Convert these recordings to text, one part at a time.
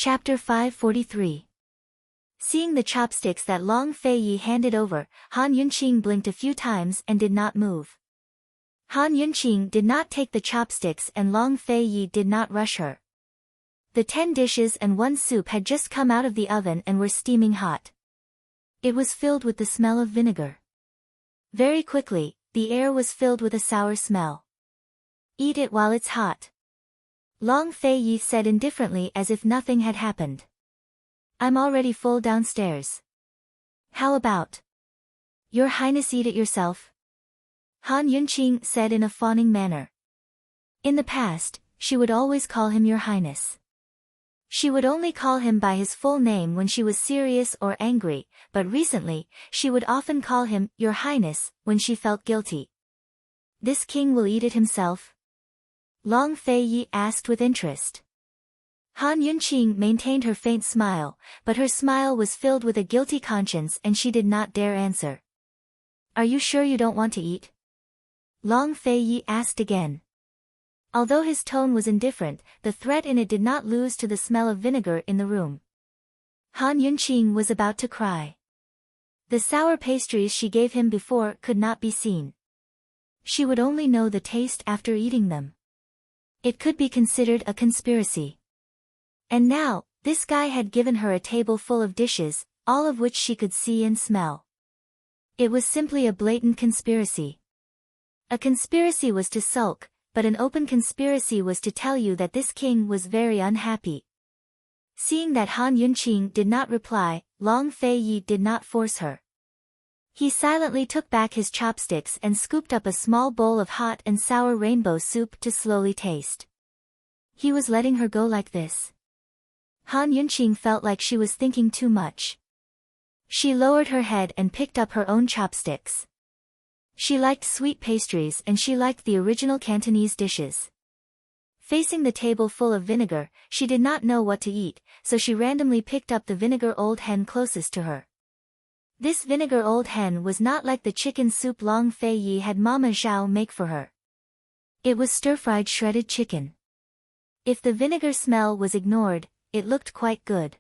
Chapter 543. Seeing the chopsticks that Long Fei-yi handed over, Han Yunqing blinked a few times and did not move. Han Yunqing did not take the chopsticks and Long Fei-yi did not rush her. The 10 dishes and 1 soup had just come out of the oven and were steaming hot. It was filled with the smell of vinegar. Very quickly, the air was filled with a sour smell. "Eat it while it's hot," Long Fei-yi said indifferently as if nothing had happened. "I'm already full downstairs." "How about Your Highness eat it yourself?" Han Yunqing said in a fawning manner. In the past, she would always call him Your Highness. She would only call him by his full name when she was serious or angry, but recently, she would often call him Your Highness when she felt guilty. "This king will eat it himself?" Long Fei-yi asked with interest. Han Yunqing maintained her faint smile, but her smile was filled with a guilty conscience and she did not dare answer. "Are you sure you don't want to eat?" Long Fei-yi asked again. Although his tone was indifferent, the threat in it did not lose to the smell of vinegar in the room. Han Yunqing was about to cry. The sour pastries she gave him before could not be seen. She would only know the taste after eating them. It could be considered a conspiracy. And now, this guy had given her a table full of dishes, all of which she could see and smell. It was simply a blatant conspiracy. A conspiracy was to sulk, but an open conspiracy was to tell you that this king was very unhappy. Seeing that Han Yunqing did not reply, Long Fei-yi did not force her. He silently took back his chopsticks and scooped up a small bowl of hot and sour rainbow soup to slowly taste. He was letting her go like this. Han Yunqing felt like she was thinking too much. She lowered her head and picked up her own chopsticks. She liked sweet pastries and she liked the original Cantonese dishes. Facing the table full of vinegar, she did not know what to eat, so she randomly picked up the vinegar old hen closest to her. This vinegar old hen was not like the chicken soup Long Fei-yi had Mama Zhao make for her. It was stir-fried shredded chicken. If the vinegar smell was ignored, it looked quite good.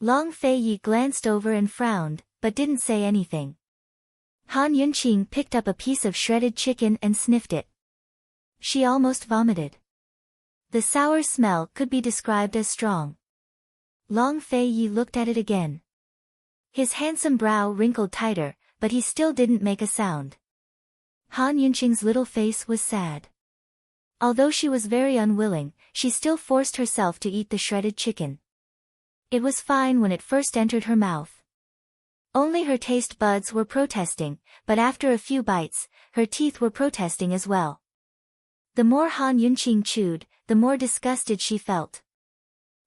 Long Fei-yi glanced over and frowned, but didn't say anything. Han Yunqing picked up a piece of shredded chicken and sniffed it. She almost vomited. The sour smell could be described as strong. Long Fei-yi looked at it again. His handsome brow wrinkled tighter, but he still didn't make a sound. Han Yunqing's little face was sad. Although she was very unwilling, she still forced herself to eat the shredded chicken. It was fine when it first entered her mouth. Only her taste buds were protesting, but after a few bites, her teeth were protesting as well. The more Han Yunqing chewed, the more disgusted she felt.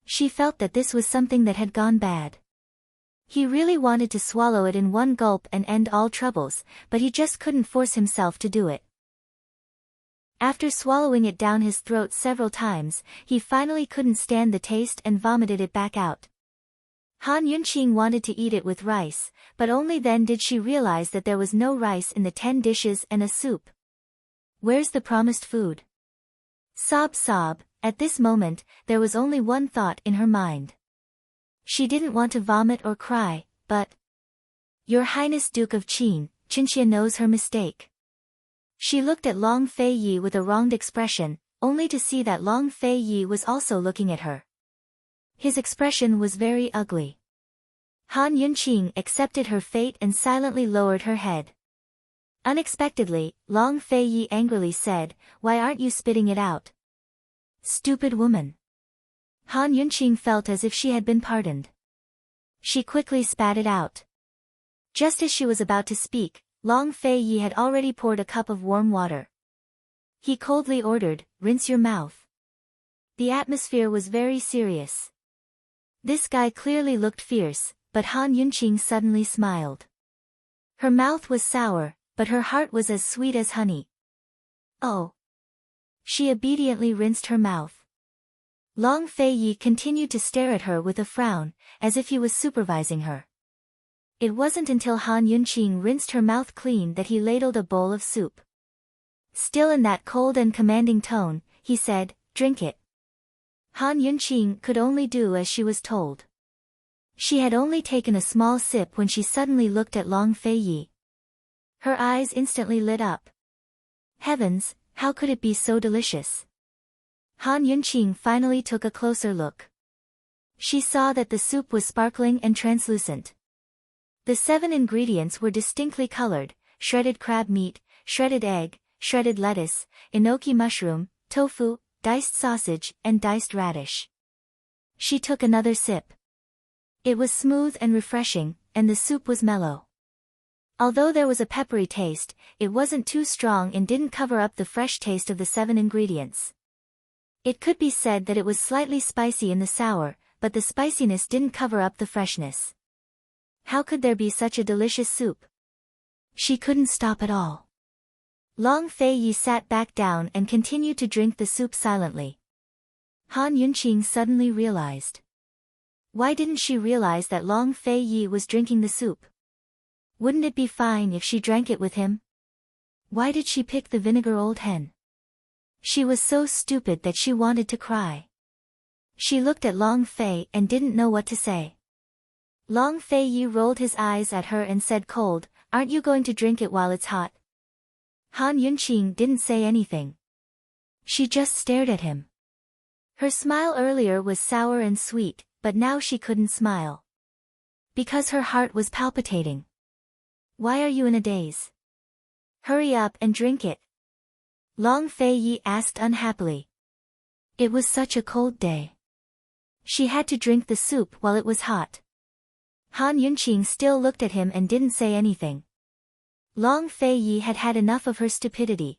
She felt that this was something that had gone bad. He really wanted to swallow it in one gulp and end all troubles, but he just couldn't force himself to do it. After swallowing it down his throat several times, he finally couldn't stand the taste and vomited it back out. Han Yunqing wanted to eat it with rice, but only then did she realize that there was no rice in the 10 dishes and a soup. Where's the promised food? Sob sob, at this moment, there was only one thought in her mind. She didn't want to vomit or cry, but Your Highness Duke of Qinxia knows her mistake. She looked at Long Fei-yi with a wronged expression, only to see that Long Fei-yi was also looking at her. His expression was very ugly. Han Yunqing accepted her fate and silently lowered her head. Unexpectedly, Long Fei-yi angrily said, "Why aren't you spitting it out?" "Stupid woman." Han Yunqing felt as if she had been pardoned. She quickly spat it out. Just as she was about to speak, Long Fei-yi had already poured a cup of warm water. He coldly ordered, "Rinse your mouth." The atmosphere was very serious. This guy clearly looked fierce, but Han Yunqing suddenly smiled. Her mouth was sour, but her heart was as sweet as honey. "Oh." She obediently rinsed her mouth. Long Fei-yi continued to stare at her with a frown, as if he was supervising her. It wasn't until Han Yunqing rinsed her mouth clean that he ladled a bowl of soup. Still in that cold and commanding tone, he said, "Drink it." Han Yunqing could only do as she was told. She had only taken a small sip when she suddenly looked at Long Feiyi. Her eyes instantly lit up. Heavens, how could it be so delicious? Han Yunqing finally took a closer look. She saw that the soup was sparkling and translucent. The 7 ingredients were distinctly colored: shredded crab meat, shredded egg, shredded lettuce, enoki mushroom, tofu, diced sausage, and diced radish. She took another sip. It was smooth and refreshing, and the soup was mellow. Although there was a peppery taste, it wasn't too strong and didn't cover up the fresh taste of the 7 ingredients. It could be said that it was slightly spicy in the sour, but the spiciness didn't cover up the freshness. How could there be such a delicious soup? She couldn't stop at all. Long Feiyi sat back down and continued to drink the soup silently. Han Yunqing suddenly realized. Why didn't she realize that Long Feiyi was drinking the soup? Wouldn't it be fine if she drank it with him? Why did she pick the vinegar old hen? She was so stupid that she wanted to cry. She looked at Long Fei and didn't know what to say. Long Feiyi rolled his eyes at her and said cold, "Aren't you going to drink it while it's hot?" Han Yunqing didn't say anything. She just stared at him. Her smile earlier was sour and sweet, but now she couldn't smile. Because her heart was palpitating. Why are you in a daze? Hurry up and drink it. Long Feiyi asked unhappily. It was such a cold day. She had to drink the soup while it was hot. Han Yunqing still looked at him and didn't say anything. Long Feiyi had had enough of her stupidity.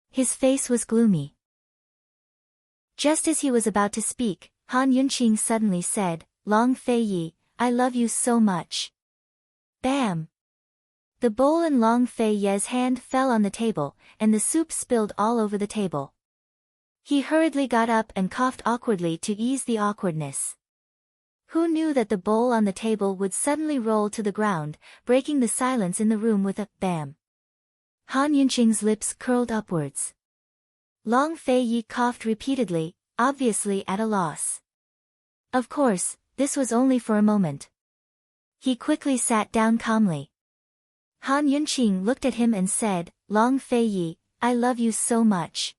His face was gloomy. Just as he was about to speak, Han Yunqing suddenly said, "Long Feiyi, I love you so much." Bam! The bowl in Long Feiyi's hand fell on the table, and the soup spilled all over the table. He hurriedly got up and coughed awkwardly to ease the awkwardness. Who knew that the bowl on the table would suddenly roll to the ground, breaking the silence in the room with a bam? Han Yunqing's lips curled upwards. Long Feiyi coughed repeatedly, obviously at a loss. Of course, this was only for a moment. He quickly sat down calmly. Han Yunqing looked at him and said, "Long Feiyi, I love you so much."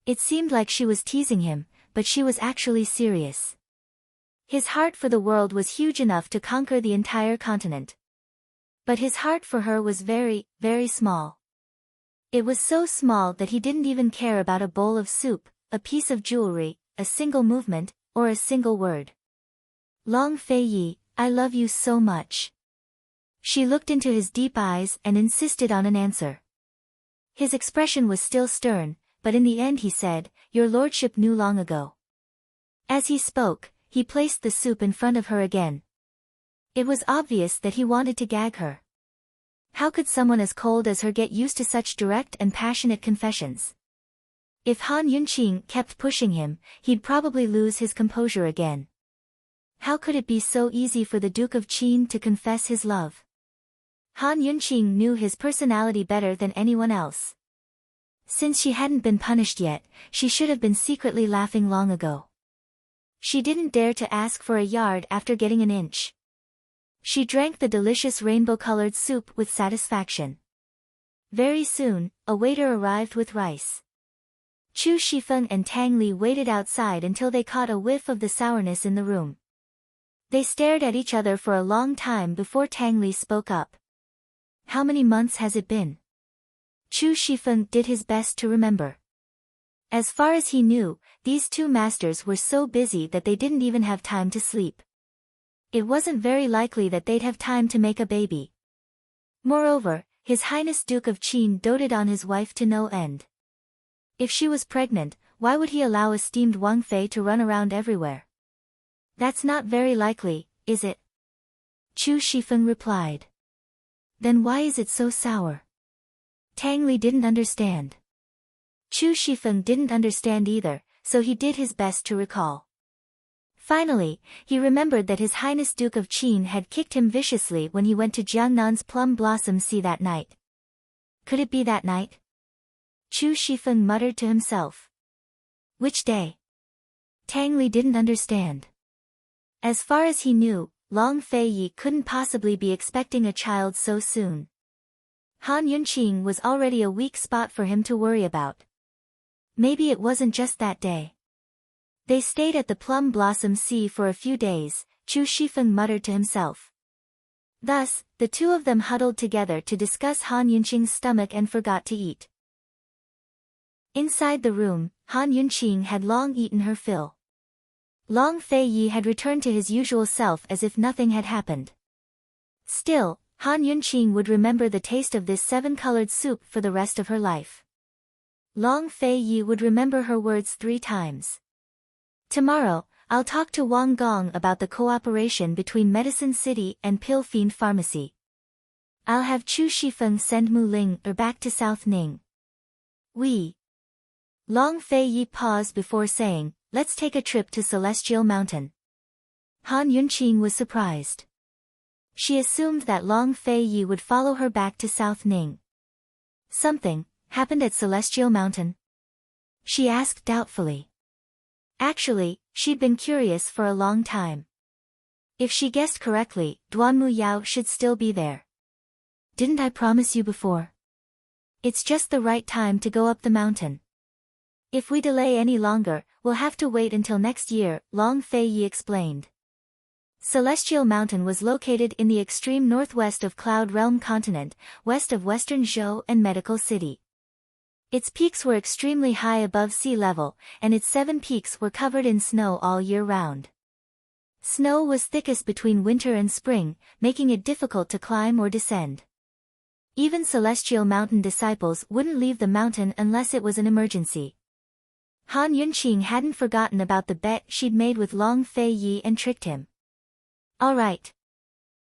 It seemed like she was teasing him, but she was actually serious. His heart for the world was huge enough to conquer the entire continent. But his heart for her was very, very small. It was so small that he didn't even care about a bowl of soup, a piece of jewelry, a single movement, or a single word. "Long Feiyi, I love you so much." She looked into his deep eyes and insisted on an answer. His expression was still stern, but in the end he said, "Your lordship knew long ago." As he spoke, he placed the soup in front of her again. It was obvious that he wanted to gag her. How could someone as cold as her get used to such direct and passionate confessions? If Han Yunqing kept pushing him, he'd probably lose his composure again. How could it be so easy for the Duke of Qin to confess his love? Han Yunqing knew his personality better than anyone else. Since she hadn't been punished yet, she should have been secretly laughing long ago. She didn't dare to ask for a yard after getting an inch. She drank the delicious rainbow-colored soup with satisfaction. Very soon, a waiter arrived with rice. Chu Shifeng and Tang Li waited outside until they caught a whiff of the sourness in the room. They stared at each other for a long time before Tang Li spoke up. "How many months has it been?" Chu Shifeng did his best to remember. As far as he knew, these two masters were so busy that they didn't even have time to sleep. It wasn't very likely that they'd have time to make a baby. Moreover, His Highness Duke of Qin doted on his wife to no end. If she was pregnant, why would he allow esteemed Wang Fei to run around everywhere? That's not very likely, is it? Chu Shifeng replied. Then why is it so sour? Tang Li didn't understand. Chu Shifeng didn't understand either, so he did his best to recall. Finally, he remembered that His Highness Duke of Qin had kicked him viciously when he went to Jiangnan's Plum Blossom Sea that night. Could it be that night? Chu Shifeng muttered to himself. Which day? Tang Li didn't understand. As far as he knew, Long Feiyi couldn't possibly be expecting a child so soon. Han Yunqing was already a weak spot for him to worry about. Maybe it wasn't just that day. They stayed at the Plum Blossom Sea for a few days, Chu Shifeng muttered to himself. Thus, the two of them huddled together to discuss Han Yunqing's stomach and forgot to eat. Inside the room, Han Yunqing had long eaten her fill. Long Feiyi had returned to his usual self as if nothing had happened. Still, Han Yunqing would remember the taste of this seven-colored soup for the rest of her life. Long Feiyi would remember her words 3 times. Tomorrow, I'll talk to Wang Gong about the cooperation between Medicine City and Pill Fiend Pharmacy. I'll have Chu Shifeng send Mu Ling back to South Ning. Long Feiyi paused before saying, let's take a trip to Celestial Mountain. Han Yunqing was surprised. She assumed that Long Feiyi would follow her back to South Ning. Something happened at Celestial Mountain? She asked doubtfully. Actually, she'd been curious for a long time. If she guessed correctly, Duanmu Yao should still be there. Didn't I promise you before? It's just the right time to go up the mountain. If we delay any longer, we'll have to wait until next year, Long Feiyi explained. Celestial Mountain was located in the extreme northwest of Cloud Realm Continent, west of Western Zhou and Medical City. Its peaks were extremely high above sea level, and its 7 peaks were covered in snow all year round. Snow was thickest between winter and spring, making it difficult to climb or descend. Even Celestial Mountain disciples wouldn't leave the mountain unless it was an emergency. Han Yunqing hadn't forgotten about the bet she'd made with Long Feiyi and tricked him. All right.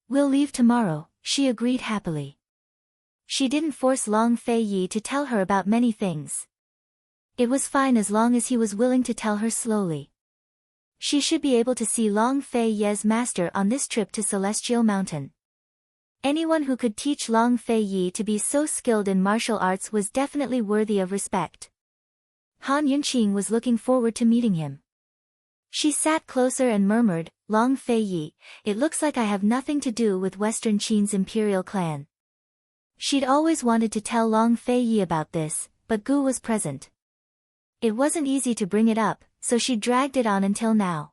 We'll leave tomorrow, she agreed happily. She didn't force Long Feiyi to tell her about many things. It was fine as long as he was willing to tell her slowly. She should be able to see Long Feiyi's master on this trip to Celestial Mountain. Anyone who could teach Long Feiyi to be so skilled in martial arts was definitely worthy of respect. Han Yunqing was looking forward to meeting him. She sat closer and murmured, Long Feiyi, it looks like I have nothing to do with Western Qin's imperial clan. She'd always wanted to tell Long Feiyi about this, but Gu was present. It wasn't easy to bring it up, so she dragged it on until now.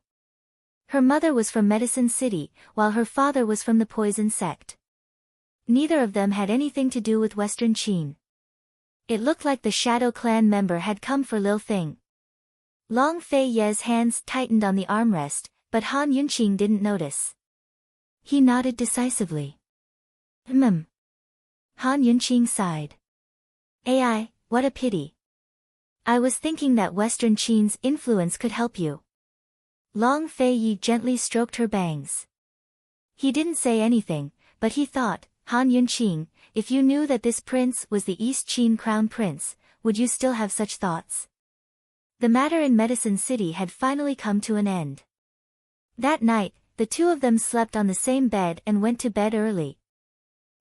Her mother was from Medicine City, while her father was from the Poison Sect. Neither of them had anything to do with Western Qin. It looked like the Shadow Clan member had come for Lil Thing. Long Feiyi's hands tightened on the armrest, but Han Yunqing didn't notice. He nodded decisively. Han Yunqing sighed. Ai, what a pity. I was thinking that Western Qin's influence could help you. Long Feiyi gently stroked her bangs. He didn't say anything, but he thought, Han Yunqing, if you knew that this prince was the East Qin crown prince, would you still have such thoughts? The matter in Medicine City had finally come to an end. That night, the two of them slept on the same bed and went to bed early.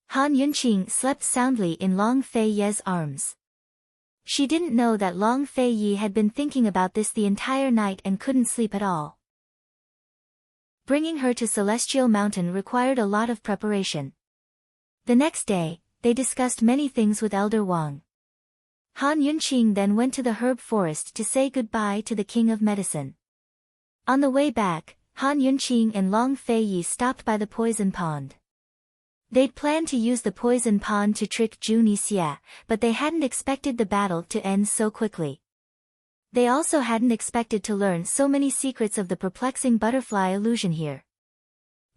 Han Yunqing slept soundly in Long Feiyi's arms. She didn't know that Long Feiyi had been thinking about this the entire night and couldn't sleep at all. Bringing her to Celestial Mountain required a lot of preparation. The next day, they discussed many things with Elder Wang. Han Yunqing then went to the herb forest to say goodbye to the King of Medicine. On the way back, Han Yunqing and Long Feiyi stopped by the poison pond. They'd planned to use the poison pond to trick Zhu Nixia, but they hadn't expected the battle to end so quickly. They also hadn't expected to learn so many secrets of the perplexing butterfly illusion here.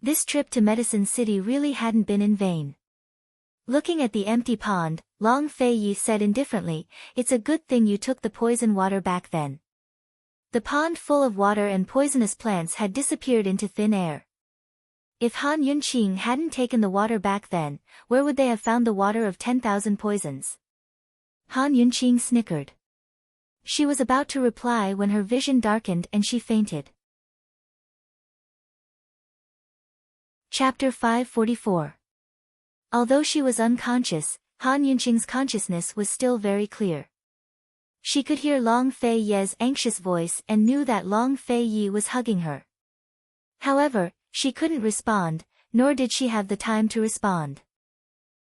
This trip to Medicine City really hadn't been in vain. Looking at the empty pond, Long Feiyi said indifferently, it's a good thing you took the poison water back then. The pond full of water and poisonous plants had disappeared into thin air. If Han Yunqing hadn't taken the water back then, where would they have found the water of 10,000 poisons? Han Yunqing snickered. She was about to reply when her vision darkened and she fainted. Chapter 544. Although she was unconscious, Han Yunqing's consciousness was still very clear. She could hear Long Fei Ye's anxious voice and knew that Long Fei Ye was hugging her. However, she couldn't respond, nor did she have the time to respond.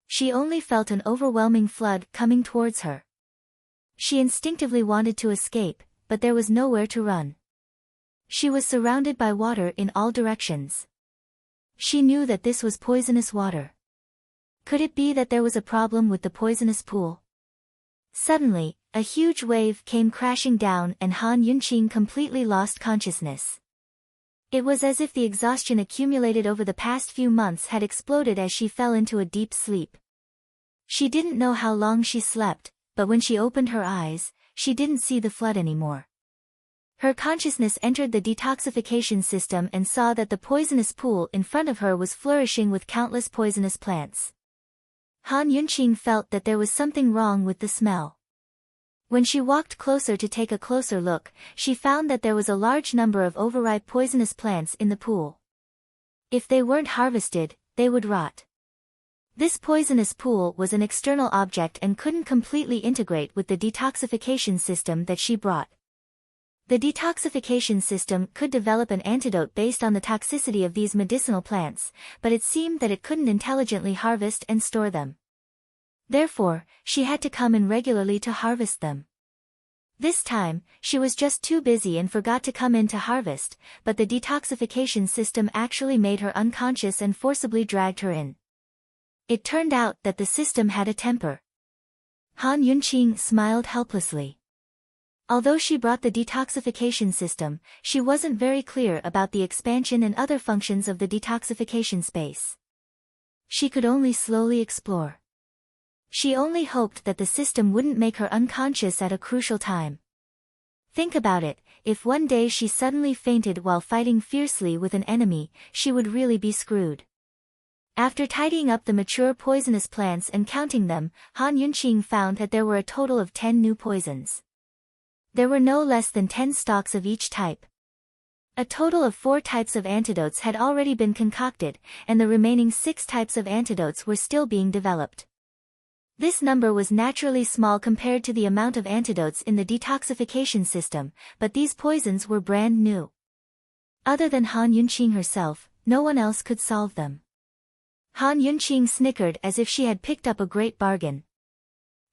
She only felt an overwhelming flood coming towards her. She instinctively wanted to escape, but there was nowhere to run. She was surrounded by water in all directions. She knew that this was poisonous water. Could it be that there was a problem with the poisonous pool? Suddenly, a huge wave came crashing down and Han Yunqing completely lost consciousness. It was as if the exhaustion accumulated over the past few months had exploded as she fell into a deep sleep. She didn't know how long she slept, but when she opened her eyes, she didn't see the flood anymore. Her consciousness entered the detoxification system and saw that the poisonous pool in front of her was flourishing with countless poisonous plants. Han Yunqing felt that there was something wrong with the smell. When she walked closer to take a closer look, she found that there was a large number of overripe poisonous plants in the pool. If they weren't harvested, they would rot. This poisonous pool was an external object and couldn't completely integrate with the detoxification system that she brought. The detoxification system could develop an antidote based on the toxicity of these medicinal plants, but it seemed that it couldn't intelligently harvest and store them. Therefore, she had to come in regularly to harvest them. This time, she was just too busy and forgot to come in to harvest, but the detoxification system actually made her unconscious and forcibly dragged her in. It turned out that the system had a temper. Han Yunqing smiled helplessly. Although she brought the detoxification system, she wasn't very clear about the expansion and other functions of the detoxification space. She could only slowly explore. She only hoped that the system wouldn't make her unconscious at a crucial time. Think about it, if one day she suddenly fainted while fighting fiercely with an enemy, she would really be screwed. After tidying up the mature poisonous plants and counting them, Han Yunqing found that there were a total of 10 new poisons. There were no less than 10 stalks of each type. A total of 4 types of antidotes had already been concocted, and the remaining 6 types of antidotes were still being developed. This number was naturally small compared to the amount of antidotes in the detoxification system, but these poisons were brand new. Other than Han Yunqing herself, no one else could solve them. Han Yunqing snickered as if she had picked up a great bargain.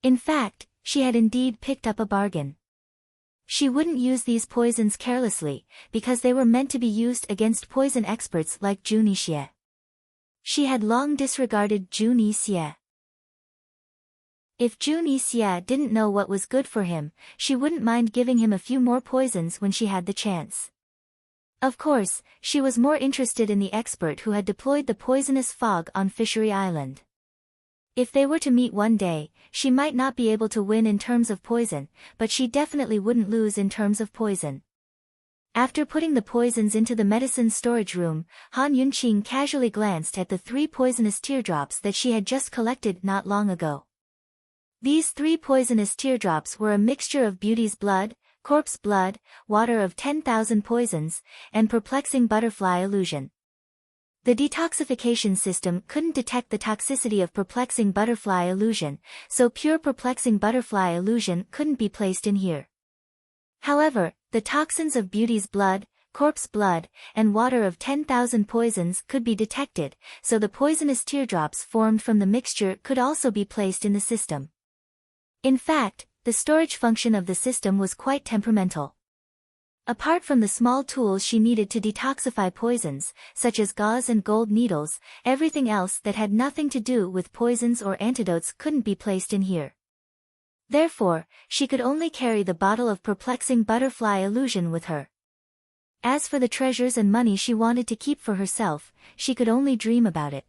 In fact, she had indeed picked up a bargain. She wouldn't use these poisons carelessly, because they were meant to be used against poison experts like Jun Yixie. She had long disregarded Jun Yixie. If Jun Yixie didn't know what was good for him, she wouldn't mind giving him a few more poisons when she had the chance. Of course, she was more interested in the expert who had deployed the poisonous fog on Fishery Island. If they were to meet one day, she might not be able to win in terms of poison, but she definitely wouldn't lose in terms of poison. After putting the poisons into the medicine storage room, Han Yunqing casually glanced at the 3 poisonous teardrops that she had just collected not long ago. These 3 poisonous teardrops were a mixture of beauty's blood, corpse blood, water of 10,000 poisons, and perplexing butterfly illusion. The detoxification system couldn't detect the toxicity of perplexing butterfly illusion, so pure perplexing butterfly illusion couldn't be placed in here. However, the toxins of beauty's blood, corpse blood, and water of 10,000 poisons could be detected, so the poisonous teardrops formed from the mixture could also be placed in the system. In fact, the storage function of the system was quite temperamental. Apart from the small tools she needed to detoxify poisons, such as gauze and gold needles, everything else that had nothing to do with poisons or antidotes couldn't be placed in here. Therefore, she could only carry the bottle of perplexing butterfly illusion with her. As for the treasures and money she wanted to keep for herself, she could only dream about it.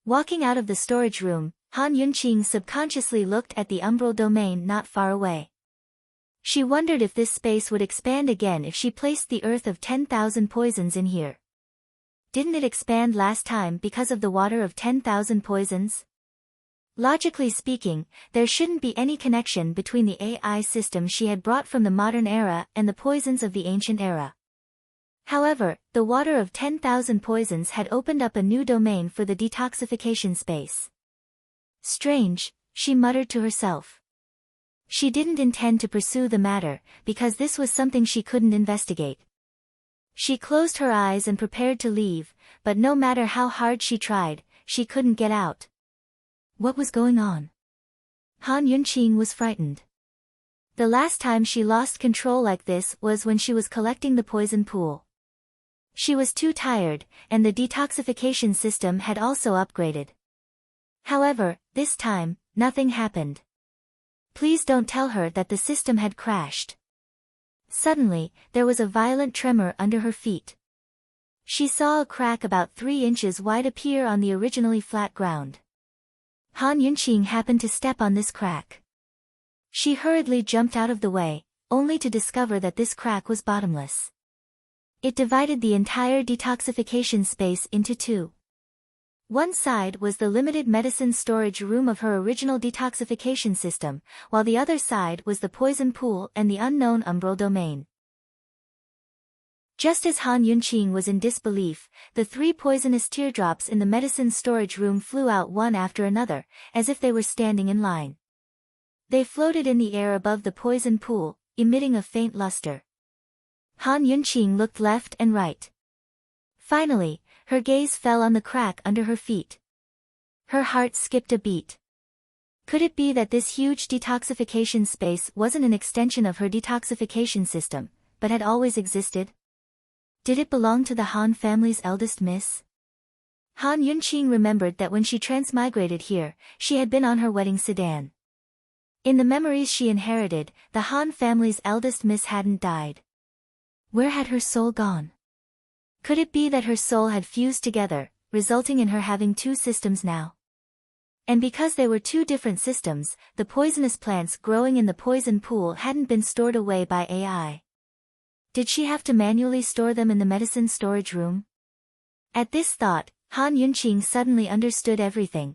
Walking out of the storage room, Han Yunqing subconsciously looked at the umbral domain not far away. She wondered if this space would expand again if she placed the earth of 10,000 poisons in here. Didn't it expand last time because of the water of 10,000 poisons? Logically speaking, there shouldn't be any connection between the AI system she had brought from the modern era and the poisons of the ancient era. However, the water of 10,000 poisons had opened up a new domain for the detoxification space. Strange, she muttered to herself. She didn't intend to pursue the matter, because this was something she couldn't investigate. She closed her eyes and prepared to leave, but no matter how hard she tried, she couldn't get out. What was going on? Han Yunqing was frightened. The last time she lost control like this was when she was collecting the poison pool. She was too tired, and the detoxification system had also upgraded. However, this time, nothing happened. Please don't tell her that the system had crashed. Suddenly, there was a violent tremor under her feet. She saw a crack about 3 inches wide appear on the originally flat ground. Han Yunqing happened to step on this crack. She hurriedly jumped out of the way, only to discover that this crack was bottomless. It divided the entire detoxification space into 2. One side was the limited medicine storage room of her original detoxification system, while the other side was the poison pool and the unknown umbral domain. Just as Han Yunqing was in disbelief, the 3 poisonous teardrops in the medicine storage room flew out one after another, as if they were standing in line. They floated in the air above the poison pool, emitting a faint luster. Han Yunqing looked left and right. Finally, her gaze fell on the crack under her feet. Her heart skipped a beat. Could it be that this huge detoxification space wasn't an extension of her detoxification system, but had always existed? Did it belong to the Han family's eldest miss? Han Yunqing remembered that when she transmigrated here, she had been on her wedding sedan. In the memories she inherited, the Han family's eldest miss hadn't died. Where had her soul gone? Could it be that her soul had fused together, resulting in her having 2 systems now? And because they were 2 different systems, the poisonous plants growing in the poison pool hadn't been stored away by AI. Did she have to manually store them in the medicine storage room? At this thought, Han Yunqing suddenly understood everything.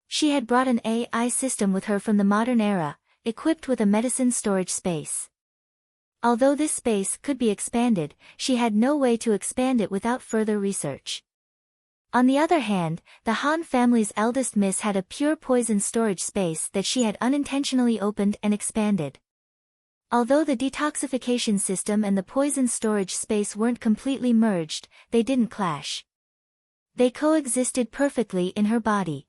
She had brought an AI system with her from the modern era, equipped with a medicine storage space. Although this space could be expanded, she had no way to expand it without further research. On the other hand, the Han family's eldest miss had a pure poison storage space that she had unintentionally opened and expanded. Although the detoxification system and the poison storage space weren't completely merged, they didn't clash. They coexisted perfectly in her body.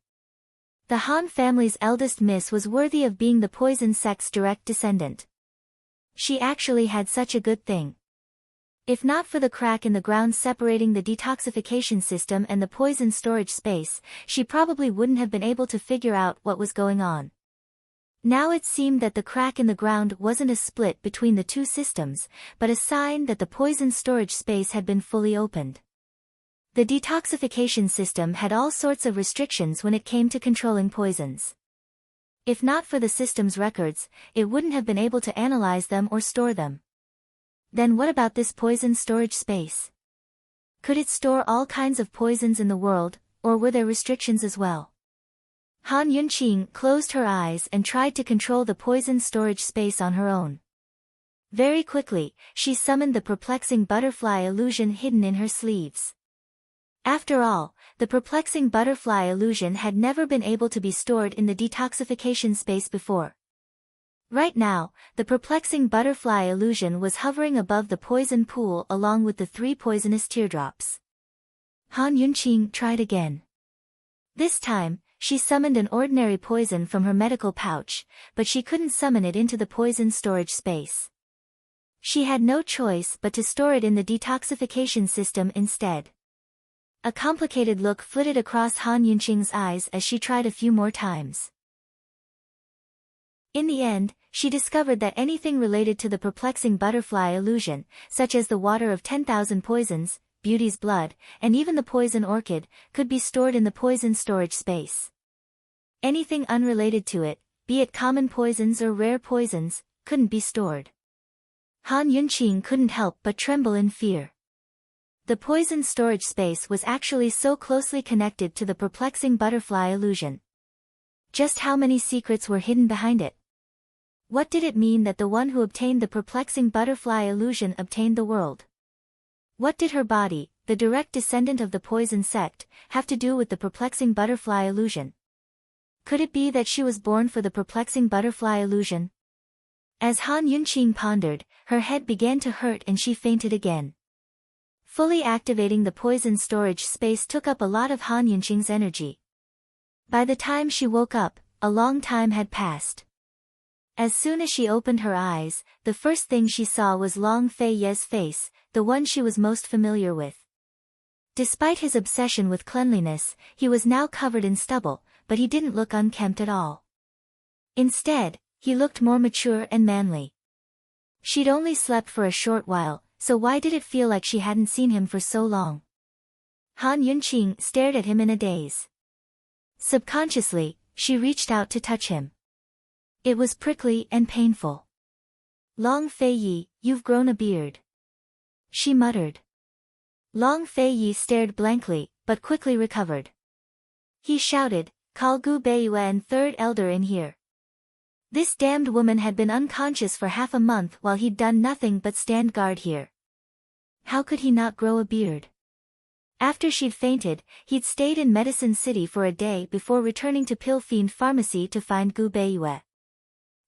The Han family's eldest miss was worthy of being the poison sect's direct descendant. She actually had such a good thing. If not for the crack in the ground separating the detoxification system and the poison storage space, she probably wouldn't have been able to figure out what was going on. Now it seemed that the crack in the ground wasn't a split between the 2 systems, but a sign that the poison storage space had been fully opened. The detoxification system had all sorts of restrictions when it came to controlling poisons. If not for the system's records, it wouldn't have been able to analyze them or store them. Then what about this poison storage space? Could it store all kinds of poisons in the world, or were there restrictions as well? Han Yunqing closed her eyes and tried to control the poison storage space on her own. Very quickly, she summoned the perplexing butterfly illusion hidden in her sleeves. After all, the perplexing butterfly illusion had never been able to be stored in the detoxification space before. Right now, the perplexing butterfly illusion was hovering above the poison pool along with the 3 poisonous teardrops. Han Yunqing tried again. This time, she summoned an ordinary poison from her medical pouch, but she couldn't summon it into the poison storage space. She had no choice but to store it in the detoxification system instead. A complicated look flitted across Han Yunqing's eyes as she tried a few more times. In the end, she discovered that anything related to the perplexing butterfly illusion, such as the water of 10,000 poisons, Beauty's blood, and even the poison orchid, could be stored in the poison storage space. Anything unrelated to it, be it common poisons or rare poisons, couldn't be stored. Han Yunqing couldn't help but tremble in fear. The poison storage space was actually so closely connected to the perplexing butterfly illusion. Just how many secrets were hidden behind it? What did it mean that the one who obtained the perplexing butterfly illusion obtained the world? What did her body, the direct descendant of the poison sect, have to do with the perplexing butterfly illusion? Could it be that she was born for the perplexing butterfly illusion? As Han Yunqing pondered, her head began to hurt and she fainted again. Fully activating the poison storage space took up a lot of Han Yunqing's energy. By the time she woke up, a long time had passed. As soon as she opened her eyes, the first thing she saw was Long Fei Ye's face, the one she was most familiar with. Despite his obsession with cleanliness, he was now covered in stubble, but he didn't look unkempt at all. Instead, he looked more mature and manly. She'd only slept for a short while, so why did it feel like she hadn't seen him for so long? Han Yunqing stared at him in a daze. Subconsciously, she reached out to touch him. It was prickly and painful. Long Fei Yi, you've grown a beard. She muttered. Long Fei Yi stared blankly, but quickly recovered. He shouted, "Call Gu Beiyue and third elder in here." This damned woman had been unconscious for half a month while he'd done nothing but stand guard here. How could he not grow a beard? After she'd fainted, he'd stayed in Medicine City for a day before returning to Pill Fiend Pharmacy to find Gu Beiyue.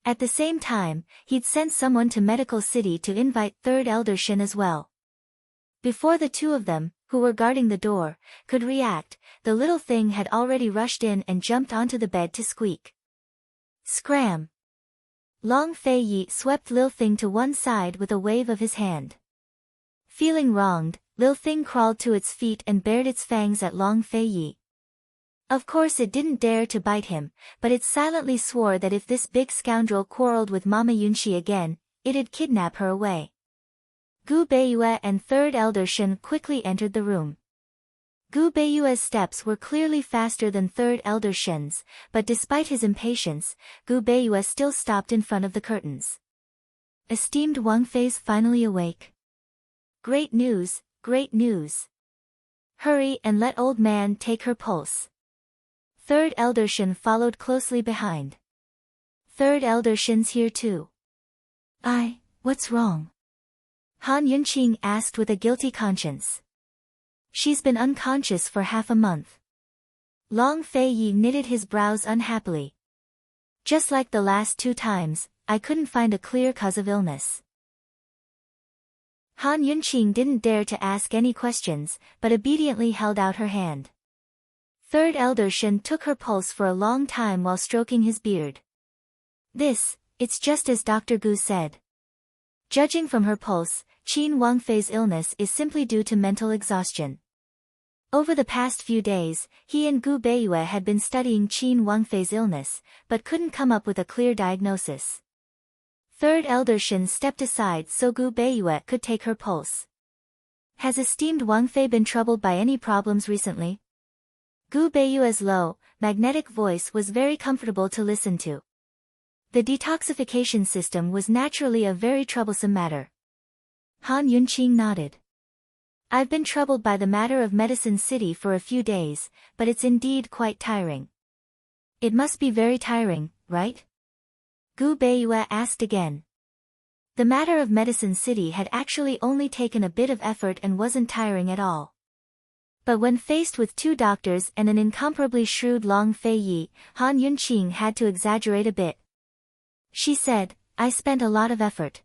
At the same time, he'd sent someone to Medical City to invite third elder Shen as well. Before the two of them, who were guarding the door, could react, the little thing had already rushed in and jumped onto the bed to squeak. Scram! Long Fei Yi swept Lil Thing to one side with a wave of his hand. Feeling wronged, Lil Thing crawled to its feet and bared its fangs at Long Fei Yi. Of course it didn't dare to bite him, but it silently swore that if this big scoundrel quarreled with Mama Yunxi again, it'd kidnap her away. Gu Beiyue and third elder Shen quickly entered the room. Gu Beiyue's steps were clearly faster than third elder Shen's, but despite his impatience, Gu Beiyue still stopped in front of the curtains. Esteemed Wang Fei's finally awake. Great news, great news. Hurry and let old man take her pulse. Third elder Shen followed closely behind. Third elder Shen's here too. What's wrong? Han Yunqing asked with a guilty conscience. She's been unconscious for half a month. Long Fei Yi knitted his brows unhappily. Just like the last two times, I couldn't find a clear cause of illness. Han Yunqing didn't dare to ask any questions, but obediently held out her hand. Third elder Shen took her pulse for a long time while stroking his beard. It's just as Dr. Gu said. Judging from her pulse, Qin Wangfei's illness is simply due to mental exhaustion. Over the past few days, he and Gu Beiyue had been studying Qin Wangfei's illness, but couldn't come up with a clear diagnosis. Third elder Shen stepped aside so Gu Beiyue could take her pulse. Has esteemed Wangfei been troubled by any problems recently? Gu Beiyue's low, magnetic voice was very comfortable to listen to. The detoxification system was naturally a very troublesome matter. Han Yunqing nodded. I've been troubled by the matter of Medicine City for a few days, but it's indeed quite tiring. It must be very tiring, right? Gu Beiyue asked again. The matter of Medicine City had actually only taken a bit of effort and wasn't tiring at all. But when faced with two doctors and an incomparably shrewd Long Fei Yi, Han Yunqing had to exaggerate a bit. She said, I spent a lot of effort.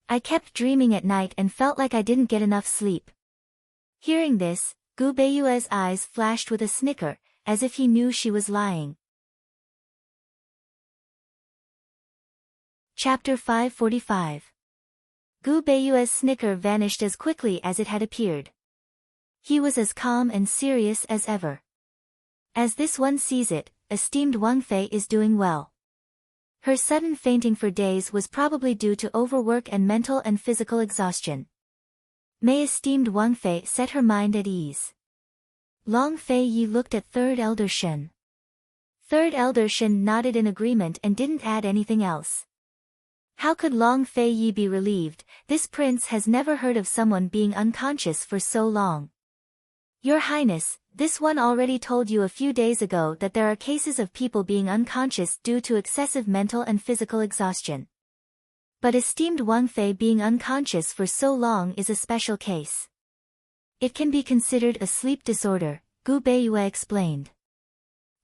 I kept dreaming at night and felt like I didn't get enough sleep. Hearing this, Gu Beiyue's eyes flashed with a snicker, as if he knew she was lying. Chapter 545. Gu Beiyue's snicker vanished as quickly as it had appeared. He was as calm and serious as ever. As this one sees it, esteemed Wangfei is doing well. Her sudden fainting for days was probably due to overwork and mental and physical exhaustion. May esteemed Wangfei set her mind at ease. Long Fei Yi looked at third elder Shen. Third elder Shen nodded in agreement and didn't add anything else. How could Long Fei Yi be relieved? This prince has never heard of someone being unconscious for so long. Your Highness, this one already told you a few days ago that there are cases of people being unconscious due to excessive mental and physical exhaustion. But esteemed Wangfei being unconscious for so long is a special case. It can be considered a sleep disorder, Gu Beiyue explained.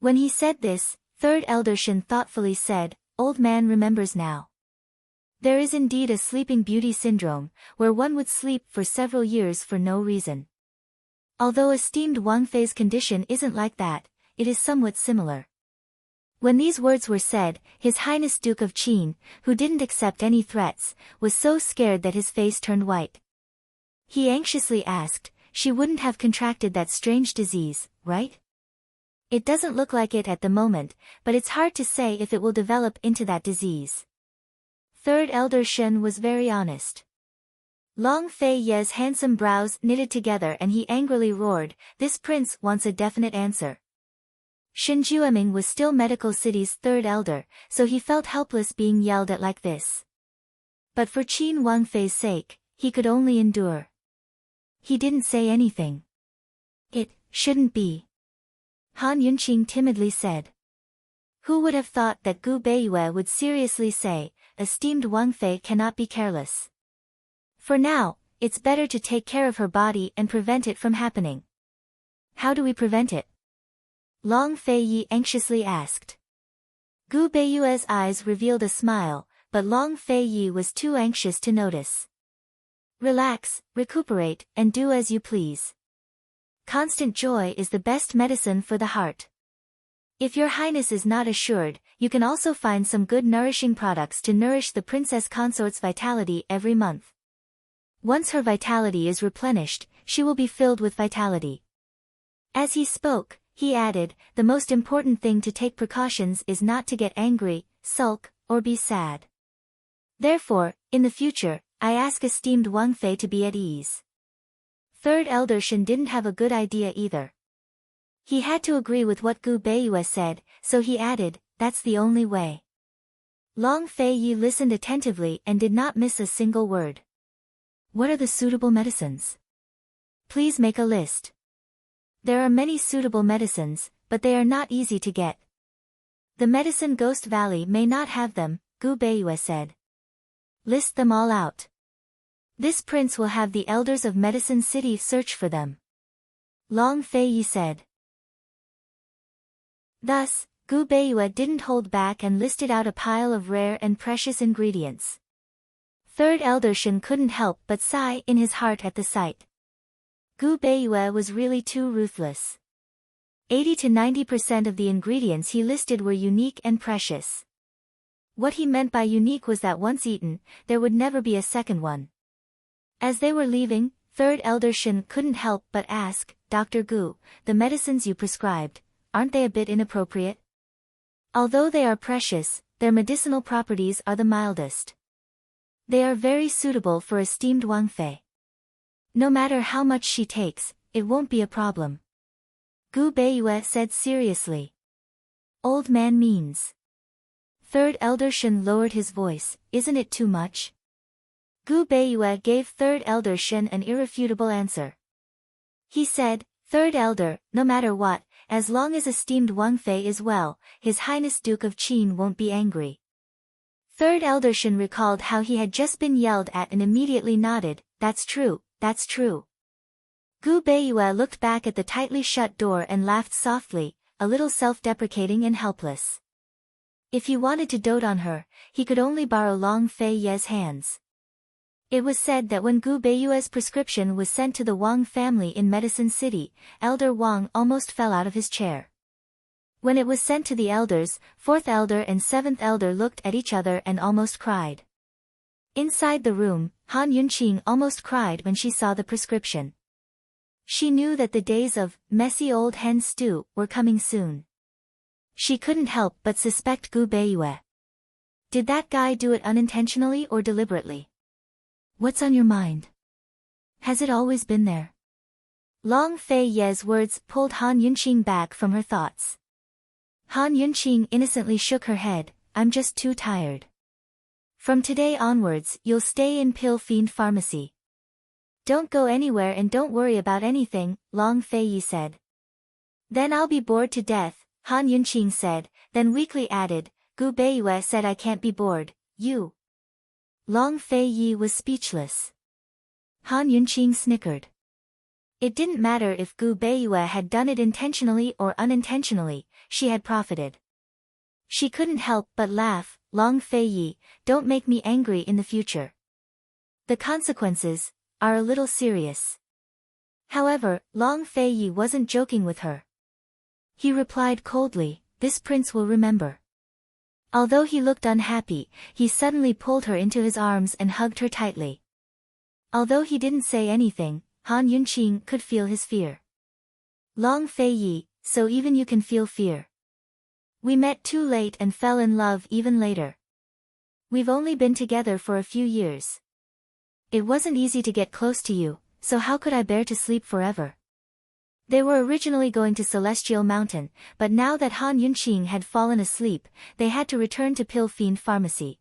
When he said this, third elder Shen thoughtfully said, Old man remembers now. There is indeed a sleeping beauty syndrome, where one would sleep for several years for no reason. Although esteemed Wang Fei's condition isn't like that, it is somewhat similar. When these words were said, His Highness Duke of Qin, who didn't accept any threats, was so scared that his face turned white. He anxiously asked, she wouldn't have contracted that strange disease, right? It doesn't look like it at the moment, but it's hard to say if it will develop into that disease. Third Elder Shen was very honest. Long Fei Ye's handsome brows knitted together and he angrily roared, this prince wants a definite answer. Shen Jueming was still Medical City's third elder, so he felt helpless being yelled at like this. But for Qin Wang Fei's sake, he could only endure. He didn't say anything. It shouldn't be. Han Yunqing timidly said. Who would have thought that Gu Beiyue would seriously say, esteemed Wang Fei cannot be careless. For now, it's better to take care of her body and prevent it from happening. How do we prevent it? Long Fei Yi anxiously asked. Gu Beiyue's eyes revealed a smile, but Long Fei Yi was too anxious to notice. Relax, recuperate, and do as you please. Constant joy is the best medicine for the heart. If your highness is not assured, you can also find some good nourishing products to nourish the princess consort's vitality every month. Once her vitality is replenished, she will be filled with vitality. As he spoke, he added, the most important thing to take precautions is not to get angry, sulk, or be sad. Therefore, in the future, I ask esteemed Wang Fei to be at ease. Third Elder Shen didn't have a good idea either. He had to agree with what Gu Beiyue said, so he added, that's the only way. Long Fei Yi listened attentively and did not miss a single word. What are the suitable medicines? Please make a list. There are many suitable medicines, but they are not easy to get. The medicine Ghost Valley may not have them, Gu Beiyue said. List them all out. This prince will have the elders of Medicine City search for them. Long Fei Yi said. Thus, Gu Beiyue didn't hold back and listed out a pile of rare and precious ingredients. Third Elder Shen couldn't help but sigh in his heart at the sight. Gu Beiyue was really too ruthless. 80 to 90% of the ingredients he listed were unique and precious. What he meant by unique was that once eaten, there would never be a second one. As they were leaving, Third Elder Shen couldn't help but ask, Dr. Gu, the medicines you prescribed, aren't they a bit inappropriate? Although they are precious, their medicinal properties are the mildest. They are very suitable for esteemed Wang Fei. No matter how much she takes, it won't be a problem. Gu Beiyue said seriously. Old man means. Third Elder Shen lowered his voice, isn't it too much? Gu Beiyue gave Third Elder Shen an irrefutable answer. He said, Third Elder, no matter what, as long as esteemed Wang Fei is well, His Highness Duke of Qin won't be angry. Third Elder Shen recalled how he had just been yelled at and immediately nodded, that's true, that's true. Gu Beiyue looked back at the tightly shut door and laughed softly, a little self-deprecating and helpless. If he wanted to dote on her, he could only borrow Long Fei Ye's hands. It was said that when Gu Beiyue's prescription was sent to the Wang family in Medicine City, Elder Wang almost fell out of his chair. When it was sent to the elders, 4th elder and 7th elder looked at each other and almost cried. Inside the room, Han Yunqing almost cried when she saw the prescription. She knew that the days of messy old hen stew were coming soon. She couldn't help but suspect Gu Beiyue. Did that guy do it unintentionally or deliberately? What's on your mind? Has it always been there? Long Fei Ye's words pulled Han Yunqing back from her thoughts. Han Yunqing innocently shook her head, I'm just too tired. From today onwards you'll stay in Pill Fiend Pharmacy. Don't go anywhere and don't worry about anything, Long Fei Yi said. Then I'll be bored to death, Han Yunqing said, then weakly added, Gu Beiyue said I can't be bored, you. Long Fei Yi was speechless. Han Yunqing snickered. It didn't matter if Gu Beiyue had done it intentionally or unintentionally, she had profited. She couldn't help but laugh. Long Feiyi, don't make me angry in the future. The consequences are a little serious. However, Long Feiyi wasn't joking with her. He replied coldly, this prince will remember. Although he looked unhappy, he suddenly pulled her into his arms and hugged her tightly. Although he didn't say anything, Han Yunqing could feel his fear. Long Feiyi, so even you can feel fear. We met too late and fell in love even later. We've only been together for a few years. It wasn't easy to get close to you, so how could I bear to sleep forever? They were originally going to Celestial Mountain, but now that Han Yunqing had fallen asleep, they had to return to Pill Fiend Pharmacy.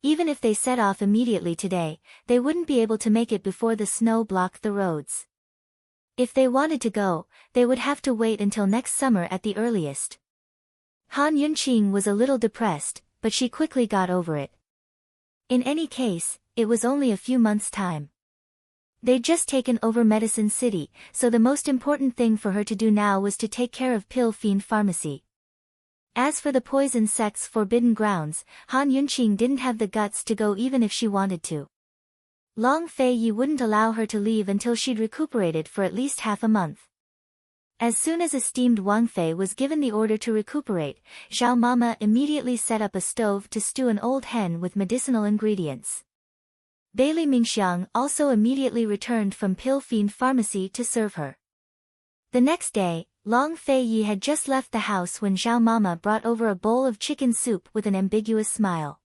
Even if they set off immediately today, they wouldn't be able to make it before the snow blocked the roads. If they wanted to go, they would have to wait until next summer at the earliest. Han Yunqing was a little depressed, but she quickly got over it. In any case, it was only a few months' time. They'd just taken over Medicine City, so the most important thing for her to do now was to take care of Pill Fiend Pharmacy. As for the poison sect's forbidden grounds, Han Yunqing didn't have the guts to go even if she wanted to. Long Feiyi wouldn't allow her to leave until she'd recuperated for at least half a month. As soon as esteemed Wang Fei was given the order to recuperate, Zhao Mama immediately set up a stove to stew an old hen with medicinal ingredients. Bailey Mingxiang also immediately returned from Pill Fiend Pharmacy to serve her. The next day, Long Feiyi had just left the house when Zhao Mama brought over a bowl of chicken soup with an ambiguous smile.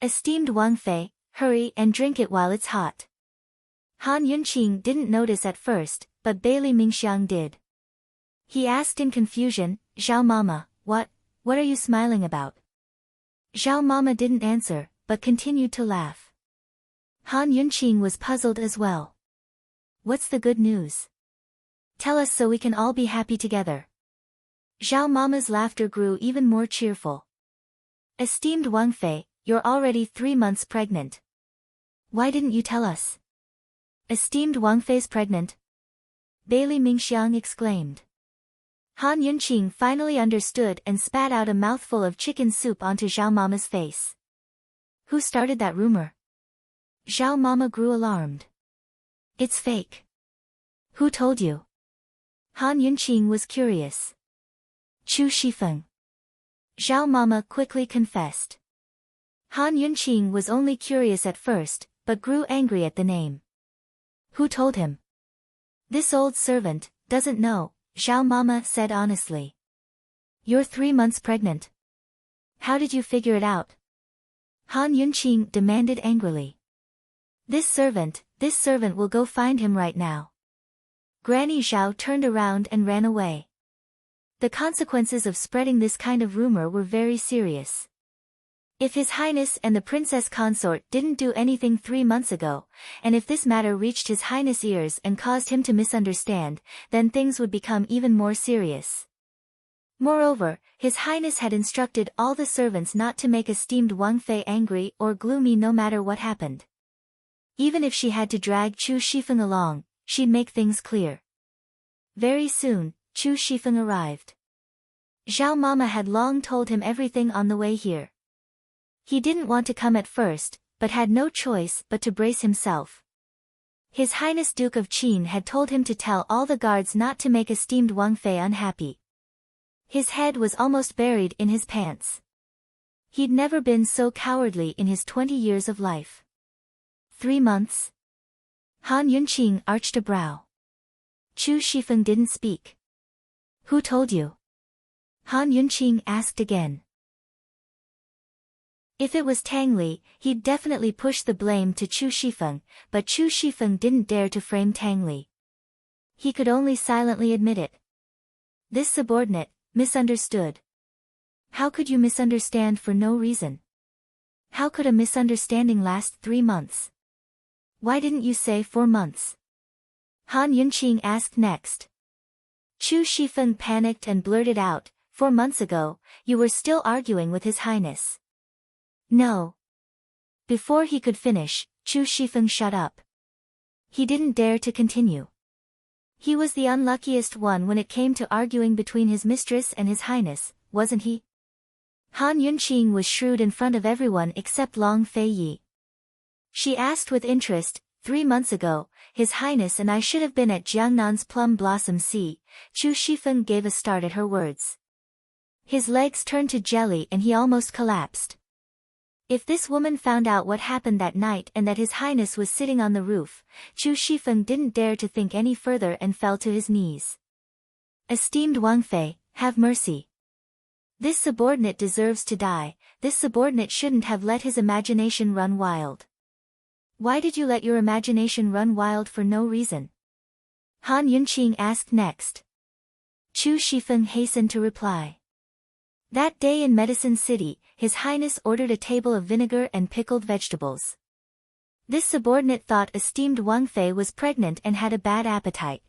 Esteemed Wang Fei, hurry and drink it while it's hot. Han Yunqing didn't notice at first, but Bailey Mingxiang did. He asked in confusion, Zhao Mama, what are you smiling about? Zhao Mama didn't answer, but continued to laugh. Han Yunqing was puzzled as well. What's the good news? Tell us so we can all be happy together. Zhao Mama's laughter grew even more cheerful. Esteemed Wang Fei, you're already 3 months pregnant. Why didn't you tell us? Esteemed Wang Fei's pregnant? Bailey Mingxiang exclaimed. Han Yunqing finally understood and spat out a mouthful of chicken soup onto Zhao Mama's face. Who started that rumor? Zhao Mama grew alarmed. It's fake. Who told you? Han Yunqing was curious. Chu Shifeng. Zhao Mama quickly confessed. Han Yunqing was only curious at first, but grew angry at the name. Who told him? This old servant doesn't know, Zhao Mama said honestly. You're 3 months pregnant. How did you figure it out? Han Yunqing demanded angrily. This servant will go find him right now. Granny Zhao turned around and ran away. The consequences of spreading this kind of rumor were very serious. If His Highness and the Princess Consort didn't do anything 3 months ago, and if this matter reached His Highness' ears and caused him to misunderstand, then things would become even more serious. Moreover, His Highness had instructed all the servants not to make esteemed Wang Fei angry or gloomy no matter what happened. Even if she had to drag Chu Shifeng along, she'd make things clear. Very soon, Chu Shifeng arrived. Zhao Mama had long told him everything on the way here. He didn't want to come at first, but had no choice but to brace himself. His Highness Duke of Qin had told him to tell all the guards not to make esteemed Wang Fei unhappy. His head was almost buried in his pants. He'd never been so cowardly in his 20 years of life. 3 months? Han Yunqing arched a brow. Chu Shifeng didn't speak. Who told you? Han Yunqing asked again. If it was Tang Li, he'd definitely push the blame to Chu Shifeng, but Chu Shifeng didn't dare to frame Tang Li. He could only silently admit it. This subordinate misunderstood. How could you misunderstand for no reason? How could a misunderstanding last 3 months? Why didn't you say 4 months? Han Yunqing asked next. Chu Shifeng panicked and blurted out, 4 months ago, you were still arguing with His Highness. No. Before he could finish, Chu Shifeng shut up. He didn't dare to continue. He was the unluckiest one when it came to arguing between his mistress and his highness, wasn't he? Han Yunqing was shrewd in front of everyone except Long Fei Yi. She asked with interest, 3 months ago, His Highness and I should have been at Jiangnan's Plum Blossom Sea. Chu Shifeng gave a start at her words. His legs turned to jelly and he almost collapsed. If this woman found out what happened that night and that His Highness was sitting on the roof, Chu Shifeng didn't dare to think any further and fell to his knees. Esteemed Wang Fei, have mercy. This subordinate deserves to die. This subordinate shouldn't have let his imagination run wild. Why did you let your imagination run wild for no reason? Han Yunqing asked next. Chu Shifeng hastened to reply. That day in Medicine City, His Highness ordered a table of vinegar and pickled vegetables. This subordinate thought esteemed Wang Fei was pregnant and had a bad appetite.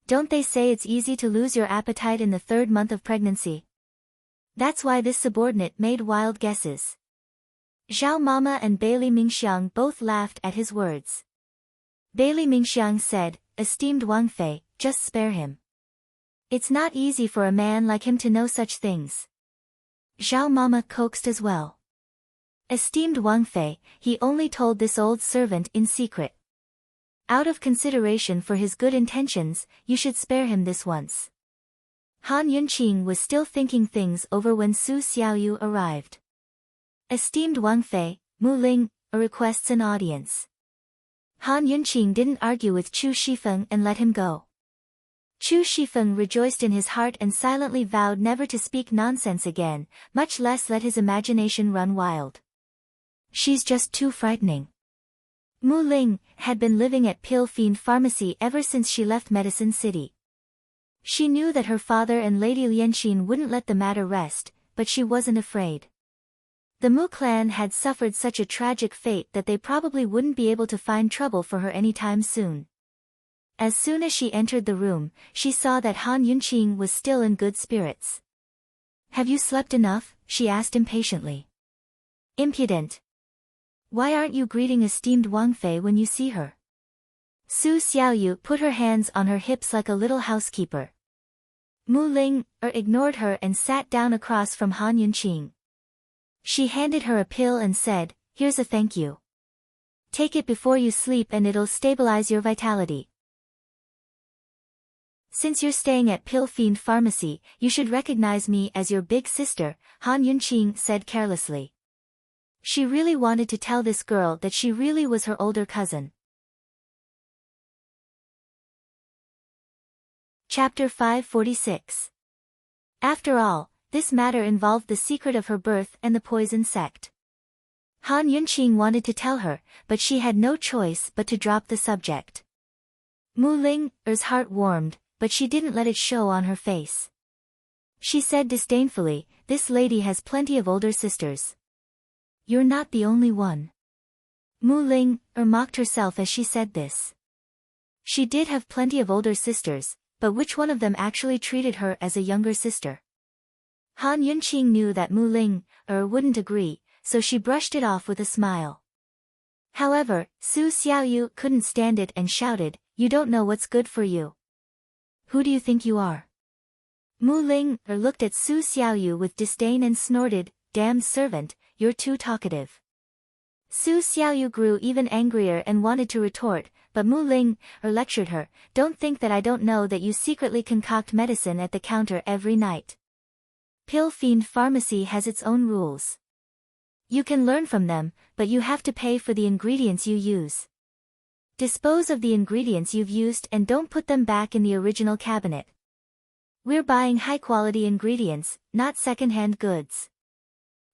Don't they say it's easy to lose your appetite in the 3rd month of pregnancy? That's why this subordinate made wild guesses. Zhao Mama and Bailey Mingxiang both laughed at his words. Bailey Mingxiang said, Esteemed Wang Fei, just spare him. It's not easy for a man like him to know such things. Zhao Mama coaxed as well. Esteemed Wang Fei, he only told this old servant in secret. Out of consideration for his good intentions, you should spare him this once. Han Yunqing was still thinking things over when Su Xiaoyu arrived. Esteemed Wang Fei, Mu Ling, requests an audience. Han Yunqing didn't argue with Chu Shifeng and let him go. Chu Shifeng rejoiced in his heart and silently vowed never to speak nonsense again, much less let his imagination run wild. She's just too frightening. Mu Ling had been living at Pill Fiend Pharmacy ever since she left Medicine City. She knew that her father and Lady Lianxin wouldn't let the matter rest, but she wasn't afraid. The Mu clan had suffered such a tragic fate that they probably wouldn't be able to find trouble for her anytime soon. As soon as she entered the room, she saw that Han Yunqing was still in good spirits. Have you slept enough? She asked impatiently. Impudent. Why aren't you greeting esteemed Wang Fei when you see her? Su Xiaoyu put her hands on her hips like a little housekeeper. Mu Ling ignored her and sat down across from Han Yunqing. She handed her a pill and said, Here's a thank you. Take it before you sleep and it'll stabilize your vitality. Since you're staying at Pill Fiend Pharmacy, you should recognize me as your big sister, Han Yunqing said carelessly. She really wanted to tell this girl that she really was her older cousin. Chapter 546. After all, this matter involved the secret of her birth and the poison sect. Han Yunqing wanted to tell her, but she had no choice but to drop the subject. Mu Ling's heart warmed, but she didn't let it show on her face. She said disdainfully, This lady has plenty of older sisters. You're not the only one. Mu Ling mocked herself as she said this. She did have plenty of older sisters, but which one of them actually treated her as a younger sister? Han Yunqing knew that Mu Ling wouldn't agree, so she brushed it off with a smile. However, Su Xiaoyu couldn't stand it and shouted, You don't know what's good for you. Who do you think you are? Mu Ling looked at Su Xiaoyu with disdain and snorted, Damned servant, you're too talkative. Su Xiaoyu grew even angrier and wanted to retort, but Mu Ling lectured her, Don't think that I don't know that you secretly concoct medicine at the counter every night. Pill Fiend Pharmacy has its own rules. You can learn from them, but you have to pay for the ingredients you use. Dispose of the ingredients you've used and don't put them back in the original cabinet. We're buying high-quality ingredients, not second-hand goods.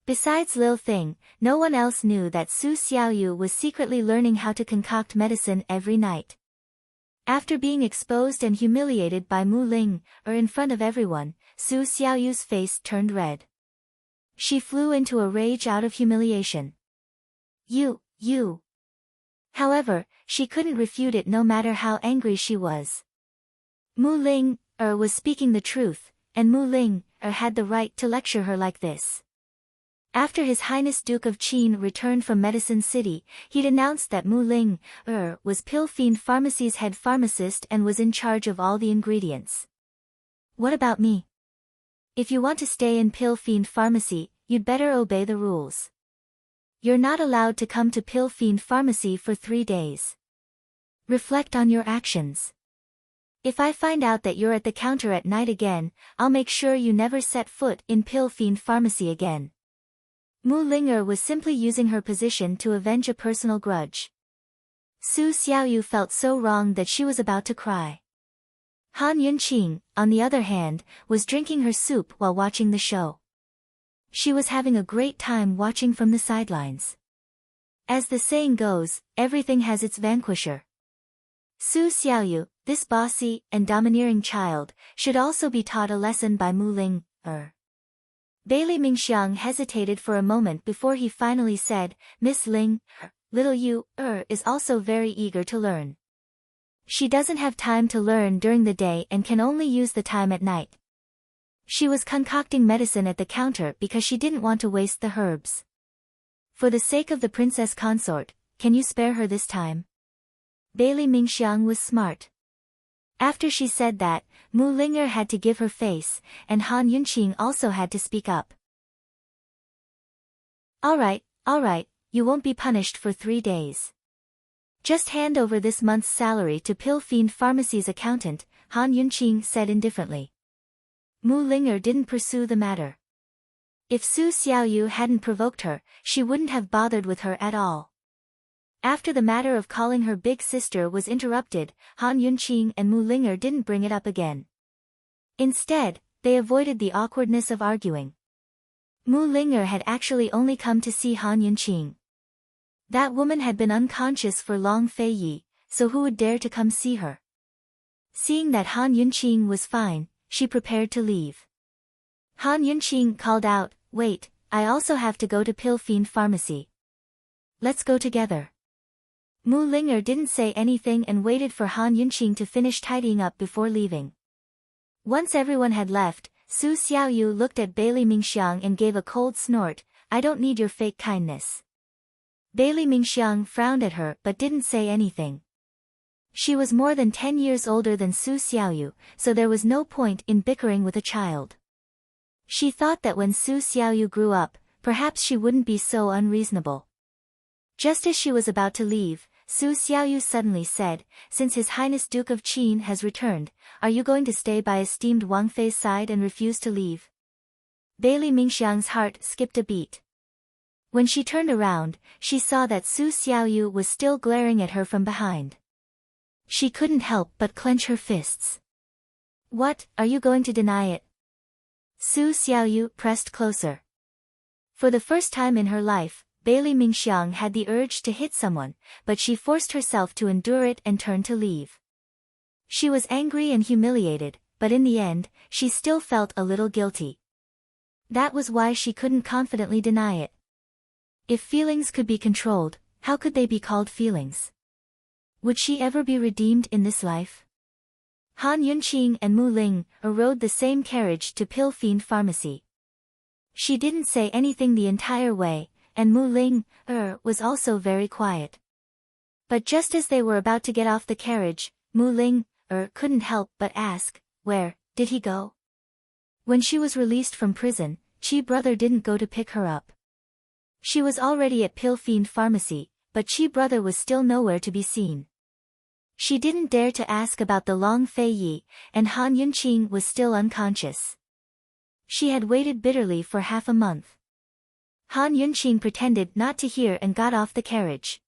Besides Lil Thing, no one else knew that Su Xiaoyu was secretly learning how to concoct medicine every night. After being exposed and humiliated by Mu Ling in front of everyone, Su Xiaoyu's face turned red. She flew into a rage out of humiliation. You. However, she couldn't refute it no matter how angry she was. Mu Ling was speaking the truth, and Mu Ling had the right to lecture her like this. After His Highness Duke of Qin returned from Medicine City, he'd announced that Mu Ling was Pill Fiend Pharmacy's head pharmacist and was in charge of all the ingredients. What about me? If you want to stay in Pill Fiend Pharmacy, you'd better obey the rules. You're not allowed to come to Pill Fiend Pharmacy for 3 days. Reflect on your actions. If I find out that you're at the counter at night again, I'll make sure you never set foot in Pill Fiend Pharmacy again. Mu Linger was simply using her position to avenge a personal grudge. Su Xiaoyu felt so wrong that she was about to cry. Han Yunqing, on the other hand, was drinking her soup while watching the show. She was having a great time watching from the sidelines. As the saying goes, everything has its vanquisher. Su Xiaoyu, this bossy and domineering child, should also be taught a lesson by Mu Ling. Bailey Mingxiang hesitated for a moment before he finally said, Miss Ling, little Yu is also very eager to learn. She doesn't have time to learn during the day and can only use the time at night. She was concocting medicine at the counter because she didn't want to waste the herbs. For the sake of the Princess Consort, can you spare her this time? Bailey Mingxiang was smart. After she said that, Mu Linger had to give her face, and Han Yunqing also had to speak up. All right, you won't be punished for 3 days. Just hand over this month's salary to Pill Fiend Pharmacy's accountant, Han Yunqing said indifferently. Mu Linger didn't pursue the matter. If Su Xiaoyu hadn't provoked her, she wouldn't have bothered with her at all. After the matter of calling her big sister was interrupted, Han Yunqing and Mu Linger didn't bring it up again. Instead, they avoided the awkwardness of arguing. Mu Linger had actually only come to see Han Yunqing. That woman had been unconscious for Long Fei Yi, so who would dare to come see her? Seeing that Han Yunqing was fine, she prepared to leave. Han Yunqing called out, Wait, I also have to go to Pill Fiend Pharmacy. Let's go together. Mu Linger didn't say anything and waited for Han Yunqing to finish tidying up before leaving. Once everyone had left, Su Xiaoyu looked at Bailey Mingxiang and gave a cold snort, I don't need your fake kindness. Bailey Mingxiang frowned at her but didn't say anything. She was more than 10 years older than Su Xiaoyu, so there was no point in bickering with a child. She thought that when Su Xiaoyu grew up, perhaps she wouldn't be so unreasonable. Just as she was about to leave, Su Xiaoyu suddenly said, Since His Highness Duke of Qin has returned, are you going to stay by esteemed Wang Fei's side and refuse to leave? Bailey Mingxiang's heart skipped a beat. When she turned around, she saw that Su Xiaoyu was still glaring at her from behind. She couldn't help but clench her fists. What, are you going to deny it? Su Xiaoyu pressed closer. For the first time in her life, Bailey Mingxiang had the urge to hit someone, but she forced herself to endure it and turned to leave. She was angry and humiliated, but in the end, she still felt a little guilty. That was why she couldn't confidently deny it. If feelings could be controlled, how could they be called feelings? Would she ever be redeemed in this life? Han Yunqing and Mu Ling rode the same carriage to Pill Fiend Pharmacy. She didn't say anything the entire way, and Mu Ling was also very quiet. But just as they were about to get off the carriage, Mu Ling couldn't help but ask, Where did he go? When she was released from prison, Chi brother didn't go to pick her up. She was already at Pill Fiend Pharmacy, but Chi brother was still nowhere to be seen. She didn't dare to ask about the Long Fei Yi, and Han Yunqing was still unconscious. She had waited bitterly for half a month. Han Yunqing pretended not to hear and got off the carriage.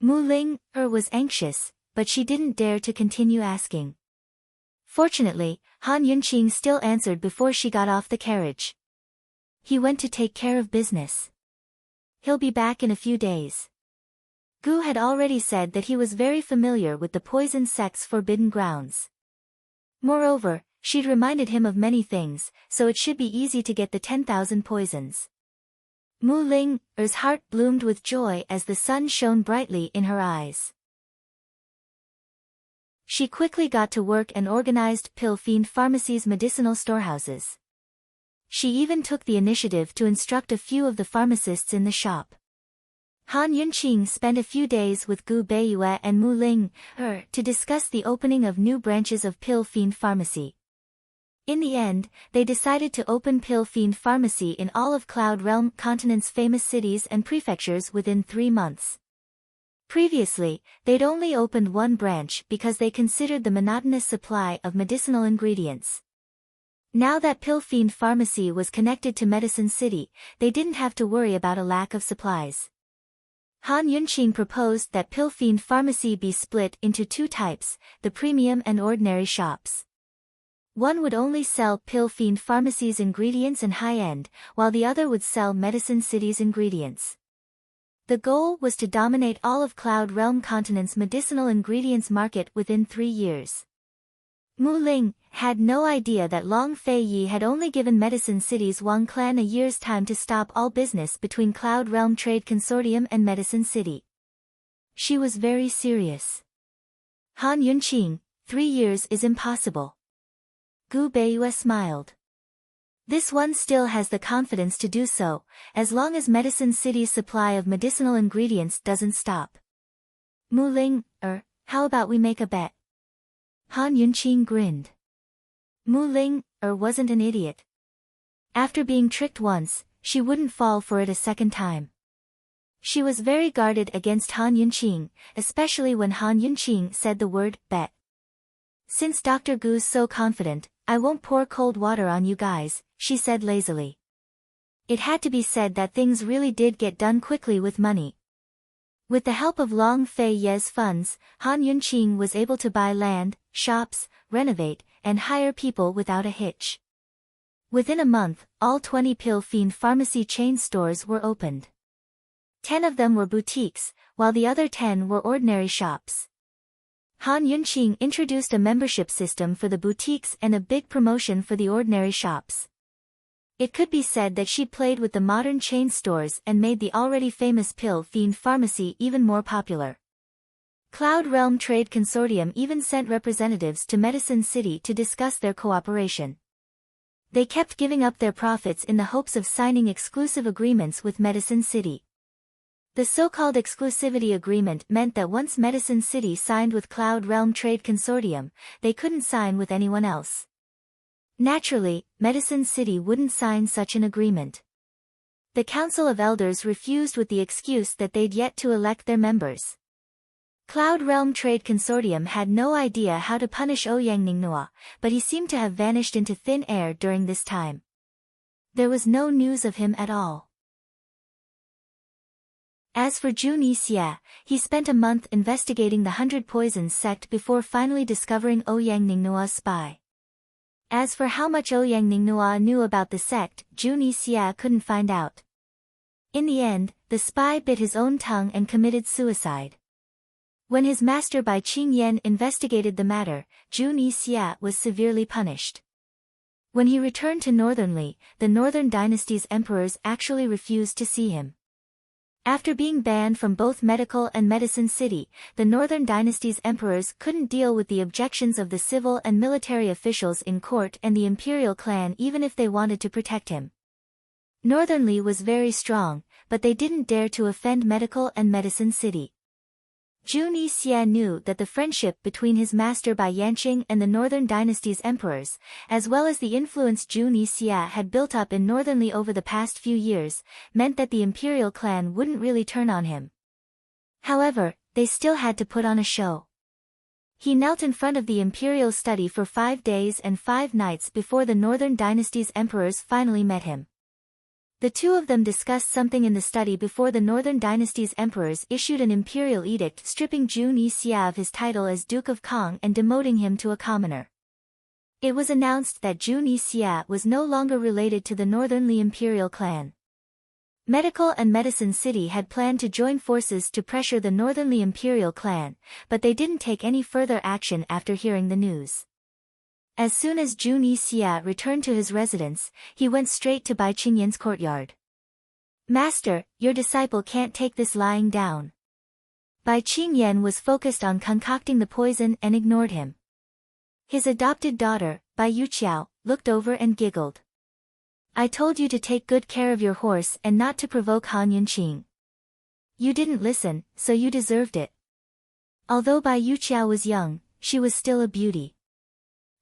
Mu Ling was anxious, but she didn't dare to continue asking. Fortunately, Han Yunqing still answered before she got off the carriage. He went to take care of business. He'll be back in a few days. Gu had already said that he was very familiar with the poison sect's forbidden grounds. Moreover, she'd reminded him of many things, so it should be easy to get the 10,000 poisons. Mu Ling's heart bloomed with joy as the sun shone brightly in her eyes. She quickly got to work and organized Pill Fiend Pharmacy's medicinal storehouses. She even took the initiative to instruct a few of the pharmacists in the shop. Han Yunqing spent a few days with Gu Beiyue and Mu Ling to discuss the opening of new branches of Pill Fiend Pharmacy. In the end, they decided to open Pill Fiend Pharmacy in all of Cloud Realm Continent's famous cities and prefectures within 3 months. Previously, they'd only opened one branch because they considered the monotonous supply of medicinal ingredients. Now that Pill Fiend Pharmacy was connected to Medicine City, they didn't have to worry about a lack of supplies. Han Yunqing proposed that Pill Fiend Pharmacy be split into 2 types, the premium and ordinary shops. One would only sell Pill Fiend Pharmacy's ingredients and high-end, while the other would sell Medicine City's ingredients. The goal was to dominate all of Cloud Realm Continent's medicinal ingredients market within 3 years. Mu Ling had no idea that Long Fei Yi had only given Medicine City's Wang clan a year's time to stop all business between Cloud Realm Trade Consortium and Medicine City. She was very serious. Han Yunqing, 3 years is impossible. Gu Beiyue smiled. This one still has the confidence to do so, as long as Medicine City's supply of medicinal ingredients doesn't stop. Mu Ling, how about we make a bet? Han Yunqing grinned. Mu Ling, wasn't an idiot. After being tricked once, she wouldn't fall for it a second time. She was very guarded against Han Yunqing, especially when Han Yunqing said the word, bet. Since Dr. Gu's so confident, I won't pour cold water on you guys, she said lazily. It had to be said that things really did get done quickly with money. With the help of Long Fei Ye's funds, Han Yunqing was able to buy land, shops, renovate, and hire people without a hitch. Within a month, all 20 Pill Fiend Pharmacy chain stores were opened. 10 of them were boutiques, while the other 10 were ordinary shops. Han Yunqing introduced a membership system for the boutiques and a big promotion for the ordinary shops. It could be said that she played with the modern chain stores and made the already famous Pill Fiend Pharmacy even more popular. Cloud Realm Trade Consortium even sent representatives to Medicine City to discuss their cooperation. They kept giving up their profits in the hopes of signing exclusive agreements with Medicine City. The so-called exclusivity agreement meant that once Medicine City signed with Cloud Realm Trade Consortium, they couldn't sign with anyone else. Naturally, Medicine City wouldn't sign such an agreement. The Council of Elders refused with the excuse that they'd yet to elect their members. Cloud Realm Trade Consortium had no idea how to punish Ouyang Ningnua, but he seemed to have vanished into thin air during this time. There was no news of him at all. As for Jun Yixia, he spent a month investigating the 100 Poisons sect before finally discovering Ouyang Ningnua's spy. As for how much Ouyang Ningnua knew about the sect, Jun Yixia couldn't find out. In the end, the spy bit his own tongue and committed suicide. When his master Bai Qingyan investigated the matter, Jun Yixia was severely punished. When he returned to Northernly, the Northern Dynasty's emperors actually refused to see him. After being banned from both Medical and Medicine City, the Northern Dynasty's emperors couldn't deal with the objections of the civil and military officials in court and the imperial clan even if they wanted to protect him. Northernly was very strong, but they didn't dare to offend Medical and Medicine City. Jun Yixia knew that the friendship between his master Bai Yanqing and the Northern Dynasty's emperors, as well as the influence Jun Yixia had built up in Northernly over the past few years, meant that the imperial clan wouldn't really turn on him. However, they still had to put on a show. He knelt in front of the imperial study for 5 days and 5 nights before the Northern Dynasty's emperors finally met him. The two of them discussed something in the study before the Northern Dynasty's emperors issued an imperial edict stripping Jun Yixia of his title as Duke of Kong and demoting him to a commoner. It was announced that Jun Yixia was no longer related to the Northernly imperial clan. Medical and Medicine City had planned to join forces to pressure the Northernly imperial clan, but they didn't take any further action after hearing the news. As soon as Jun Yixia returned to his residence, he went straight to Bai Qingyan's courtyard. "Master, your disciple can't take this lying down." Bai Qingyan was focused on concocting the poison and ignored him. His adopted daughter, Bai Yuqiao, looked over and giggled. I told you to take good care of your horse and not to provoke Han Yunqing. You didn't listen, so you deserved it. Although Bai Yuqiao was young, she was still a beauty.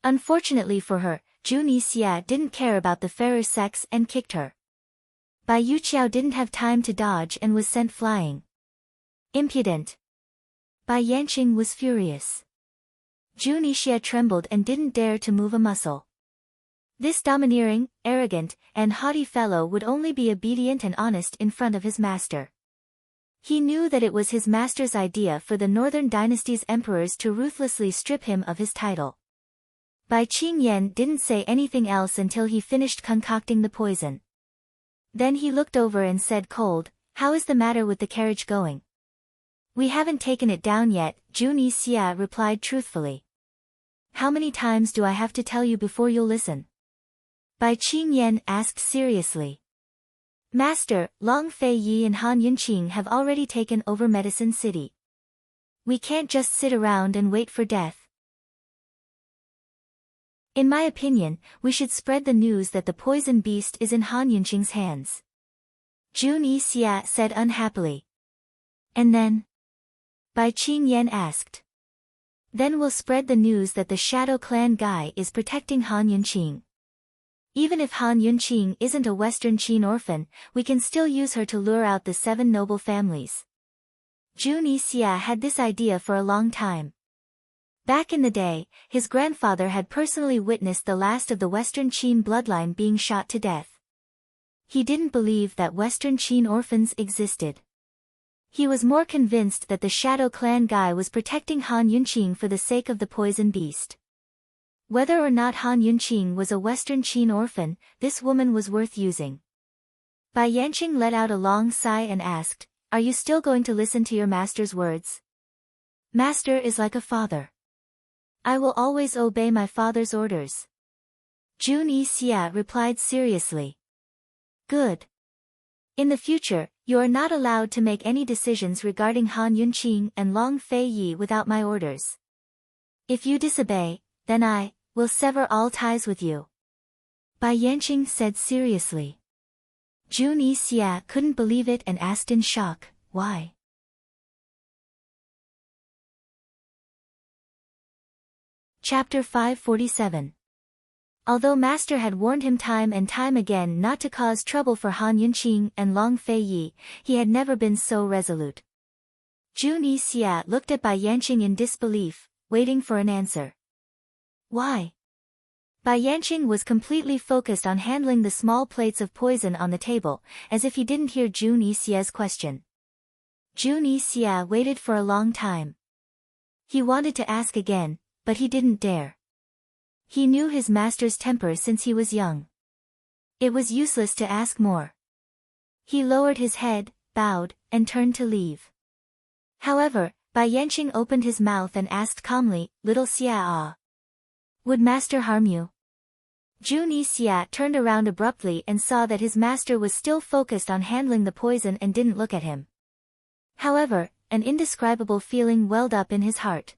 Unfortunately for her, Jun Yixia didn't care about the fairer sex and kicked her. Bai Yuqiao didn't have time to dodge and was sent flying. Impudent. Bai Yanqing was furious. Jun Yixia trembled and didn't dare to move a muscle. This domineering, arrogant, and haughty fellow would only be obedient and honest in front of his master. He knew that it was his master's idea for the Northern Dynasty's emperors to ruthlessly strip him of his title. Bai Qingyan didn't say anything else until he finished concocting the poison. Then he looked over and said cold, "How is the matter with the carriage going?" "We haven't taken it down yet," Jun Yixia replied truthfully. "How many times do I have to tell you before you'll listen?" Bai Qingyan asked seriously. "Master, Long Fei Yi and Han Yunqing have already taken over Medicine City. We can't just sit around and wait for death. In my opinion, we should spread the news that the poison beast is in Han Yunqing's hands," Jun Yixia said unhappily. "And then?" Bai Qingyan asked. "Then we'll spread the news that the Shadow Clan guy is protecting Han Yunqing. Even if Han Yunqing isn't a Western Qin orphan, we can still use her to lure out the 7 noble families." Jun Yixia had this idea for a long time. Back in the day, his grandfather had personally witnessed the last of the Western Qin bloodline being shot to death. He didn't believe that Western Qin orphans existed. He was more convinced that the Shadow Clan guy was protecting Han Yunqing for the sake of the poison beast. Whether or not Han Yunqing was a Western Qin orphan, this woman was worth using. Bai Yanqing let out a long sigh and asked, "Are you still going to listen to your master's words?" "Master is like a father. I will always obey my father's orders," Jun Yixia replied seriously. "Good. In the future, you are not allowed to make any decisions regarding Han Yunqing and Long Fei Yi without my orders. If you disobey, then I will sever all ties with you," Bai Yanqing said seriously. Jun Yixia couldn't believe it and asked in shock, "Why?" Chapter 547. Although Master had warned him time and time again not to cause trouble for Han Yunqing and Long Fei Yi, he had never been so resolute. Jun Yixia looked at Bai Yanqing in disbelief, waiting for an answer. "Why?" Bai Yanqing was completely focused on handling the small plates of poison on the table, as if he didn't hear Jun Yixia's question. Jun Yixia waited for a long time. He wanted to ask again, but he didn't dare. He knew his master's temper since he was young. It was useless to ask more. He lowered his head, bowed, and turned to leave. However, Bai Yanqing opened his mouth and asked calmly, "Little Xia, would master harm you?" Jun Yixia turned around abruptly and saw that his master was still focused on handling the poison and didn't look at him. However, an indescribable feeling welled up in his heart.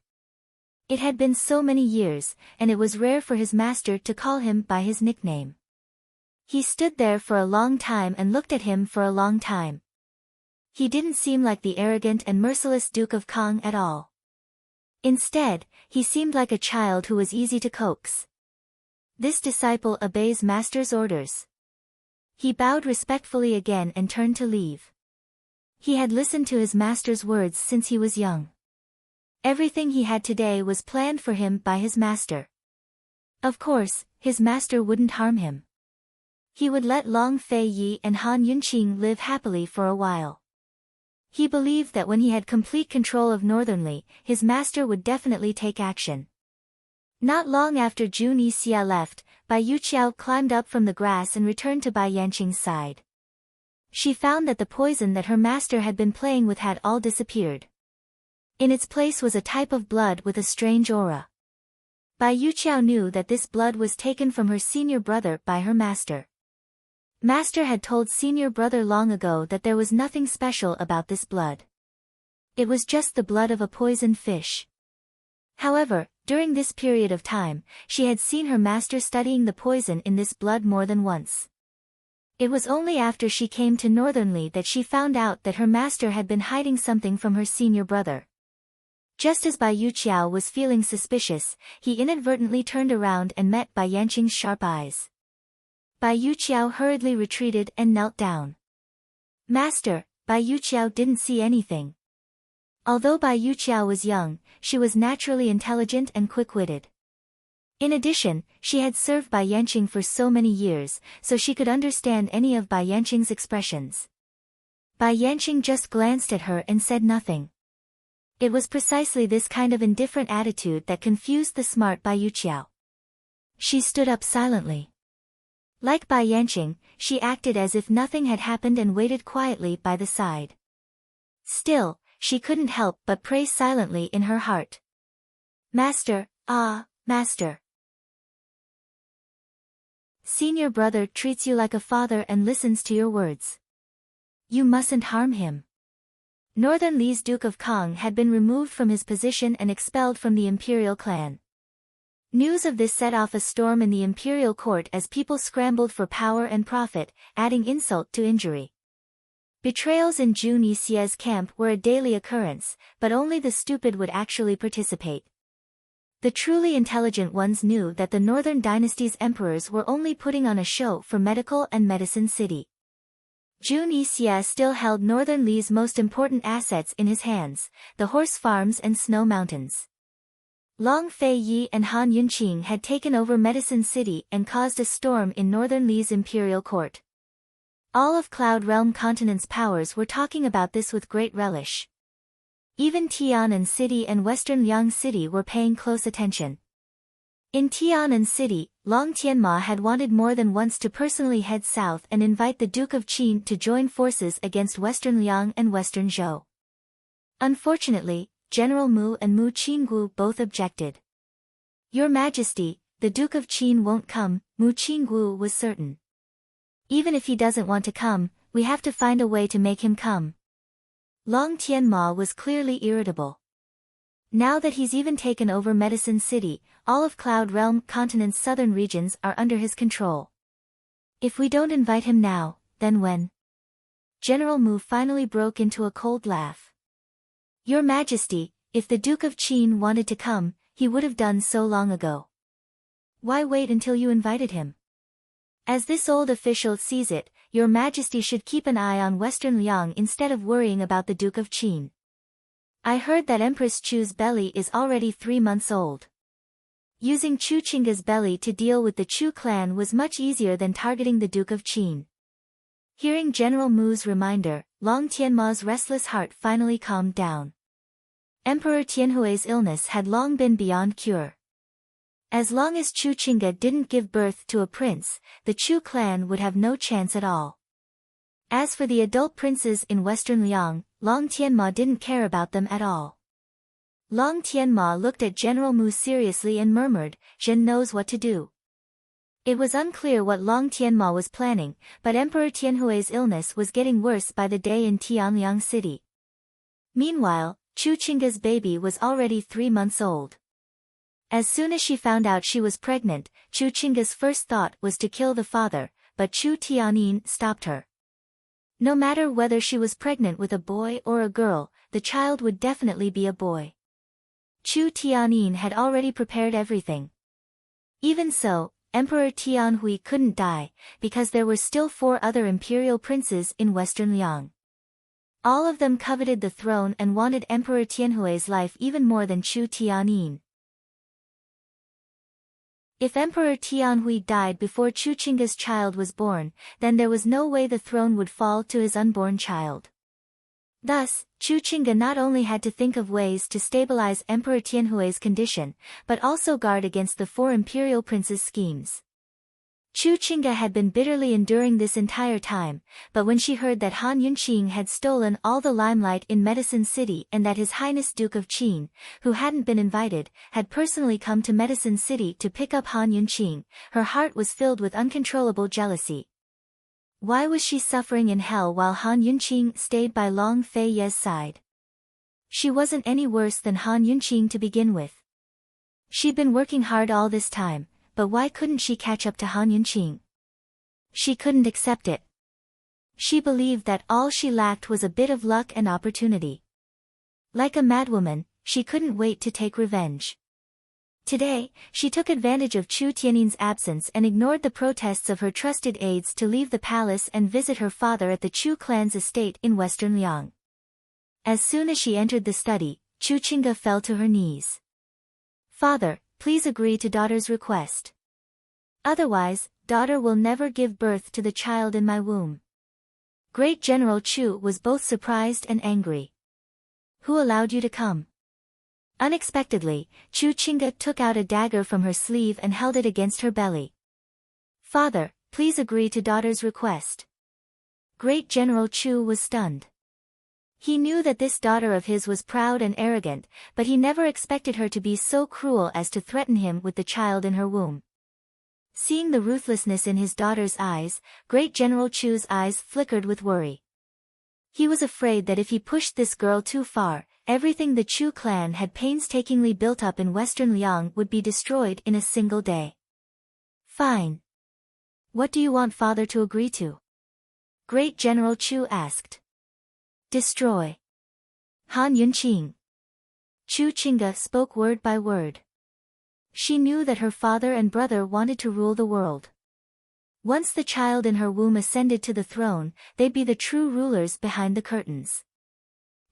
It had been so many years, and it was rare for his master to call him by his nickname. He stood there for a long time and looked at him for a long time. He didn't seem like the arrogant and merciless Duke of Kong at all. Instead, he seemed like a child who was easy to coax. This disciple obeys master's orders. He bowed respectfully again and turned to leave. He had listened to his master's words since he was young. Everything he had today was planned for him by his master. Of course, his master wouldn't harm him. He would let Long Fei Yi and Han Yunqing live happily for a while. He believed that when he had complete control of Northernly, his master would definitely take action. Not long after Jun Yixia left, Bai Yuqiao climbed up from the grass and returned to Bai Yanqing's side. She found that the poison that her master had been playing with had all disappeared. In its place was a type of blood with a strange aura. Bai Yuqiao knew that this blood was taken from her senior brother by her master. Master had told senior brother long ago that there was nothing special about this blood. It was just the blood of a poisoned fish. However, during this period of time, she had seen her master studying the poison in this blood more than once. It was only after she came to Northernly that she found out that her master had been hiding something from her senior brother. Just as Bai Yuqiao was feeling suspicious, he inadvertently turned around and met Bai Yanqing's sharp eyes. Bai Yuqiao hurriedly retreated and knelt down. Master, Bai Yuqiao didn't see anything. Although Bai Yuqiao was young, she was naturally intelligent and quick-witted. In addition, she had served Bai Yanqing for so many years, so she could understand any of Bai Yanqing's expressions. Bai Yanqing just glanced at her and said nothing. It was precisely this kind of indifferent attitude that confused the smart Bai Yuqiao. She stood up silently. Like Bai Yanqing, she acted as if nothing had happened and waited quietly by the side. Still, she couldn't help but pray silently in her heart. Master, Master. Senior brother treats you like a father and listens to your words. You mustn't harm him. Northern Li's Duke of Kong had been removed from his position and expelled from the imperial clan. News of this set off a storm in the imperial court as people scrambled for power and profit, adding insult to injury. Betrayals in Jun Yixie's camp were a daily occurrence, but only the stupid would actually participate. The truly intelligent ones knew that the Northern Dynasty's emperors were only putting on a show for medical and medicine city. Jun Yixie still held Northern Li's most important assets in his hands, the horse farms and snow mountains. Long Fei Yi and Han Yunqing had taken over Medicine City and caused a storm in Northern Li's imperial court. All of Cloud Realm Continent's powers were talking about this with great relish. Even Tianan City and Western Liang City were paying close attention. In Tianan City, Long Tianma had wanted more than once to personally head south and invite the Duke of Qin to join forces against Western Liang and Western Zhou. Unfortunately, General Mu and Mu Qinggu both objected. Your Majesty, the Duke of Qin won't come, Mu Qinggu was certain. Even if he doesn't want to come, we have to find a way to make him come. Long Tianma was clearly irritable. Now that he's even taken over Medicine City, all of Cloud Realm Continent's southern regions are under his control. If we don't invite him now, then when? General Mu finally broke into a cold laugh. Your Majesty, if the Duke of Qin wanted to come, he would have done so long ago. Why wait until you invited him? As this old official sees it, Your Majesty should keep an eye on Western Liang instead of worrying about the Duke of Qin. I heard that Empress Chu's belly is already 3 months old. Using Chu Qingga's belly to deal with the Chu clan was much easier than targeting the Duke of Qin. Hearing General Mu's reminder, Long Tianma's restless heart finally calmed down. Emperor Tianhui's illness had long been beyond cure. As long as Chu Qingga didn't give birth to a prince, the Chu clan would have no chance at all. As for the adult princes in Western Liang, Long Tianma didn't care about them at all. Long Tianma looked at General Mu seriously and murmured, Zhen knows what to do. It was unclear what Long Tianma was planning, but Emperor Tianhui's illness was getting worse by the day in Tianliang City. Meanwhile, Chu Qingga's baby was already 3 months old. As soon as she found out she was pregnant, Chu Qingga's first thought was to kill the father, but Chu Tianin stopped her. No matter whether she was pregnant with a boy or a girl, the child would definitely be a boy. Chu Tianin had already prepared everything. Even so, Emperor Tianhui couldn't die, because there were still 4 other imperial princes in Western Liang. All of them coveted the throne and wanted Emperor Tianhui's life even more than Chu Tianin. If Emperor Tianhui died before Chu Qingga's child was born, then there was no way the throne would fall to his unborn child. Thus, Chu Qingga not only had to think of ways to stabilize Emperor Tianhui's condition, but also guard against the 4 imperial princes' schemes. Chu Qingga had been bitterly enduring this entire time, but when she heard that Han Yunqing had stolen all the limelight in Medicine City and that His Highness Duke of Qin, who hadn't been invited, had personally come to Medicine City to pick up Han Yunqing, her heart was filled with uncontrollable jealousy. Why was she suffering in hell while Han Yunqing stayed by Long Fei Ye's side? She wasn't any worse than Han Yunqing to begin with. She'd been working hard all this time, but why couldn't she catch up to Han Yunqing? She couldn't accept it. She believed that all she lacked was a bit of luck and opportunity. Like a madwoman, she couldn't wait to take revenge. Today, she took advantage of Chu Tiannin's absence and ignored the protests of her trusted aides to leave the palace and visit her father at the Chu clan's estate in western Liang. As soon as she entered the study, Chu Qingge fell to her knees. "Father, please agree to daughter's request. Otherwise, daughter will never give birth to the child in my womb." Great General Chu was both surprised and angry. "Who allowed you to come?" Unexpectedly, Chu Qingge took out a dagger from her sleeve and held it against her belly. "Father, please agree to daughter's request." Great General Chu was stunned. He knew that this daughter of his was proud and arrogant, but he never expected her to be so cruel as to threaten him with the child in her womb. Seeing the ruthlessness in his daughter's eyes, Great General Chu's eyes flickered with worry. He was afraid that if he pushed this girl too far, everything the Chu clan had painstakingly built up in western Liang would be destroyed in a single day. "Fine. What do you want father to agree to?" Great General Chu asked. "Destroy Han Yunqing." Chu Qingge spoke word by word. She knew that her father and brother wanted to rule the world. Once the child in her womb ascended to the throne, they'd be the true rulers behind the curtains.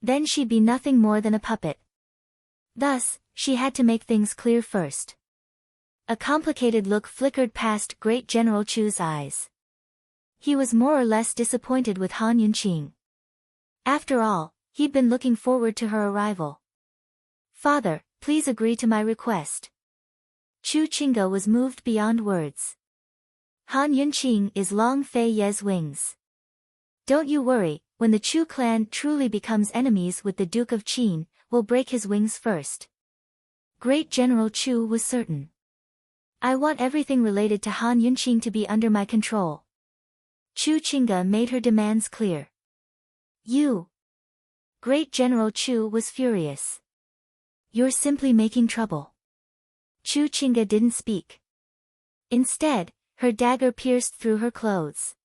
Then she'd be nothing more than a puppet. Thus, she had to make things clear first. A complicated look flickered past Great General Chu's eyes. He was more or less disappointed with Han Yunqing. After all, he'd been looking forward to her arrival. "Father, please agree to my request." Chu Qingge was moved beyond words. "Han Yunqing is Long Fei Ye's wings. Don't you worry, when the Chu clan truly becomes enemies with the Duke of Qin, we'll break his wings first." Great General Chu was certain. "I want everything related to Han Yunqing to be under my control." Chu Qingge made her demands clear. "You." Great General Chu was furious. "You're simply making trouble." Chu Qingge didn't speak. Instead, her dagger pierced through her clothes.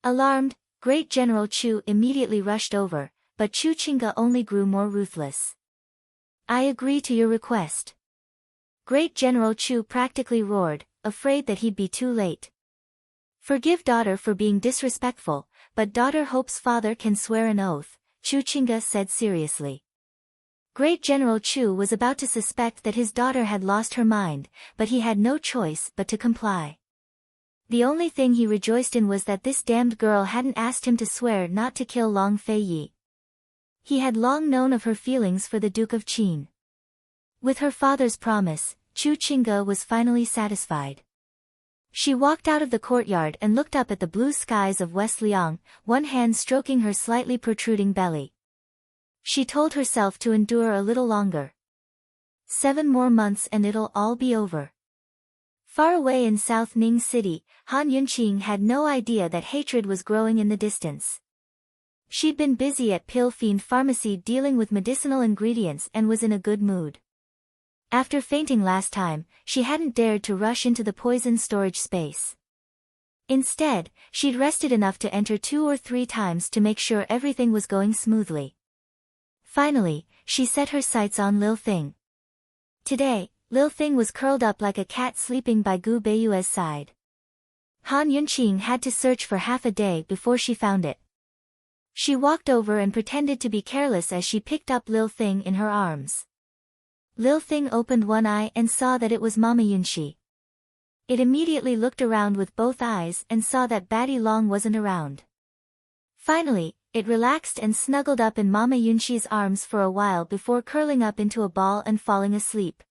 Alarmed, Great General Chu immediately rushed over, but Chu Qingge only grew more ruthless. "I agree to your request." Great General Chu practically roared, afraid that he'd be too late. "Forgive daughter for being disrespectful, but daughter hopes father can swear an oath," Chu Qingge said seriously. Great General Chu was about to suspect that his daughter had lost her mind, but he had no choice but to comply. The only thing he rejoiced in was that this damned girl hadn't asked him to swear not to kill Long Fei Yi. He had long known of her feelings for the Duke of Qin. With her father's promise, Chu Qingge was finally satisfied. She walked out of the courtyard and looked up at the blue skies of West Liang, one hand stroking her slightly protruding belly. She told herself to endure a little longer. 7 more months and it'll all be over. Far away in South Ning City, Han Yunqing had no idea that hatred was growing in the distance. She'd been busy at Pill Fiend Pharmacy dealing with medicinal ingredients and was in a good mood. After fainting last time, she hadn't dared to rush into the poison storage space. Instead, she'd rested enough to enter 2 or 3 times to make sure everything was going smoothly. Finally, she set her sights on Lil Thing. Today, Lil Thing was curled up like a cat sleeping by Gu Beiyue's side. Han Yunqing had to search for half a day before she found it. She walked over and pretended to be careless as she picked up Lil Thing in her arms. Lil Thing opened one eye and saw that it was Mama Yunxi. It immediately looked around with both eyes and saw that Batty Long wasn't around. Finally, it relaxed and snuggled up in Mama Yunxi's arms for a while before curling up into a ball and falling asleep.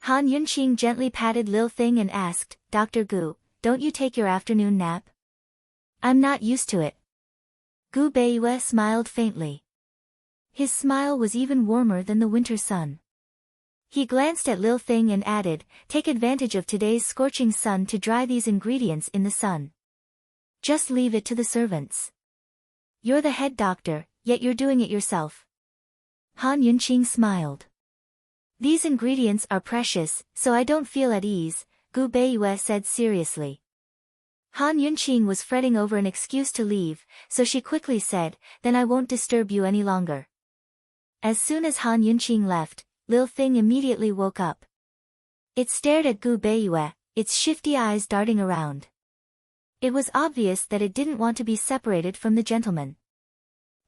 Han Yunqing gently patted Lil Thing and asked, "Dr. Gu, don't you take your afternoon nap?" "I'm not used to it." Gu Beiyue smiled faintly. His smile was even warmer than the winter sun. He glanced at Lil Thing and added, "Take advantage of today's scorching sun to dry these ingredients in the sun. Just leave it to the servants. You're the head doctor, yet you're doing it yourself." Han Yunqing smiled. "These ingredients are precious, so I don't feel at ease," Gu Beiyue said seriously. Han Yunqing was fretting over an excuse to leave, so she quickly said, "Then I won't disturb you any longer." As soon as Han Yunqing left, Lil Thing immediately woke up. It stared at Gu Beiyue, its shifty eyes darting around. It was obvious that it didn't want to be separated from the gentleman.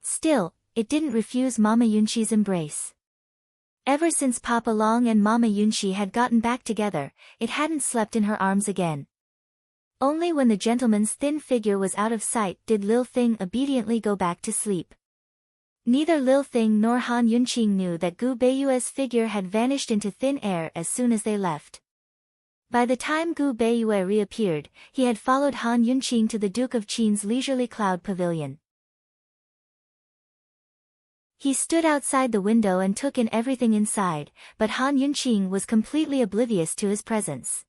Still, it didn't refuse Mama Yunqi's embrace. Ever since Papa Long and Mama Yunqi had gotten back together, it hadn't slept in her arms again. Only when the gentleman's thin figure was out of sight did Lil Thing obediently go back to sleep. Neither Lil Thing nor Han Yunqing knew that Gu Beiyue's figure had vanished into thin air as soon as they left. By the time Gu Beiyue reappeared, he had followed Han Yunqing to the Duke of Qin's leisurely cloud pavilion. He stood outside the window and took in everything inside, but Han Yunqing was completely oblivious to his presence.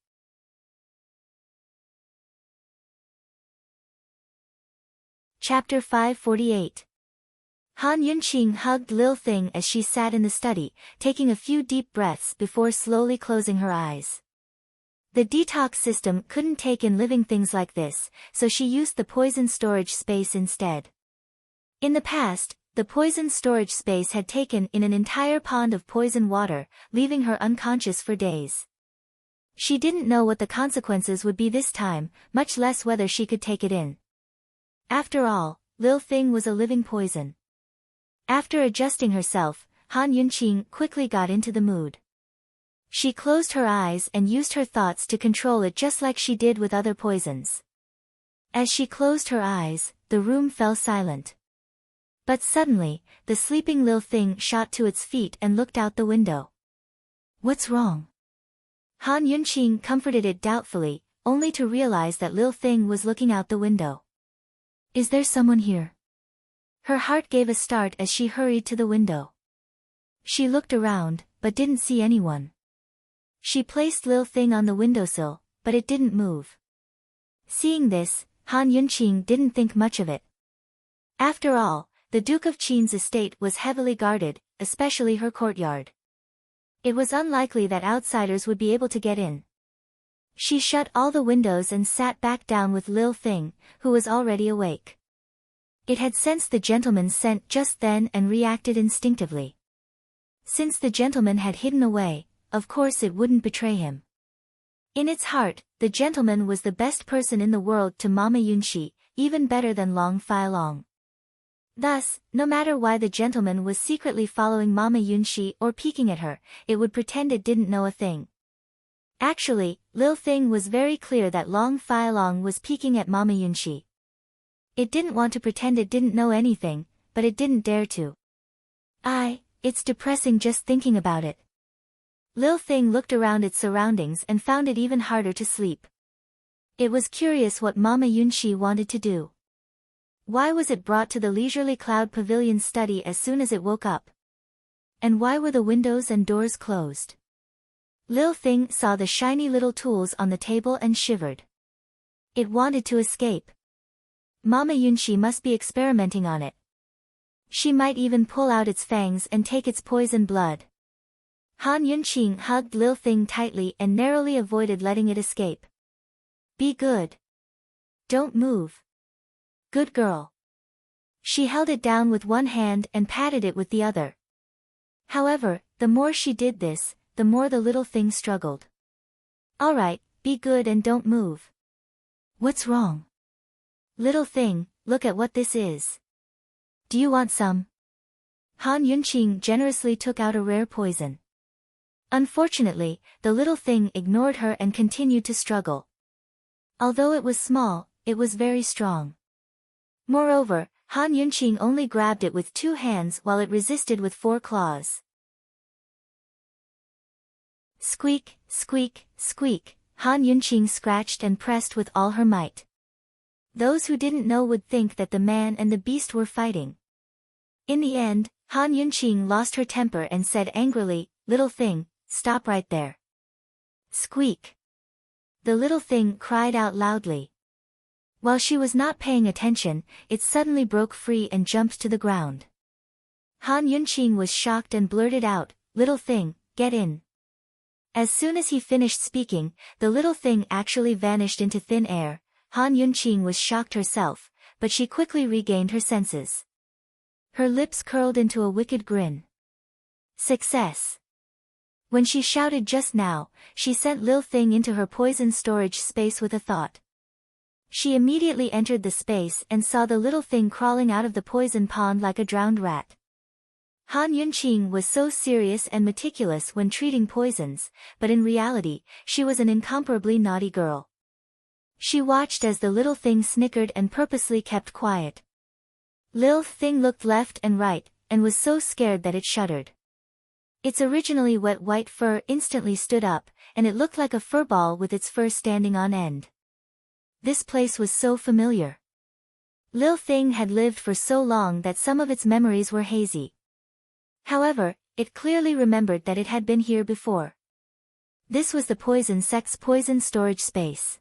Chapter 548. Han Yunqing hugged Lil Thing as she sat in the study, taking a few deep breaths before slowly closing her eyes. The detox system couldn't take in living things like this, so she used the poison storage space instead. In the past, the poison storage space had taken in an entire pond of poison water, leaving her unconscious for days. She didn't know what the consequences would be this time, much less whether she could take it in. After all, Lil Thing was a living poison. After adjusting herself, Han Yunqing quickly got into the mood. She closed her eyes and used her thoughts to control it just like she did with other poisons. As she closed her eyes, the room fell silent. But suddenly, the sleeping Lil Thing shot to its feet and looked out the window. "What's wrong?" Han Yunqing comforted it doubtfully, only to realize that Lil Thing was looking out the window. "Is there someone here?" Her heart gave a start as she hurried to the window. She looked around, but didn't see anyone. She placed Lil Thing on the windowsill, but it didn't move. Seeing this, Han Yunqing didn't think much of it. After all, the Duke of Qin's estate was heavily guarded, especially her courtyard. It was unlikely that outsiders would be able to get in. She shut all the windows and sat back down with Lil Thing, who was already awake. It had sensed the gentleman's scent just then and reacted instinctively. Since the gentleman had hidden away, of course it wouldn't betray him. In its heart, the gentleman was the best person in the world to Mama Yunqi, even better than Long Fai Long. Thus, no matter why the gentleman was secretly following Mama Yunqi or peeking at her, it would pretend it didn't know a thing. Actually, Lil Thing was very clear that Long Fai Long was peeking at Mama Yunqi. It didn't want to pretend it didn't know anything, but it didn't dare to. It's depressing just thinking about it. Lil Thing looked around its surroundings and found it even harder to sleep. It was curious what Mama Yunqi wanted to do. Why was it brought to the leisurely cloud pavilion study as soon as it woke up? And why were the windows and doors closed? Lil Thing saw the shiny little tools on the table and shivered. It wanted to escape. Mama Yunqi must be experimenting on it. She might even pull out its fangs and take its poison blood. Han Yunqing hugged Lil Thing tightly and narrowly avoided letting it escape. "Be good. Don't move. Good girl." She held it down with one hand and patted it with the other. However, the more she did this, the more the little thing struggled. "All right, be good and don't move." "What's wrong?" "Little thing, look at what this is. Do you want some?" Han Yunqing generously took out a rare poison. Unfortunately, the little thing ignored her and continued to struggle. Although it was small, it was very strong. Moreover, Han Yunqing only grabbed it with 2 hands while it resisted with 4 claws. Squeak, squeak, squeak, Han Yunqing scratched and pressed with all her might. Those who didn't know would think that the man and the beast were fighting. In the end, Han Yunqing lost her temper and said angrily, "Little thing, stop right there." Squeak. The little thing cried out loudly. While she was not paying attention, it suddenly broke free and jumped to the ground. Han Yunqing was shocked and blurted out, "Little thing, get in." As soon as he finished speaking, the little thing actually vanished into thin air, Han Yunqing was shocked herself, but she quickly regained her senses. Her lips curled into a wicked grin. Success! When she shouted just now, she sent Lil Thing into her poison storage space with a thought. She immediately entered the space and saw the little thing crawling out of the poison pond like a drowned rat. Han Yunqing was so serious and meticulous when treating poisons, but in reality, she was an incomparably naughty girl. She watched as the little thing snickered and purposely kept quiet. Lil Thing looked left and right, and was so scared that it shuddered. Its originally wet white fur instantly stood up, and it looked like a fur ball with its fur standing on end. This place was so familiar. Lil Thing had lived for so long that some of its memories were hazy. However, it clearly remembered that it had been here before. This was the poison sect's poison storage space.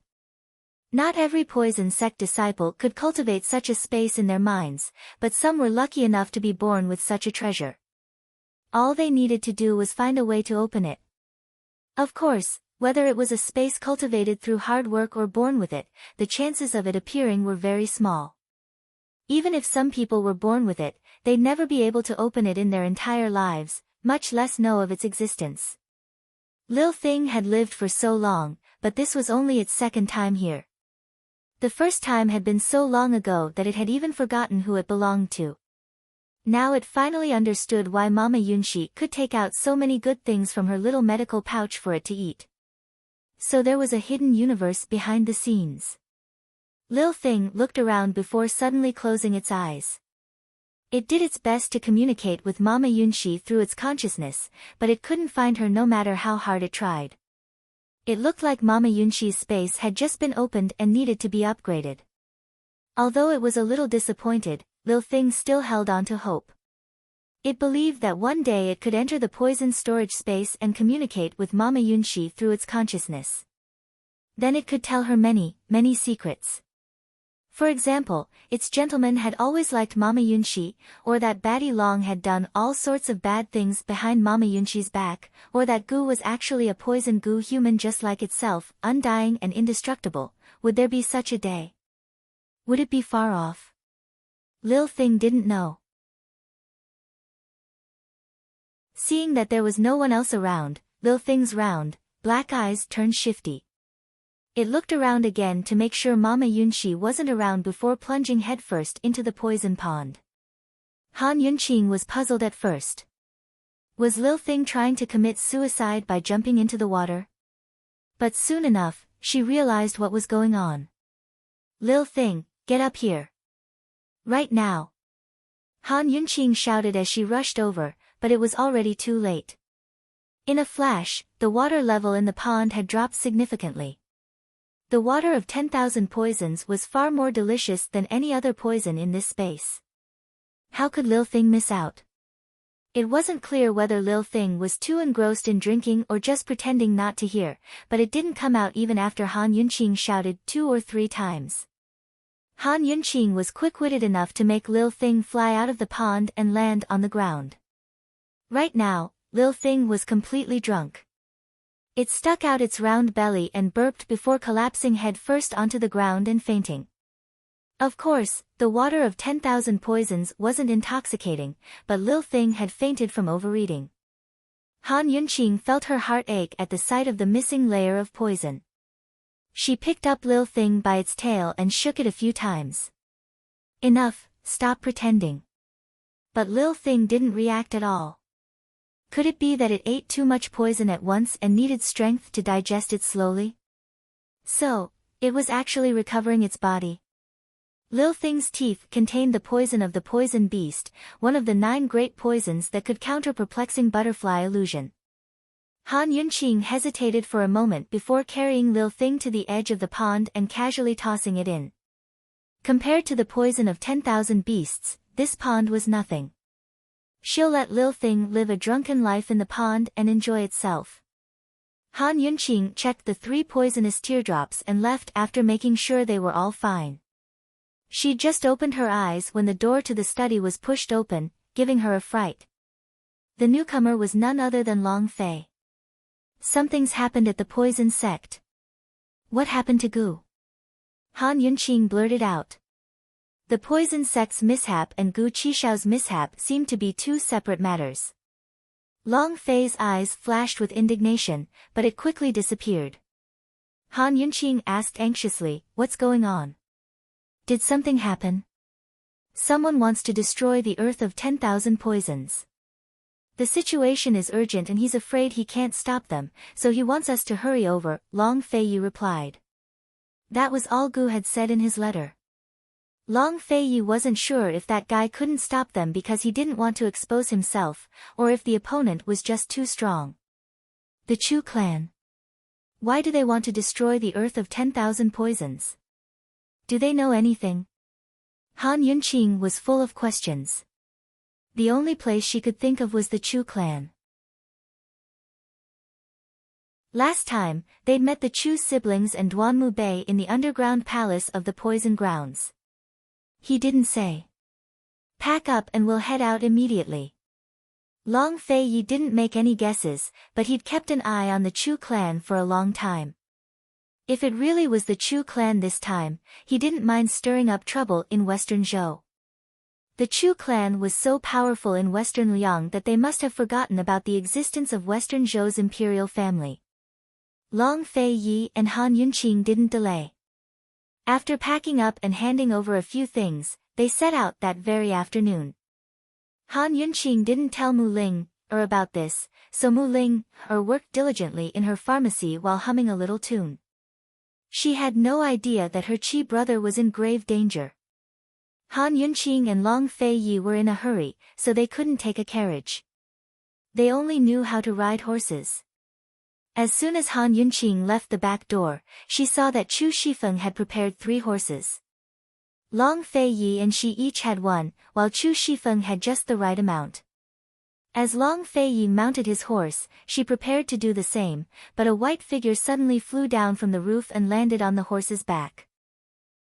Not every poison sect disciple could cultivate such a space in their minds, but some were lucky enough to be born with such a treasure. All they needed to do was find a way to open it. Of course, whether it was a space cultivated through hard work or born with it, the chances of it appearing were very small. Even if some people were born with it, they'd never be able to open it in their entire lives, much less know of its existence. Lil Thing had lived for so long, but this was only its second time here. The first time had been so long ago that it had even forgotten who it belonged to. Now it finally understood why Mama Yunxi could take out so many good things from her little medical pouch for it to eat. So there was a hidden universe behind the scenes. Lil Thing looked around before suddenly closing its eyes. It did its best to communicate with Mama Yunxi through its consciousness, but it couldn't find her no matter how hard it tried. It looked like Mama Yunxi's space had just been opened and needed to be upgraded. Although it was a little disappointed, Lil Thing still held on to hope. It believed that one day it could enter the poison storage space and communicate with Mama Yunxi through its consciousness. Then it could tell her many, many secrets. For example, its gentleman had always liked Mama Yunxi, or that Baddie Long had done all sorts of bad things behind Mama Yunxi's back, or that Goo was actually a poison goo human just like itself, undying and indestructible. Would there be such a day? Would it be far off? Lil Thing didn't know. Seeing that there was no one else around, Lil Thing's round, black eyes turned shifty. It looked around again to make sure Mama Yunxi wasn't around before plunging headfirst into the poison pond. Han Yunqing was puzzled at first. Was Lil Thing trying to commit suicide by jumping into the water? But soon enough, she realized what was going on. Lil Thing, get up here. Right now. Han Yunqing shouted as she rushed over, but it was already too late. In a flash, the water level in the pond had dropped significantly. The water of 10,000 poisons was far more delicious than any other poison in this space. How could Lil Thing miss out? It wasn't clear whether Lil Thing was too engrossed in drinking or just pretending not to hear, but it didn't come out even after Han Yunqing shouted 2 or 3 times. Han Yunqing was quick-witted enough to make Lil Thing fly out of the pond and land on the ground. Right now, Lil Thing was completely drunk. It stuck out its round belly and burped before collapsing head first onto the ground and fainting. Of course, the water of 10,000 poisons wasn't intoxicating, but Lil Thing had fainted from overeating. Han Yunqing felt her heart ache at the sight of the missing layer of poison. She picked up Lil Thing by its tail and shook it a few times. Enough, stop pretending. But Lil Thing didn't react at all. Could it be that it ate too much poison at once and needed strength to digest it slowly? So, it was actually recovering its body. Lil Thing's teeth contained the poison of the poison beast, one of the 9 great poisons that could counter perplexing butterfly illusion. Han Yunqing hesitated for a moment before carrying Lil Thing to the edge of the pond and casually tossing it in. Compared to the poison of 10,000 beasts, this pond was nothing. She'll let Lil Thing live a drunken life in the pond and enjoy itself. Han Yunqing checked the 3 poisonous teardrops and left after making sure they were all fine. She'd just opened her eyes when the door to the study was pushed open, giving her a fright. The newcomer was none other than Long Fei. Something's happened at the poison sect. What happened to Goo? Han Yunqing blurted out. The poison sect's mishap and Gu Qixiao's mishap seemed to be two separate matters. Long Fei's eyes flashed with indignation, but it quickly disappeared. Han Yunqing asked anxiously, "What's going on? Did something happen? Someone wants to destroy the earth of 10,000 poisons. The situation is urgent and he's afraid he can't stop them, so he wants us to hurry over," Long Fei replied. That was all Gu had said in his letter. Long Fei wasn't sure if that guy couldn't stop them because he didn't want to expose himself, or if the opponent was just too strong. The Chu clan. Why do they want to destroy the earth of 10,000 poisons? Do they know anything? Han Yunqing was full of questions. The only place she could think of was the Chu clan. Last time, they'd met the Chu siblings and Duanmu Bei in the underground palace of the Poison Grounds. He didn't say. "Pack up and we'll head out immediately." Long Fei didn't make any guesses, but he'd kept an eye on the Chu clan for a long time. If it really was the Chu clan this time, he didn't mind stirring up trouble in Western Zhou. The Chu clan was so powerful in Western Liang that they must have forgotten about the existence of Western Zhou's imperial family. Long Fei and Han Yunqing didn't delay. After packing up and handing over a few things, they set out that very afternoon. Han Yunqing didn't tell Mu Ling about this, so Mu Ling worked diligently in her pharmacy while humming a little tune. She had no idea that her Qi brother was in grave danger. Han Yunqing and Long Fei were in a hurry, so they couldn't take a carriage. They only knew how to ride horses. As soon as Han Yunqing left the back door, she saw that Chu Shifeng had prepared 3 horses. Long Fei and she each had one, while Chu Shifeng had just the right amount. As Long Fei mounted his horse, she prepared to do the same, but a white figure suddenly flew down from the roof and landed on the horse's back.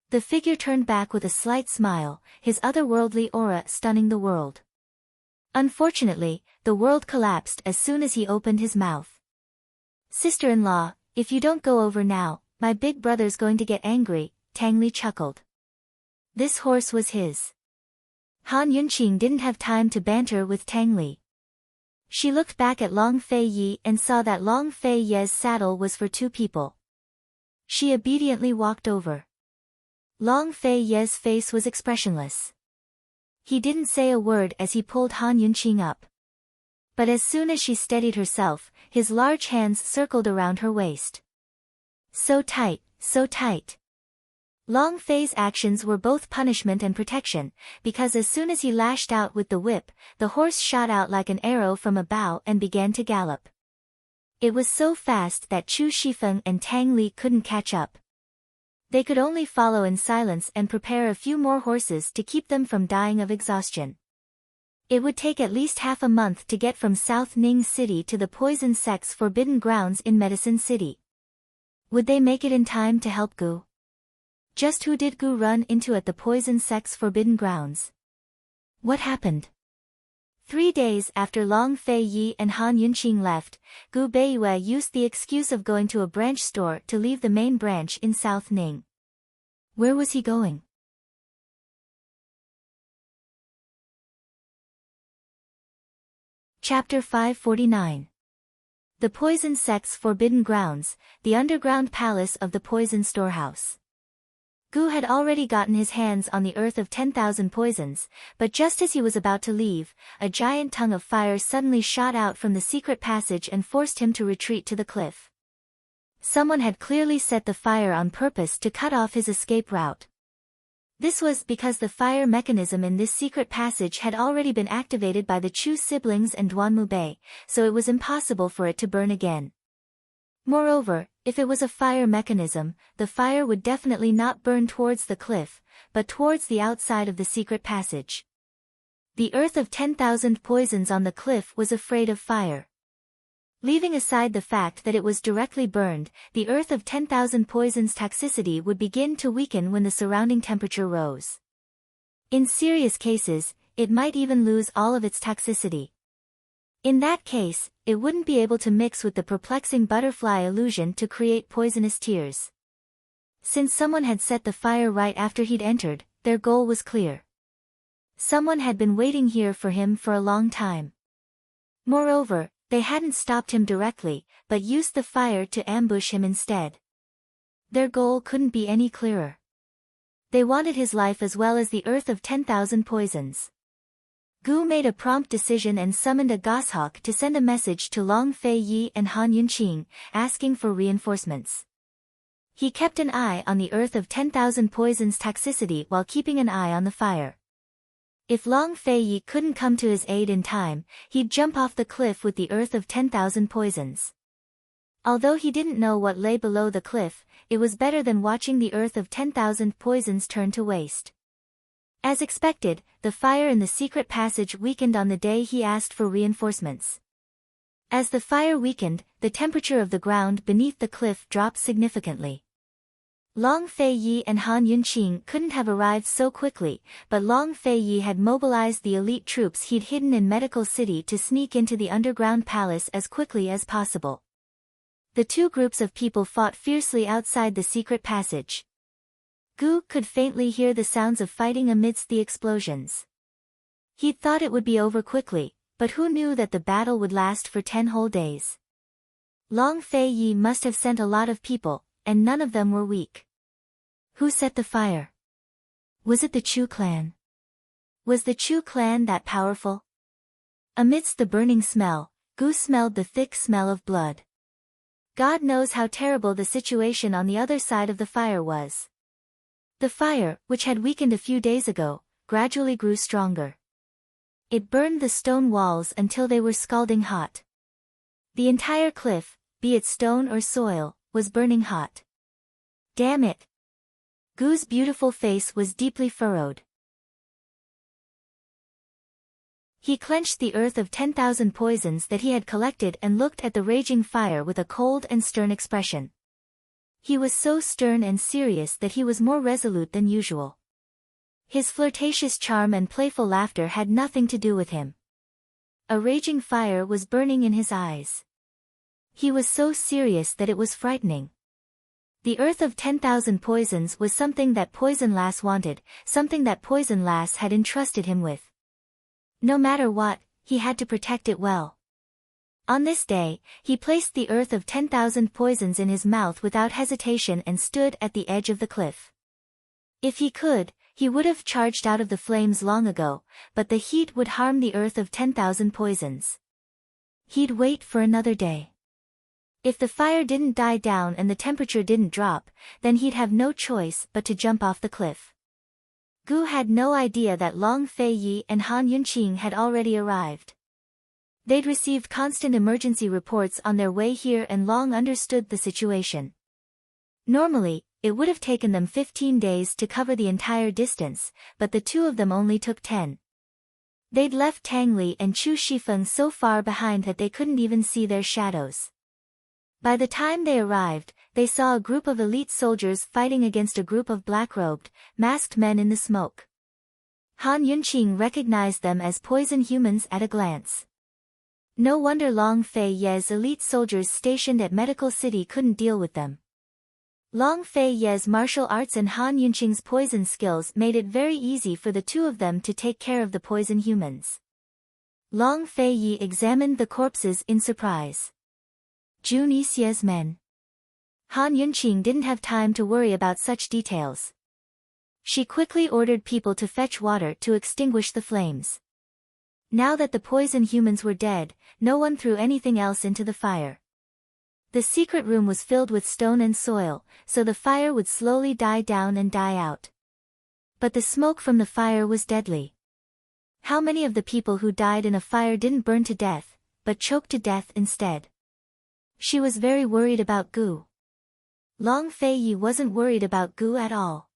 The figure turned back with a slight smile, his otherworldly aura stunning the world. Unfortunately, the world collapsed as soon as he opened his mouth. "Sister-in-law, if you don't go over now, my big brother's going to get angry," Tang Li chuckled. This horse was his. Han Yunqing didn't have time to banter with Tang Li. She looked back at Long Fei and saw that Long Fei's saddle was for 2 people. She obediently walked over. Long Fei's face was expressionless. He didn't say a word as he pulled Han Yunqing up. But as soon as she steadied herself, his large hands circled around her waist. So tight, so tight. Long Fei's actions were both punishment and protection, because as soon as he lashed out with the whip, the horse shot out like an arrow from a bow and began to gallop. It was so fast that Chu Shifeng and Tang Li couldn't catch up. They could only follow in silence and prepare a few more horses to keep them from dying of exhaustion. It would take at least half a month to get from South Ning City to the poison sect's forbidden grounds in Medicine City. Would they make it in time to help Gu? Just who did Gu run into at the poison sect's forbidden grounds? What happened? 3 days after Long Fei and Han Yunqing left, Gu Beiyue used the excuse of going to a branch store to leave the main branch in South Ning. Where was he going? Chapter 549. The Poison Sect's Forbidden Grounds, the underground palace of the Poison Storehouse. Gu had already gotten his hands on the earth of 10,000 poisons, but just as he was about to leave, a giant tongue of fire suddenly shot out from the secret passage and forced him to retreat to the cliff. Someone had clearly set the fire on purpose to cut off his escape route. This was because the fire mechanism in this secret passage had already been activated by the Chu siblings and Duanmu Bei, so it was impossible for it to burn again. Moreover, if it was a fire mechanism, the fire would definitely not burn towards the cliff, but towards the outside of the secret passage. The earth of 10,000 poisons on the cliff was afraid of fire. Leaving aside the fact that it was directly burned, the earth of 10,000 poisons' toxicity would begin to weaken when the surrounding temperature rose. In serious cases, it might even lose all of its toxicity. In that case, it wouldn't be able to mix with the perplexing butterfly illusion to create poisonous tears. Since someone had set the fire right after he'd entered, their goal was clear. Someone had been waiting here for him for a long time. Moreover, they hadn't stopped him directly, but used the fire to ambush him instead. Their goal couldn't be any clearer. They wanted his life as well as the earth of 10,000 poisons. Gu made a prompt decision and summoned a goshawk to send a message to Long Fei Yi and Han Yunqing, asking for reinforcements. He kept an eye on the earth of 10,000 poisons toxicity while keeping an eye on the fire. If Long Fei Yi couldn't come to his aid in time, he'd jump off the cliff with the earth of 10,000 poisons. Although he didn't know what lay below the cliff, it was better than watching the earth of 10,000 poisons turn to waste. As expected, the fire in the secret passage weakened on the day he asked for reinforcements. As the fire weakened, the temperature of the ground beneath the cliff dropped significantly. Long Fei Yi and Han Yunqing couldn't have arrived so quickly, but Long Fei Yi had mobilized the elite troops he'd hidden in Medical City to sneak into the underground palace as quickly as possible. The two groups of people fought fiercely outside the secret passage. Gu could faintly hear the sounds of fighting amidst the explosions. He'd thought it would be over quickly, but who knew that the battle would last for 10 whole days? Long Fei Yi must have sent a lot of people, and none of them were weak. Who set the fire? Was it the Chu clan? Was the Chu clan that powerful? Amidst the burning smell, Gu smelled the thick smell of blood. God knows how terrible the situation on the other side of the fire was. The fire, which had weakened a few days ago, gradually grew stronger. It burned the stone walls until they were scalding hot. The entire cliff, be it stone or soil, was burning hot. Damn it! Gu's beautiful face was deeply furrowed. He clenched the earth of 10,000 poisons that he had collected and looked at the raging fire with a cold and stern expression. He was so stern and serious that he was more resolute than usual. His flirtatious charm and playful laughter had nothing to do with him. A raging fire was burning in his eyes. He was so serious that it was frightening. The earth of 10,000 poisons was something that Poison Lass wanted, something that Poison Lass had entrusted him with. No matter what, he had to protect it well. On this day, he placed the earth of 10,000 poisons in his mouth without hesitation and stood at the edge of the cliff. If he could, he would have charged out of the flames long ago, but the heat would harm the earth of 10,000 poisons. He'd wait for another day. If the fire didn't die down and the temperature didn't drop, then he'd have no choice but to jump off the cliff. Gu had no idea that Long Fei Yi and Han Yunqing had already arrived. They'd received constant emergency reports on their way here and long understood the situation. Normally, it would have taken them 15 days to cover the entire distance, but the two of them only took 10. They'd left Tang Li and Chu Shifeng so far behind that they couldn't even see their shadows. By the time they arrived, they saw a group of elite soldiers fighting against a group of black-robed, masked men in the smoke. Han Yunqing recognized them as poison humans at a glance. No wonder Long Fei Ye's elite soldiers stationed at Medical City couldn't deal with them. Long Fei Ye's martial arts and Han Yunqing's poison skills made it very easy for the two of them to take care of the poison humans. Long Fei Yi examined the corpses in surprise. Jun Yixie's men. Han Yunqing didn't have time to worry about such details. She quickly ordered people to fetch water to extinguish the flames. Now that the poison humans were dead, no one threw anything else into the fire. The secret room was filled with stone and soil, so the fire would slowly die down and die out. But the smoke from the fire was deadly. How many of the people who died in a fire didn't burn to death, but choked to death instead? She was very worried about Gu. Long Fei Yi wasn't worried about Gu at all.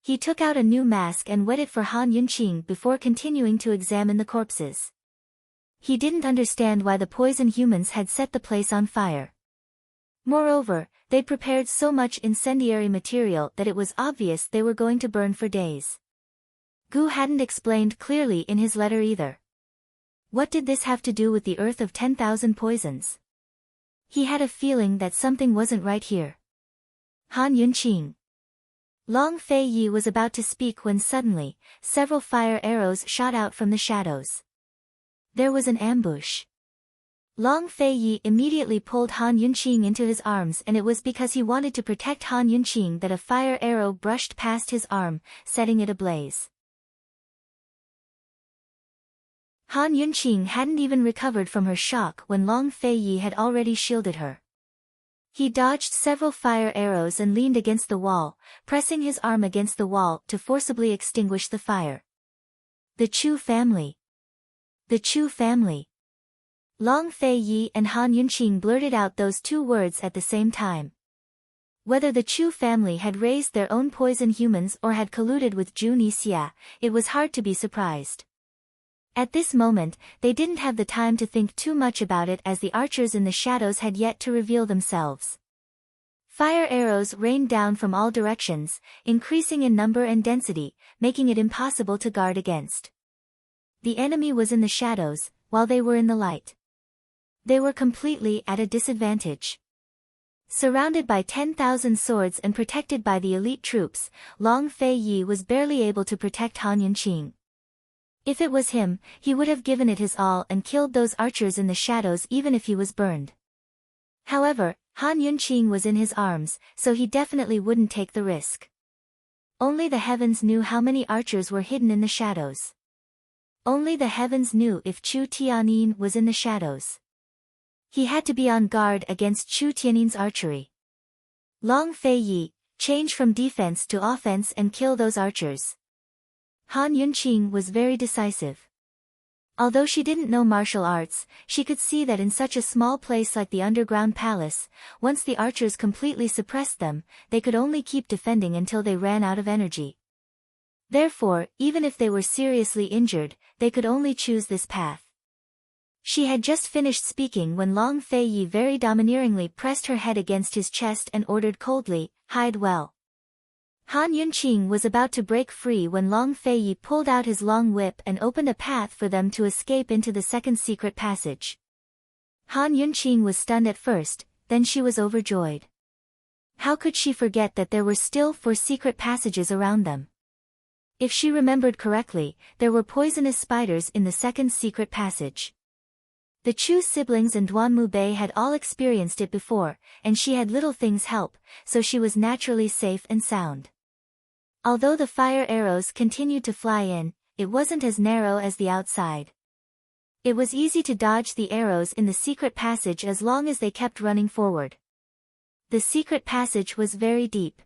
He took out a new mask and wet it for Han Yunqing before continuing to examine the corpses. He didn't understand why the poison humans had set the place on fire. Moreover, they'd prepared so much incendiary material that it was obvious they were going to burn for days. Gu hadn't explained clearly in his letter either. What did this have to do with the earth of 10,000 poisons? He had a feeling that something wasn't right here. Han Yunqing. Long Fei Yi was about to speak when suddenly, several fire arrows shot out from the shadows. There was an ambush. Long Fei Yi immediately pulled Han Yunqing into his arms, and it was because he wanted to protect Han Yunqing that a fire arrow brushed past his arm, setting it ablaze. Han Yunqing hadn't even recovered from her shock when Long Fei Yi had already shielded her. He dodged several fire arrows and leaned against the wall, pressing his arm against the wall to forcibly extinguish the fire. The Chu family. The Chu family. Long Fei Yi and Han Yunqing blurted out those two words at the same time. Whether the Chu family had raised their own poison humans or had colluded with Zhu Nixia, it was hard to be surprised. At this moment, they didn't have the time to think too much about it as the archers in the shadows had yet to reveal themselves. Fire arrows rained down from all directions, increasing in number and density, making it impossible to guard against. The enemy was in the shadows, while they were in the light. They were completely at a disadvantage. Surrounded by 10,000 swords and protected by the elite troops, Long Fei Yi was barely able to protect Han Yunqing. If it was him, he would have given it his all and killed those archers in the shadows even if he was burned. However, Han Yunqing was in his arms, so he definitely wouldn't take the risk. Only the heavens knew how many archers were hidden in the shadows. Only the heavens knew if Chu Tianyin was in the shadows. He had to be on guard against Chu Tianyin's archery. Long Fei Yi, change from defense to offense and kill those archers. Han Yunqing was very decisive. Although she didn't know martial arts, she could see that in such a small place like the underground palace, once the archers completely suppressed them, they could only keep defending until they ran out of energy. Therefore, even if they were seriously injured, they could only choose this path. She had just finished speaking when Long Fei Yi very domineeringly pressed her head against his chest and ordered coldly, "Hide well." Han Yunqing was about to break free when Long Fei Yi pulled out his long whip and opened a path for them to escape into the second secret passage. Han Yunqing was stunned at first, then she was overjoyed. How could she forget that there were still 4 secret passages around them? If she remembered correctly, there were poisonous spiders in the second secret passage. The Chu siblings and Duan Mubei had all experienced it before, and she had Little Thing's help, so she was naturally safe and sound. Although the fire arrows continued to fly in, it wasn't as narrow as the outside. It was easy to dodge the arrows in the secret passage as long as they kept running forward. The secret passage was very deep.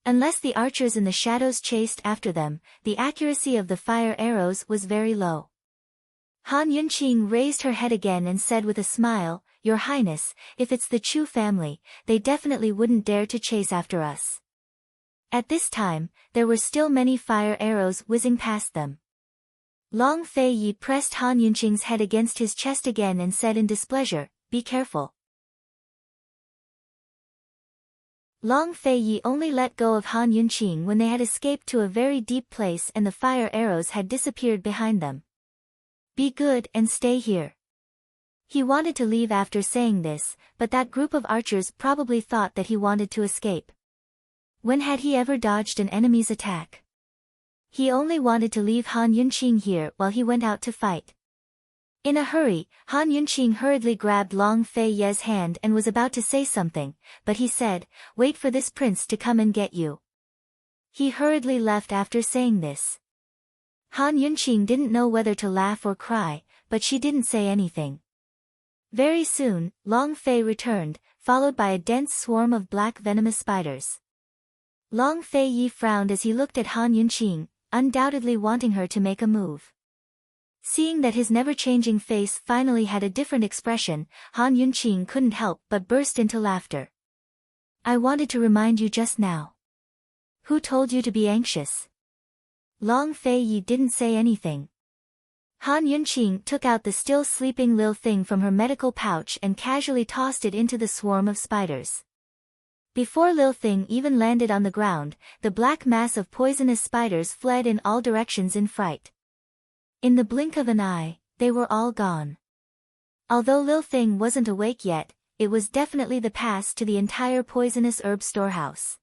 Unless the archers in the shadows chased after them, the accuracy of the fire arrows was very low. Han Yunqing raised her head again and said with a smile, "Your Highness, if it's the Chu family, they definitely wouldn't dare to chase after us." At this time, there were still many fire arrows whizzing past them. Long Fei Yi pressed Han Yunqing's head against his chest again and said in displeasure, "Be careful." Long Fei Yi only let go of Han Yunqing when they had escaped to a very deep place and the fire arrows had disappeared behind them. "Be good and stay here." He wanted to leave after saying this, but that group of archers probably thought that he wanted to escape. When had he ever dodged an enemy's attack? He only wanted to leave Han Yunqing here while he went out to fight. In a hurry, Han Yunqing hurriedly grabbed Long Fei Yi's hand and was about to say something, but he said, "Wait for this prince to come and get you." He hurriedly left after saying this. Han Yunqing didn't know whether to laugh or cry, but she didn't say anything. Very soon, Long Fei returned, followed by a dense swarm of black venomous spiders. Long Fei Yi frowned as he looked at Han Yunqing, undoubtedly wanting her to make a move. Seeing that his never-changing face finally had a different expression, Han Yunqing couldn't help but burst into laughter. "I wanted to remind you just now. Who told you to be anxious?" Long Fei Yi didn't say anything. Han Yunqing took out the still sleeping Lil Thing from her medical pouch and casually tossed it into the swarm of spiders. Before Lil Thing even landed on the ground, the black mass of poisonous spiders fled in all directions in fright. In the blink of an eye, they were all gone. Although Lil Thing wasn't awake yet, it was definitely the pass to the entire poisonous herb storehouse.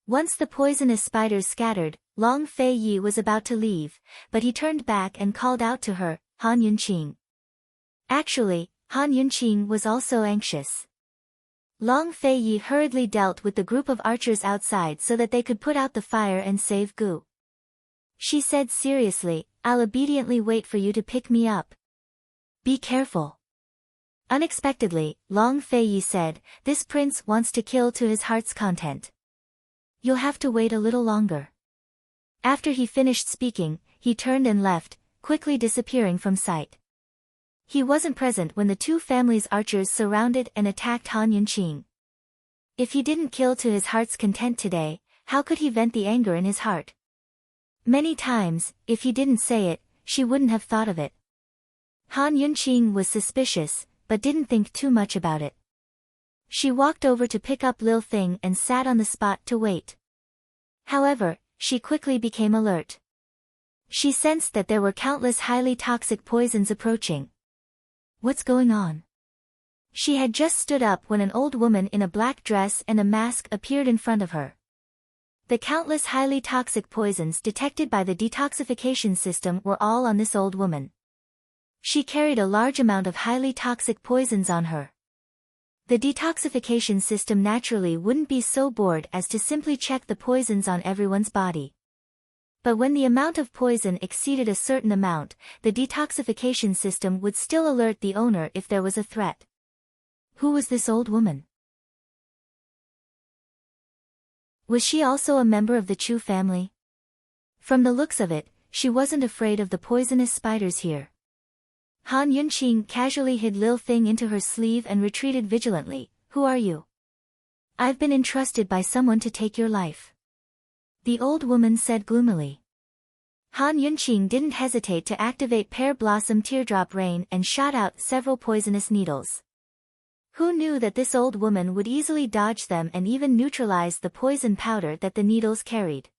Once the poisonous spiders scattered, Long Fei Yi was about to leave, but he turned back and called out to her, Han Yunqing. Actually, Han Yunqing was also anxious. Long Fei Yi hurriedly dealt with the group of archers outside so that they could put out the fire and save Gu. She said seriously, "I'll obediently wait for you to pick me up. Be careful." Unexpectedly, Long Fei Yi said, "This prince wants to kill to his heart's content. You'll have to wait a little longer." After he finished speaking, he turned and left, quickly disappearing from sight. He wasn't present when the two families' archers surrounded and attacked Han Yunqing. If he didn't kill to his heart's content today, how could he vent the anger in his heart? Many times, if he didn't say it, she wouldn't have thought of it. Han Yunqing was suspicious, but didn't think too much about it. She walked over to pick up Lil Thing and sat on the spot to wait. However, she quickly became alert. She sensed that there were countless highly toxic poisons approaching. What's going on? She had just stood up when an old woman in a black dress and a mask appeared in front of her. The countless highly toxic poisons detected by the detoxification system were all on this old woman. She carried a large amount of highly toxic poisons on her. The detoxification system naturally wouldn't be so bored as to simply check the poisons on everyone's body. But when the amount of poison exceeded a certain amount, the detoxification system would still alert the owner if there was a threat. Who was this old woman? Was she also a member of the Chu family? From the looks of it, she wasn't afraid of the poisonous spiders here. Han Yunqing casually hid Lil Thing into her sleeve and retreated vigilantly. "Who are you?" "I've been entrusted by someone to take your life," the old woman said gloomily. Han Yunqing didn't hesitate to activate Pear Blossom Teardrop Rain and shot out several poisonous needles. Who knew that this old woman would easily dodge them and even neutralize the poison powder that the needles carried?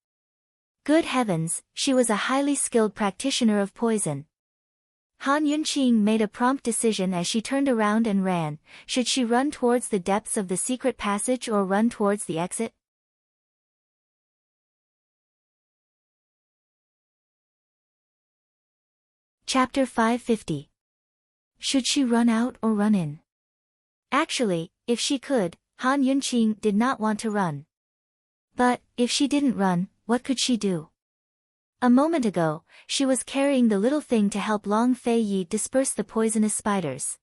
Good heavens, she was a highly skilled practitioner of poison. Han Yunqing made a prompt decision as she turned around and ran. Should she run towards the depths of the secret passage or run towards the exit? Chapter 550. Should she run out or run in? Actually, if she could, Han Yunqing did not want to run. But, if she didn't run, what could she do? A moment ago, she was carrying the little thing to help Long Fei Yi disperse the poisonous spiders.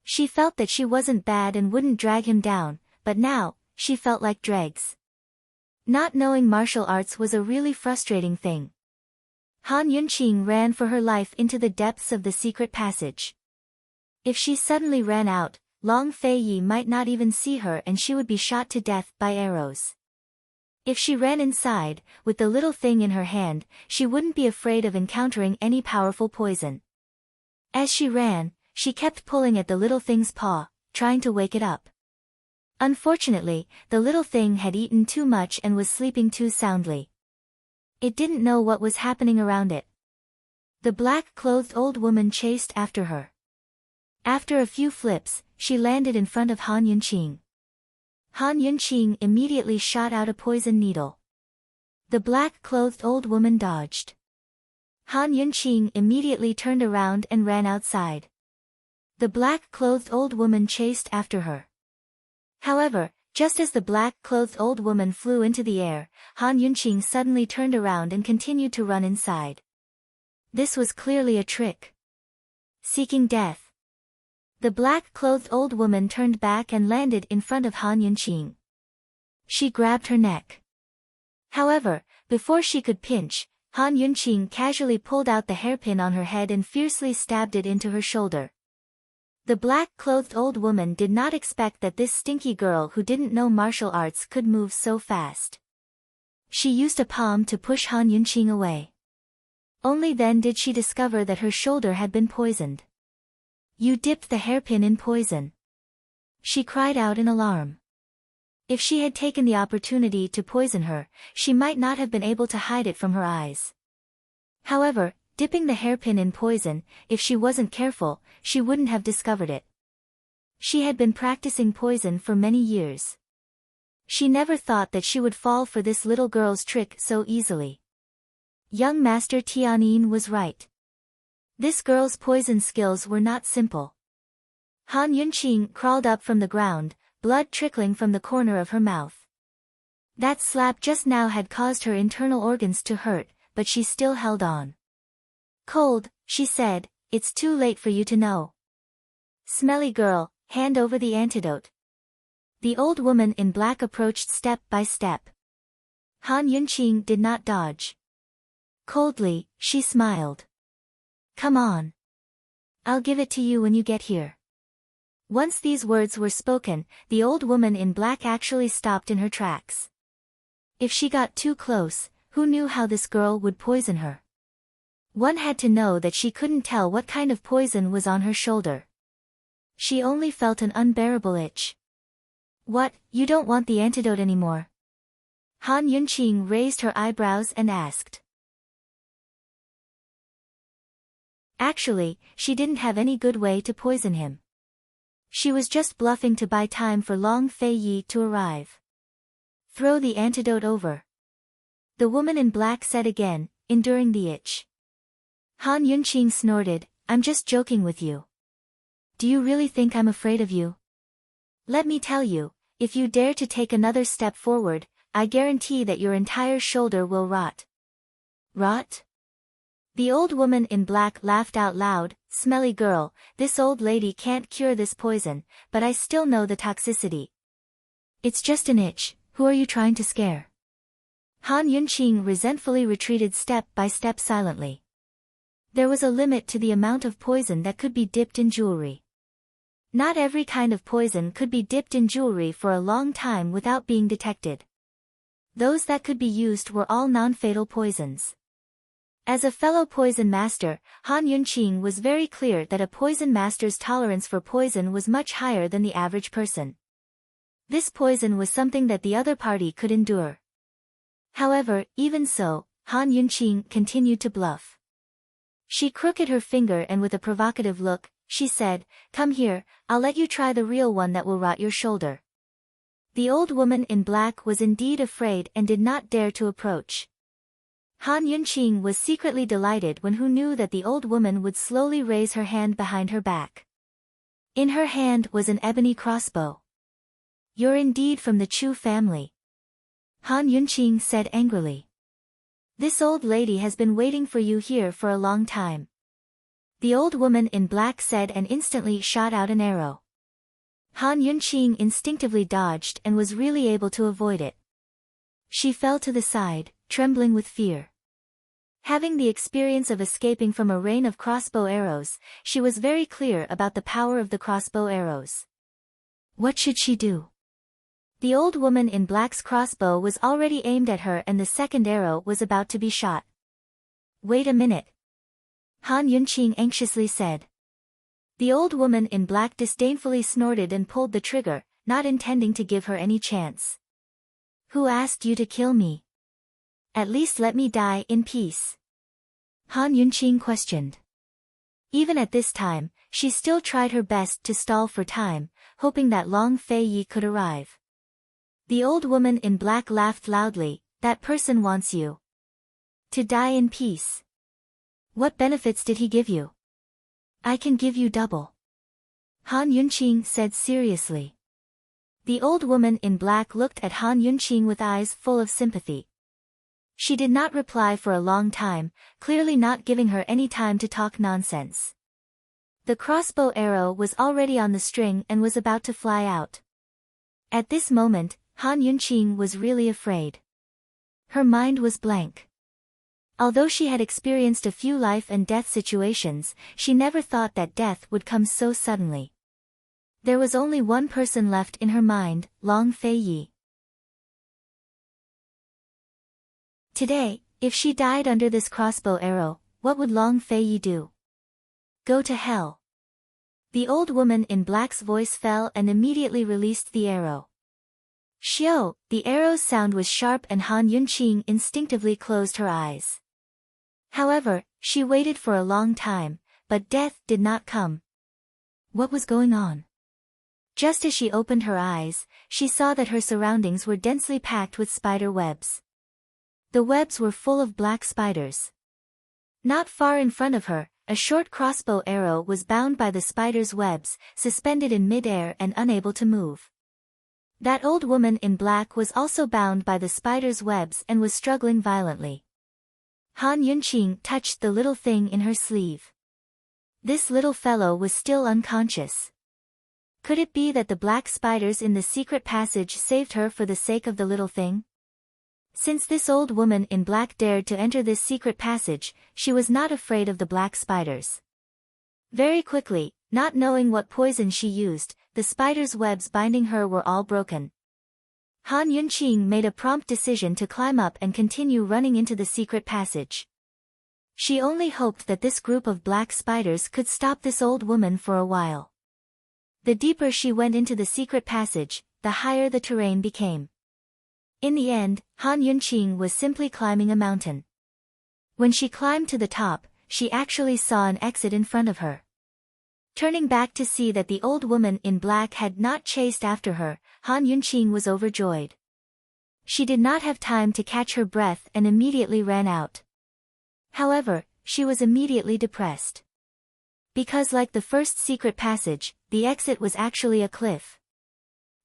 She felt that she wasn't bad and wouldn't drag him down, but now, she felt like dregs. Not knowing martial arts was a really frustrating thing. Han Yunqing ran for her life into the depths of the secret passage. If she suddenly ran out, Long Fei Yi might not even see her and she would be shot to death by arrows. If she ran inside, with the little thing in her hand, she wouldn't be afraid of encountering any powerful poison. As she ran, she kept pulling at the little thing's paw, trying to wake it up. Unfortunately, the little thing had eaten too much and was sleeping too soundly. It didn't know what was happening around it. The black-clothed old woman chased after her. After a few flips, she landed in front of Han Yunqing. Han Yunqing immediately shot out a poison needle. The black-clothed old woman dodged. Han Yunqing immediately turned around and ran outside. The black-clothed old woman chased after her. However, just as the black-clothed old woman flew into the air, Han Yunqing suddenly turned around and continued to run inside. This was clearly a trick. Seeking death. The black-clothed old woman turned back and landed in front of Han Yunqing. She grabbed her neck. However, before she could pinch, Han Yunqing casually pulled out the hairpin on her head and fiercely stabbed it into her shoulder. The black-clothed old woman did not expect that this stinky girl who didn't know martial arts could move so fast. She used a palm to push Han Yunqing away. Only then did she discover that her shoulder had been poisoned. "You dipped the hairpin in poison," she cried out in alarm. If she had taken the opportunity to poison her, she might not have been able to hide it from her eyes. However, dipping the hairpin in poison, if she wasn't careful, she wouldn't have discovered it. She had been practicing poison for many years. She never thought that she would fall for this little girl's trick so easily. Young Master Tianyin was right. This girl's poison skills were not simple. Han Yunqing crawled up from the ground, blood trickling from the corner of her mouth. That slap just now had caused her internal organs to hurt, but she still held on. Cold, she said, it's too late for you to know. Smelly girl, hand over the antidote. The old woman in black approached step by step. Han Yunqing did not dodge. Coldly, she smiled. Come on. I'll give it to you when you get here. Once these words were spoken, the old woman in black actually stopped in her tracks. If she got too close, who knew how this girl would poison her? One had to know that she couldn't tell what kind of poison was on her shoulder. She only felt an unbearable itch. What, you don't want the antidote anymore? Han Yunqing raised her eyebrows and asked. Actually, she didn't have any good way to poison him. She was just bluffing to buy time for Long Fei Yi to arrive. Throw the antidote over. The woman in black said again, enduring the itch. Han Yunqing snorted, I'm just joking with you. Do you really think I'm afraid of you? Let me tell you, if you dare to take another step forward, I guarantee that your entire shoulder will rot. Rot? The old woman in black laughed out loud, smelly girl, this old lady can't cure this poison, but I still know the toxicity. It's just an itch, who are you trying to scare? Han Yunqing resentfully retreated step by step silently. There was a limit to the amount of poison that could be dipped in jewelry. Not every kind of poison could be dipped in jewelry for a long time without being detected. Those that could be used were all non-fatal poisons. As a fellow poison master, Han Yunqing was very clear that a poison master's tolerance for poison was much higher than the average person. This poison was something that the other party could endure. However, even so, Han Yunqing continued to bluff. She crooked her finger and with a provocative look, she said, come here, I'll let you try the real one that will rot your shoulder. The old woman in black was indeed afraid and did not dare to approach. Han Yunqing was secretly delighted when he knew that the old woman would slowly raise her hand behind her back. In her hand was an ebony crossbow. You're indeed from the Chu family. Han Yunqing said angrily. This old lady has been waiting for you here for a long time. The old woman in black said and instantly shot out an arrow. Han Yunqing instinctively dodged and was really able to avoid it. She fell to the side, trembling with fear. Having the experience of escaping from a rain of crossbow arrows, she was very clear about the power of the crossbow arrows. What should she do? The old woman in black's crossbow was already aimed at her and the second arrow was about to be shot. Wait a minute. Han Yunqing anxiously said. The old woman in black disdainfully snorted and pulled the trigger, not intending to give her any chance. Who asked you to kill me? At least let me die in peace. Han Yunqing questioned. Even at this time, she still tried her best to stall for time, hoping that Long Fei Yi could arrive. The old woman in black laughed loudly, that person wants you to die in peace. What benefits did he give you? I can give you double. Han Yunqing said seriously. The old woman in black looked at Han Yunqing with eyes full of sympathy. She did not reply for a long time, clearly not giving her any time to talk nonsense. The crossbow arrow was already on the string and was about to fly out. At this moment, Han Yunqing was really afraid. Her mind was blank. Although she had experienced a few life and death situations, she never thought that death would come so suddenly. There was only one person left in her mind, Long Fei Yi. Today, if she died under this crossbow arrow, what would Long Fei Yi do? Go to hell. The old woman in black's voice fell and immediately released the arrow. Xiao, the arrow's sound was sharp and Han Yunqing instinctively closed her eyes. However, she waited for a long time, but death did not come. What was going on? Just as she opened her eyes, she saw that her surroundings were densely packed with spider webs. The webs were full of black spiders. Not far in front of her, a short crossbow arrow was bound by the spider's webs, suspended in mid-air and unable to move. That old woman in black was also bound by the spider's webs and was struggling violently. Han Yunqing touched the little thing in her sleeve. This little fellow was still unconscious. Could it be that the black spiders in the secret passage saved her for the sake of the little thing? Since this old woman in black dared to enter this secret passage, she was not afraid of the black spiders. Very quickly, not knowing what poison she used, the spider's webs binding her were all broken. Han Yunqing made a prompt decision to climb up and continue running into the secret passage. She only hoped that this group of black spiders could stop this old woman for a while. The deeper she went into the secret passage, the higher the terrain became. In the end, Han Yunqing was simply climbing a mountain. When she climbed to the top, she actually saw an exit in front of her. Turning back to see that the old woman in black had not chased after her, Han Yunqing was overjoyed. She did not have time to catch her breath and immediately ran out. However, she was immediately depressed. Because like the first secret passage, the exit was actually a cliff.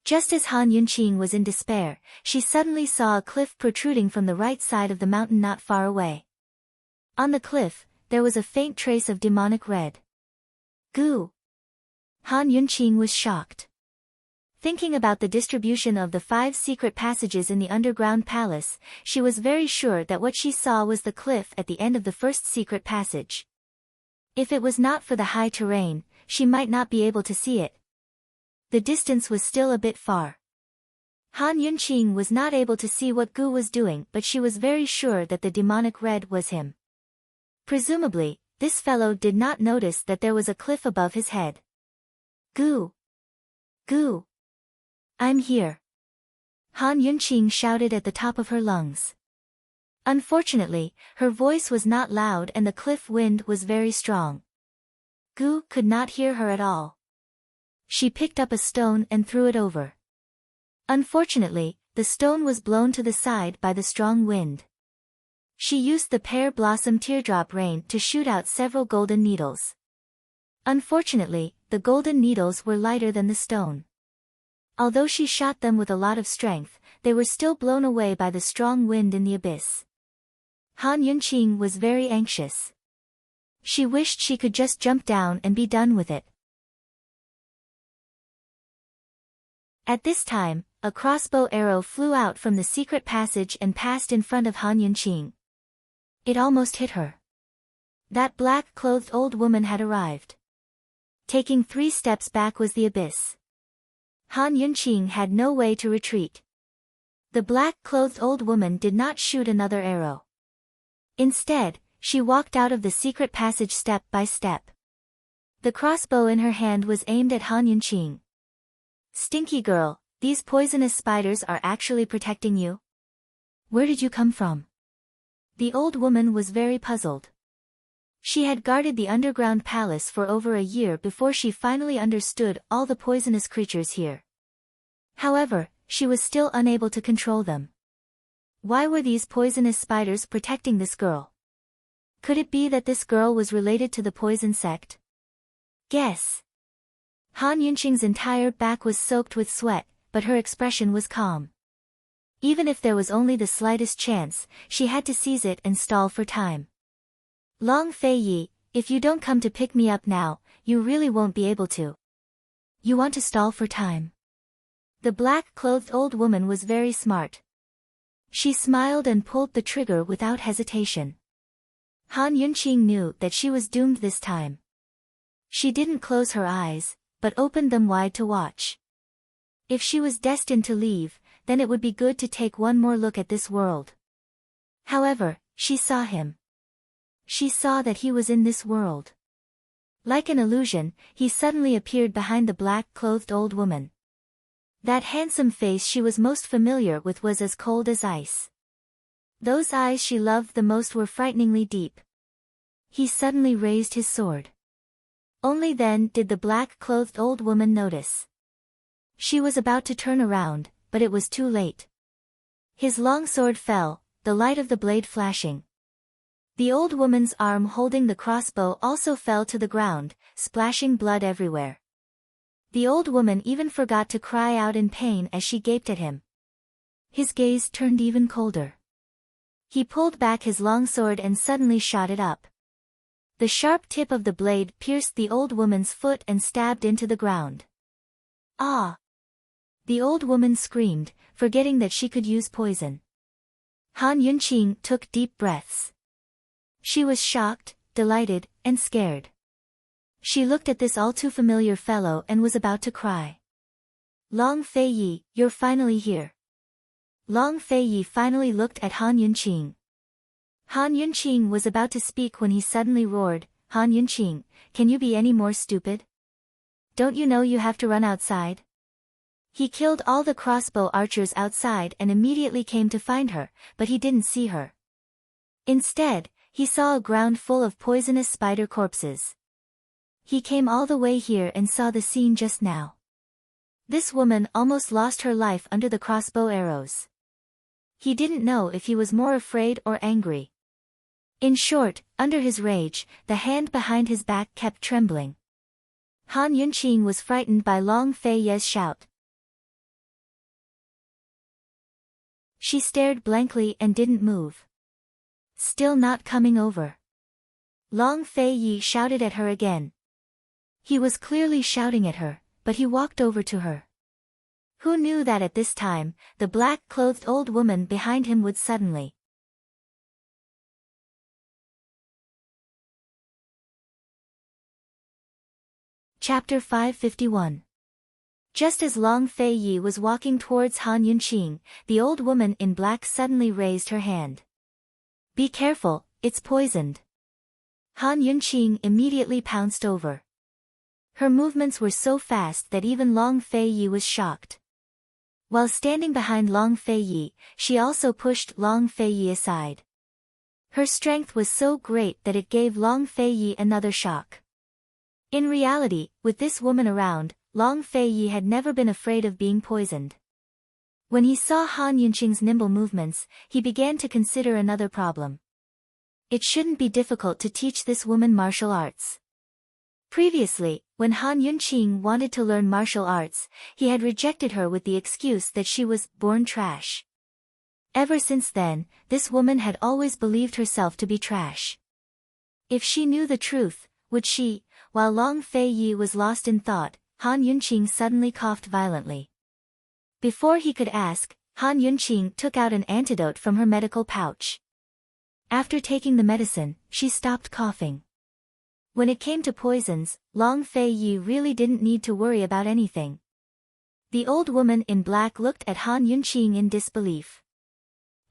Just as Han Yunqing was in despair, she suddenly saw a cliff protruding from the right side of the mountain not far away. On the cliff, there was a faint trace of demonic red goo. Han Yunqing was shocked. Thinking about the distribution of the 5 secret passages in the underground palace, she was very sure that what she saw was the cliff at the end of the first secret passage. If it was not for the high terrain, she might not be able to see it. The distance was still a bit far. Han Yunqing was not able to see what Gu was doing, but she was very sure that the demonic red was him. Presumably, this fellow did not notice that there was a cliff above his head. Gu! Gu! I'm here! Han Yunqing shouted at the top of her lungs. Unfortunately, her voice was not loud and the cliff wind was very strong. Gu could not hear her at all. She picked up a stone and threw it over. Unfortunately, the stone was blown to the side by the strong wind. She used the pear blossom teardrop rain to shoot out several golden needles. Unfortunately, the golden needles were lighter than the stone. Although she shot them with a lot of strength, they were still blown away by the strong wind in the abyss. Han Yunqing was very anxious. She wished she could just jump down and be done with it. At this time, a crossbow arrow flew out from the secret passage and passed in front of Han Yunqing. It almost hit her. That black-clothed old woman had arrived. Taking 3 steps back was the abyss. Han Yunqing had no way to retreat. The black-clothed old woman did not shoot another arrow. Instead, she walked out of the secret passage step by step. The crossbow in her hand was aimed at Han Yunqing. Stinky girl, these poisonous spiders are actually protecting you? Where did you come from? The old woman was very puzzled. She had guarded the underground palace for over a year before she finally understood all the poisonous creatures here. However, she was still unable to control them. Why were these poisonous spiders protecting this girl? Could it be that this girl was related to the poison sect? Guess. Han Yunqing's entire back was soaked with sweat, but her expression was calm. Even if there was only the slightest chance, she had to seize it and stall for time. Long Fei Yi, if you don't come to pick me up now, you really won't be able to. You want to stall for time? The black-clothed old woman was very smart. She smiled and pulled the trigger without hesitation. Han Yunqing knew that she was doomed this time. She didn't close her eyes, but opened them wide to watch. If she was destined to leave, then it would be good to take one more look at this world. However, she saw him. She saw that he was in this world. Like an illusion, he suddenly appeared behind the black-clothed old woman. That handsome face she was most familiar with was as cold as ice. Those eyes she loved the most were frighteningly deep. He suddenly raised his sword. Only then did the black-clothed old woman notice. She was about to turn around, but it was too late. His long sword fell, the light of the blade flashing. The old woman's arm holding the crossbow also fell to the ground, splashing blood everywhere. The old woman even forgot to cry out in pain as she gaped at him. His gaze turned even colder. He pulled back his long sword and suddenly shot it up. The sharp tip of the blade pierced the old woman's foot and stabbed into the ground. Ah! The old woman screamed, forgetting that she could use poison. Han Yunqing took deep breaths. She was shocked, delighted, and scared. She looked at this all-too-familiar fellow and was about to cry. Long Feiyi, you're finally here. Long Feiyi finally looked at Han Yunqing. Han Yunqing was about to speak when he suddenly roared, Han Yunqing, can you be any more stupid? Don't you know you have to run outside? He killed all the crossbow archers outside and immediately came to find her, but he didn't see her. Instead, he saw a ground full of poisonous spider corpses. He came all the way here and saw the scene just now. This woman almost lost her life under the crossbow arrows. He didn't know if he was more afraid or angry. In short, under his rage, the hand behind his back kept trembling. Han Yunqing was frightened by Long Feiyi's shout. She stared blankly and didn't move. Still not coming over. Long Feiyi shouted at her again. He was clearly shouting at her, but he walked over to her. Who knew that at this time, the black-clothed old woman behind him would suddenly. Chapter 551. Just as Long Feiyi was walking towards Han Yunqing, the old woman in black suddenly raised her hand. Be careful, it's poisoned. Han Yunqing immediately pounced over. Her movements were so fast that even Long Feiyi was shocked. While standing behind Long Feiyi, she also pushed Long Feiyi aside. Her strength was so great that it gave Long Feiyi another shock. In reality, with this woman around, Long Feiyi had never been afraid of being poisoned. When he saw Han Yunqing's nimble movements, he began to consider another problem. It shouldn't be difficult to teach this woman martial arts. Previously, when Han Yunqing wanted to learn martial arts, he had rejected her with the excuse that she was born trash. Ever since then, this woman had always believed herself to be trash. If she knew the truth, would she? While Long Feiyi was lost in thought, Han Yunqing suddenly coughed violently. Before he could ask, Han Yunqing took out an antidote from her medical pouch. After taking the medicine, she stopped coughing. When it came to poisons, Long Feiyi really didn't need to worry about anything. The old woman in black looked at Han Yunqing in disbelief.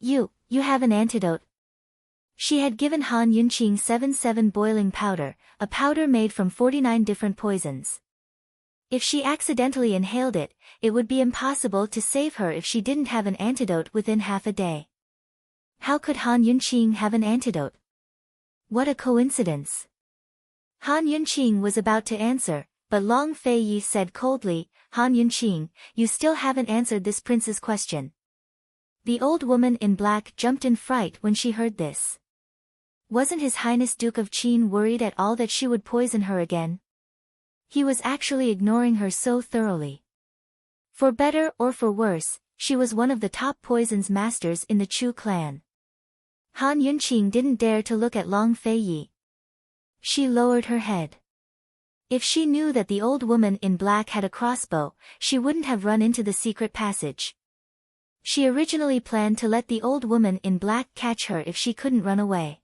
You have an antidote? She had given Han Yunqing 7 boiling powder, a powder made from 49 different poisons. If she accidentally inhaled it, it would be impossible to save her if she didn't have an antidote within half a day. How could Han Yunqing have an antidote? What a coincidence! Han Yunqing was about to answer, but Long Feiyi said coldly, Han Yunqing, you still haven't answered this prince's question. The old woman in black jumped in fright when she heard this. Wasn't His Highness Duke of Qin worried at all that she would poison her again? He was actually ignoring her so thoroughly. For better or for worse, she was one of the top poisons masters in the Chu clan. Han Yunqing didn't dare to look at Long Feiyi. She lowered her head. If she knew that the old woman in black had a crossbow, she wouldn't have run into the secret passage. She originally planned to let the old woman in black catch her if she couldn't run away.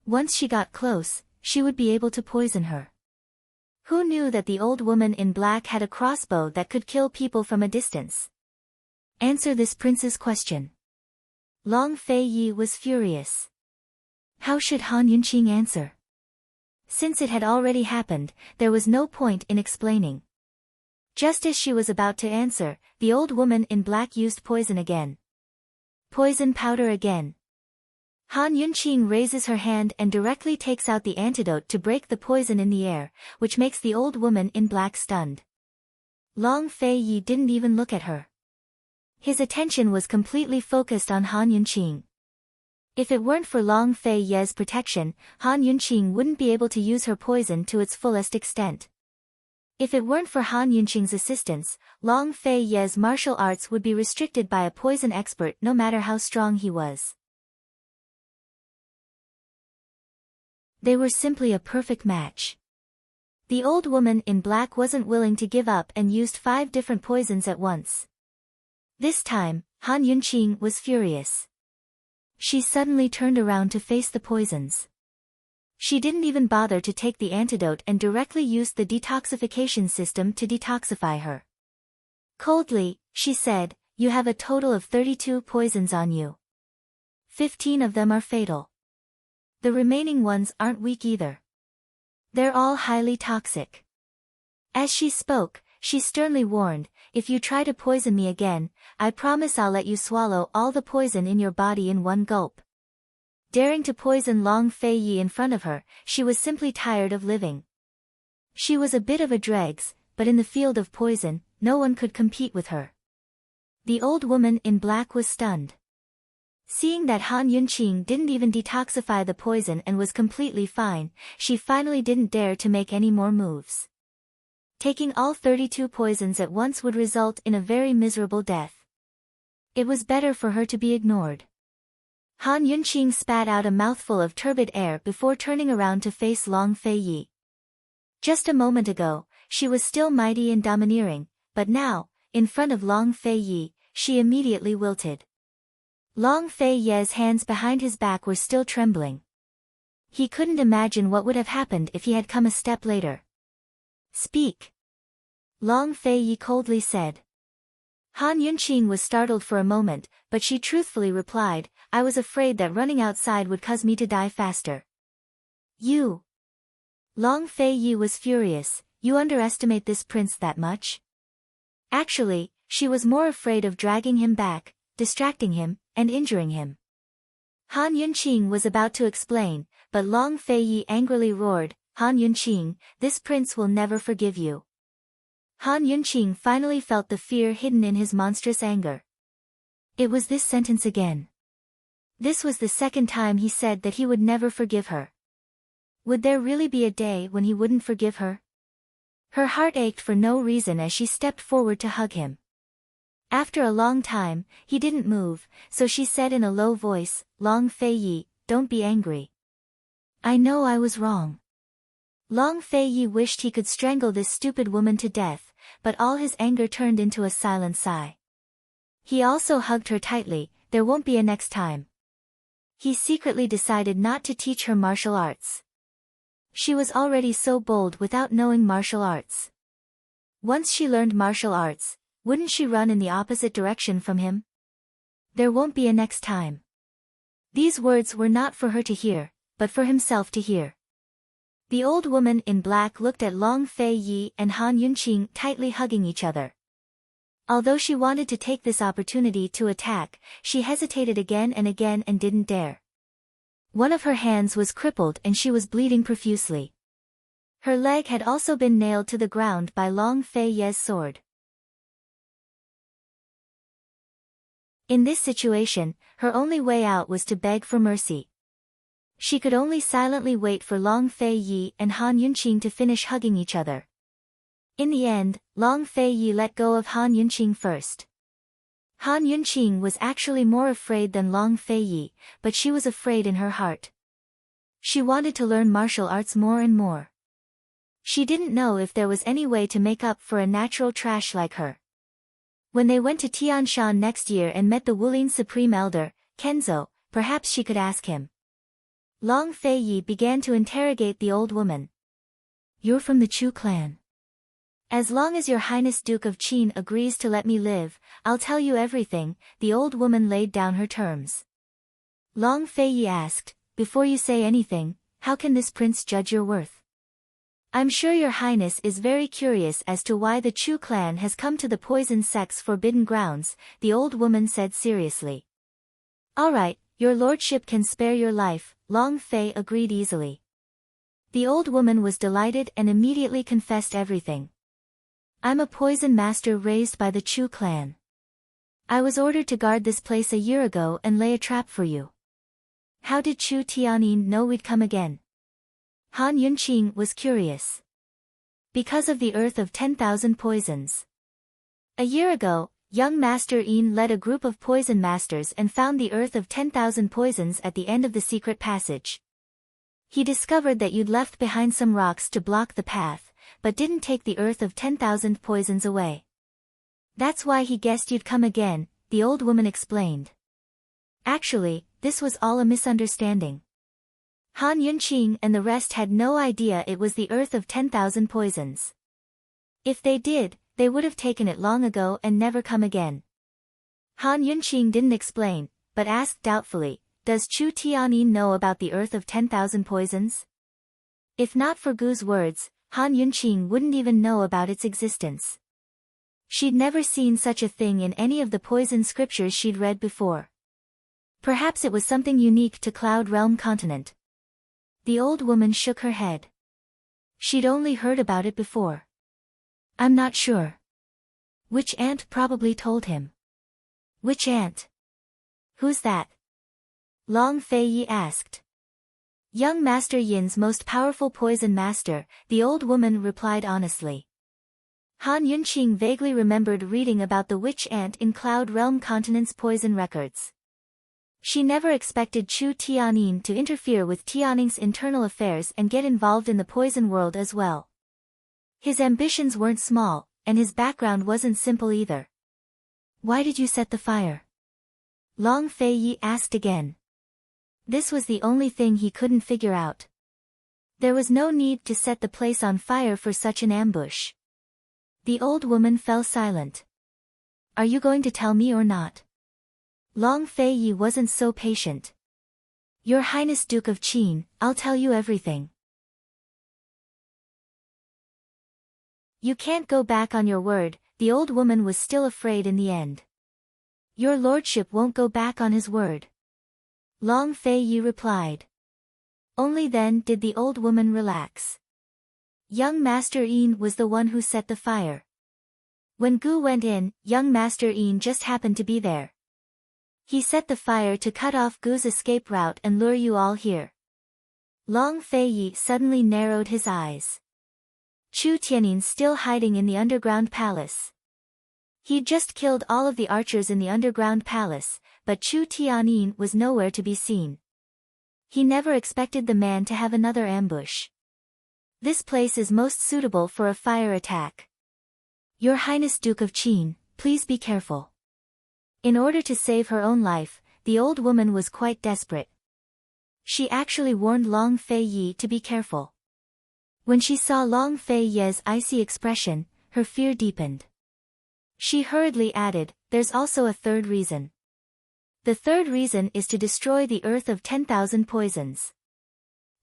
Once she got close, she would be able to poison her. Who knew that the old woman in black had a crossbow that could kill people from a distance? Answer this prince's question. Long Feiyi was furious. How should Han Yunqing answer? Since it had already happened, there was no point in explaining. Just as she was about to answer, the old woman in black used poison again. Poison powder again. Han Yunqing raises her hand and directly takes out the antidote to break the poison in the air, which makes the old woman in black stunned. Long Fei Yi didn't even look at her. His attention was completely focused on Han Yunqing. If it weren't for Long Fei Ye's protection, Han Yunqing wouldn't be able to use her poison to its fullest extent. If it weren't for Han Yunqing's assistance, Long Fei Ye's martial arts would be restricted by a poison expert no matter how strong he was. They were simply a perfect match. The old woman in black wasn't willing to give up and used 5 different poisons at once. This time, Han Yunqing was furious. She suddenly turned around to face the poisons. She didn't even bother to take the antidote and directly used the detoxification system to detoxify her. Coldly, she said, "You have a total of 32 poisons on you. 15 of them are fatal. The remaining ones aren't weak either. They're all highly toxic." As she spoke, she sternly warned, "If you try to poison me again, I promise I'll let you swallow all the poison in your body in one gulp." Daring to poison Long Fei Yi in front of her, she was simply tired of living. She was a bit of a dregs, but in the field of poison, no one could compete with her. The old woman in black was stunned. Seeing that Han Yunqing didn't even detoxify the poison and was completely fine, she finally didn't dare to make any more moves. Taking all 32 poisons at once would result in a very miserable death. It was better for her to be ignored. Han Yunqing spat out a mouthful of turbid air before turning around to face Long Fei Yi. Just a moment ago, she was still mighty and domineering, but now, in front of Long Fei Yi, she immediately wilted. Long Fei Yi's hands behind his back were still trembling. He couldn't imagine what would have happened if he had come a step later. "Speak," Long Fei Yi coldly said. Han Yunqing was startled for a moment, but she truthfully replied, "I was afraid that running outside would cause me to die faster." "You?" Long Fei Yi was furious. "You underestimate this prince that much?" Actually, she was more afraid of dragging him back, distracting him, and injuring him. Han Yunqing was about to explain, but Long Fei Yi angrily roared, "Han Yunqing, this prince will never forgive you." Han Yunqing finally felt the fear hidden in his monstrous anger. It was this sentence again. This was the second time he said that he would never forgive her. Would there really be a day when he wouldn't forgive her? Her heart ached for no reason as she stepped forward to hug him. After a long time, he didn't move, so she said in a low voice, "Long Fei Yi, don't be angry. I know I was wrong." Long Fei Yi wished he could strangle this stupid woman to death, but all his anger turned into a silent sigh. He also hugged her tightly. "There won't be a next time." He secretly decided not to teach her martial arts. She was already so bold without knowing martial arts. Once she learned martial arts, wouldn't she run in the opposite direction from him? There won't be a next time. These words were not for her to hear, but for himself to hear. The old woman in black looked at Long Fei Yi and Han Yunqing tightly hugging each other. Although she wanted to take this opportunity to attack, she hesitated again and didn't dare. One of her hands was crippled and she was bleeding profusely. Her leg had also been nailed to the ground by Long Fei Yi's sword. In this situation, her only way out was to beg for mercy. She could only silently wait for Long Fei Yi and Han Yunqing to finish hugging each other. In the end, Long Fei Yi let go of Han Yunqing first. Han Yunqing was actually more afraid than Long Fei Yi, but she was afraid in her heart. She wanted to learn martial arts more and more. She didn't know if there was any way to make up for a natural trash like her. When they went to Tianshan next year and met the Wulin Supreme Elder, Kenzo, perhaps she could ask him. Long Fei Yi began to interrogate the old woman. "You're from the Chu clan. As long as your Highness Duke of Qin agrees to let me live, I'll tell you everything," the old woman laid down her terms. Long Fei Yi asked, "Before you say anything, how can this prince judge your worth? I'm sure your Highness is very curious as to why the Chu clan has come to the Poison Sect's forbidden grounds," the old woman said seriously. "All right, your lordship can spare your life," Long Fei agreed easily. The old woman was delighted and immediately confessed everything. I'm a poison master raised by the Chu clan. I was ordered to guard this place a year ago and lay a trap for you. How did Chu Tianyin know we'd come again? Han Yunqing was curious. Because of the earth of 10,000 poisons. A year ago, young Master Yin led a group of poison masters and found the earth of 10,000 poisons at the end of the secret passage. He discovered that you'd left behind some rocks to block the path, but didn't take the earth of 10,000 poisons away. That's why he guessed you'd come again, the old woman explained. Actually, this was all a misunderstanding. Han Yunqing and the rest had no idea it was the earth of 10,000 poisons. If they did, they would have taken it long ago and never come again. Han Yunqing didn't explain, but asked doubtfully, does Chu Tianyin know about the earth of 10,000 poisons? If not for Gu's words, Han Yunqing wouldn't even know about its existence. She'd never seen such a thing in any of the poison scriptures she'd read before. Perhaps it was something unique to Cloud Realm continent. The old woman shook her head. She'd only heard about it before. I'm not sure. Which aunt probably told him? Which aunt? Who's that? Long Fei Yi asked. Young Master Yin's most powerful poison master, the old woman replied honestly. Han Yunqing vaguely remembered reading about the witch ant in Cloud Realm continent's poison records. She never expected Chu Tianyin to interfere with Tianning's internal affairs and get involved in the poison world as well. His ambitions weren't small, and his background wasn't simple either. Why did you set the fire? Long Fei Yi asked again. This was the only thing he couldn't figure out. There was no need to set the place on fire for such an ambush. The old woman fell silent. Are you going to tell me or not? Long Fei Yi wasn't so patient. Your Highness Duke of Qin, I'll tell you everything. You can't go back on your word, the old woman was still afraid in the end. Your lordship won't go back on his word. Long Fei Yi replied. Only then did the old woman relax. Young Master Yin was the one who set the fire. When Gu went in, young Master Yin just happened to be there. He set the fire to cut off Gu's escape route and lure you all here. Long Fei Yi suddenly narrowed his eyes. Chu Tianyin still hiding in the underground palace. He'd just killed all of the archers in the underground palace, but Chu Tianyin was nowhere to be seen. He never expected the man to have another ambush. This place is most suitable for a fire attack. Your Highness Duke of Qin, please be careful. In order to save her own life, the old woman was quite desperate. She actually warned Long Fei Yi to be careful. When she saw Long Fei Yi's icy expression, her fear deepened. She hurriedly added, there's also a third reason. The third reason is to destroy the earth of 10,000 poisons.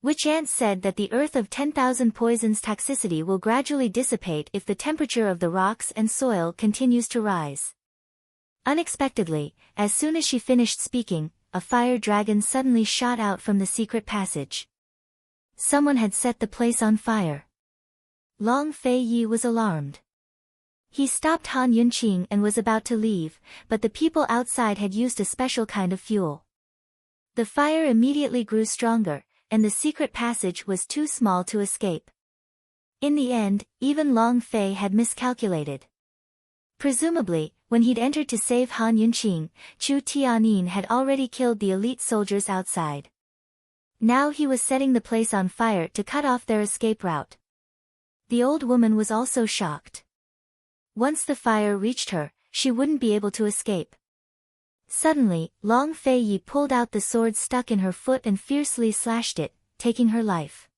Witch Ant said that the earth of 10,000 poisons toxicity will gradually dissipate if the temperature of the rocks and soil continues to rise. Unexpectedly, as soon as she finished speaking, a fire dragon suddenly shot out from the secret passage. Someone had set the place on fire. Long Fei Yi was alarmed. He stopped Han Yunqing and was about to leave, but the people outside had used a special kind of fuel. The fire immediately grew stronger, and the secret passage was too small to escape. In the end, even Long Fei had miscalculated. Presumably, when he'd entered to save Han Yunqing, Chu Tianyin had already killed the elite soldiers outside. Now he was setting the place on fire to cut off their escape route. The old woman was also shocked. Once the fire reached her, she wouldn't be able to escape. Suddenly, Long Fei Yi pulled out the sword stuck in her foot and fiercely slashed it, taking her life.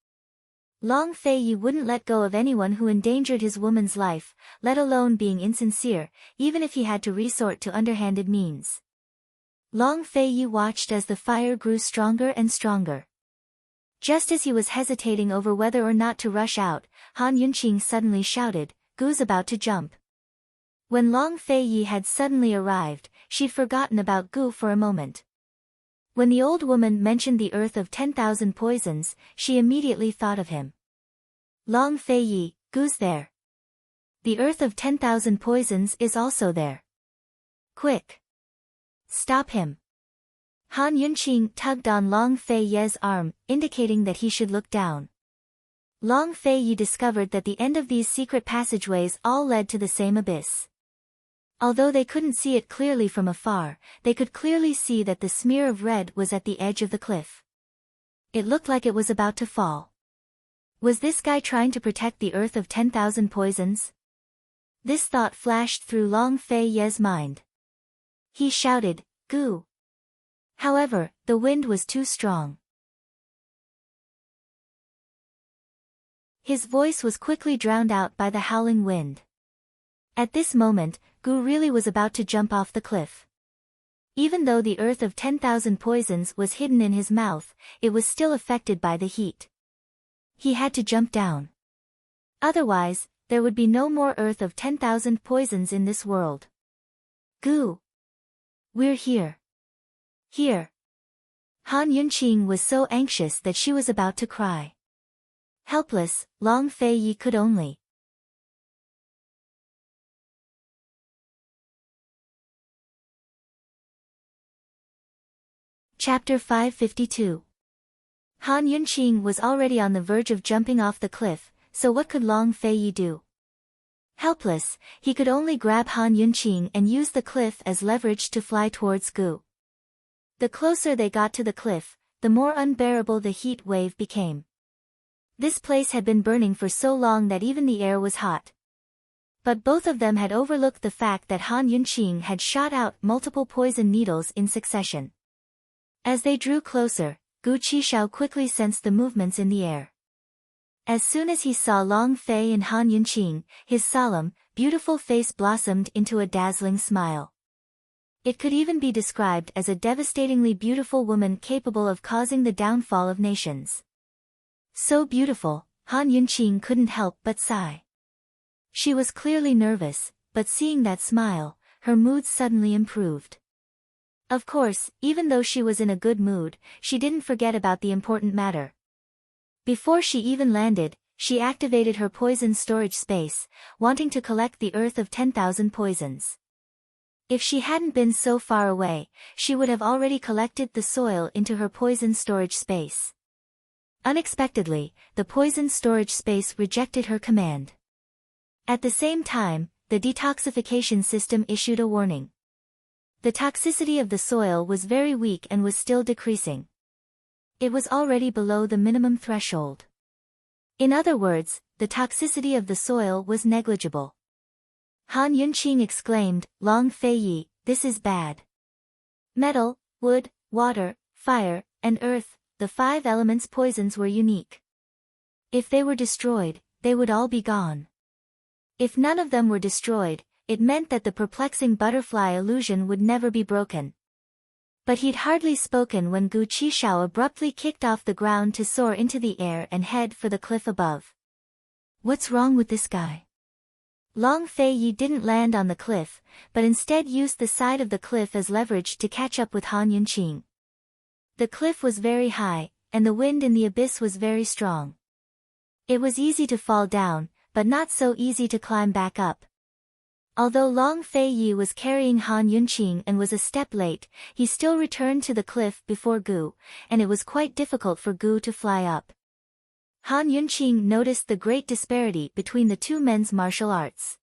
Long Fei Yi wouldn't let go of anyone who endangered his woman's life, let alone being insincere, even if he had to resort to underhanded means. Long Fei Yi watched as the fire grew stronger and stronger. Just as he was hesitating over whether or not to rush out, Han Yunqing suddenly shouted, Gu's about to jump. When Long Fei Yi had suddenly arrived, she'd forgotten about Gu for a moment. When the old woman mentioned the earth of 10,000 poisons, she immediately thought of him. Long Fei Yi, Gu's there. The earth of 10,000 poisons is also there. Quick! Stop him! Han Yunqing tugged on Long Fei Ye's arm, indicating that he should look down. Long Fei Ye discovered that the end of these secret passageways all led to the same abyss. Although they couldn't see it clearly from afar, they could clearly see that the smear of red was at the edge of the cliff. It looked like it was about to fall. Was this guy trying to protect the earth of 10,000 poisons? This thought flashed through Long Fei Ye's mind. He shouted, "Gu!" However, the wind was too strong. His voice was quickly drowned out by the howling wind. At this moment, Gu really was about to jump off the cliff. Even though the earth of 10,000 poisons was hidden in his mouth, it was still affected by the heat. He had to jump down. Otherwise, there would be no more earth of 10,000 poisons in this world. Gu! We're here. Here. Han Yunqing was so anxious that she was about to cry. Helpless, Long Fei Ye could only. Chapter 552. Han Yunqing was already on the verge of jumping off the cliff, so what could Long Fei Ye do? Helpless, he could only grab Han Yunqing and use the cliff as leverage to fly towards Gu. The closer they got to the cliff, the more unbearable the heat wave became. This place had been burning for so long that even the air was hot. But both of them had overlooked the fact that Han Yunqing had shot out multiple poison needles in succession. As they drew closer, Gu Qishao quickly sensed the movements in the air. As soon as he saw Long Fei and Han Yunqing, his solemn, beautiful face blossomed into a dazzling smile. It could even be described as a devastatingly beautiful woman capable of causing the downfall of nations. So beautiful, Han Yunqing couldn't help but sigh. She was clearly nervous, but seeing that smile, her mood suddenly improved. Of course, even though she was in a good mood, she didn't forget about the important matter. Before she even landed, she activated her poison storage space, wanting to collect the earth of 10,000 poisons. If she hadn't been so far away, she would have already collected the soil into her poison storage space. Unexpectedly, the poison storage space rejected her command. At the same time, the detoxification system issued a warning. The toxicity of the soil was very weak and was still decreasing. It was already below the minimum threshold. In other words, the toxicity of the soil was negligible. Han Yunqing exclaimed, "Long Fei Ye, this is bad." Metal, wood, water, fire, and earth, the 5 elements' poisons were unique. If they were destroyed, they would all be gone. If none of them were destroyed, it meant that the perplexing butterfly illusion would never be broken. But he'd hardly spoken when Gu Qishao abruptly kicked off the ground to soar into the air and head for the cliff above. What's wrong with this guy? Long Fei Ye didn't land on the cliff, but instead used the side of the cliff as leverage to catch up with Han Yunqing. The cliff was very high, and the wind in the abyss was very strong. It was easy to fall down, but not so easy to climb back up. Although Long Fei Ye was carrying Han Yunqing and was a step late, he still returned to the cliff before Gu, and it was quite difficult for Gu to fly up. Han Yunqing noticed the great disparity between the two men's martial arts.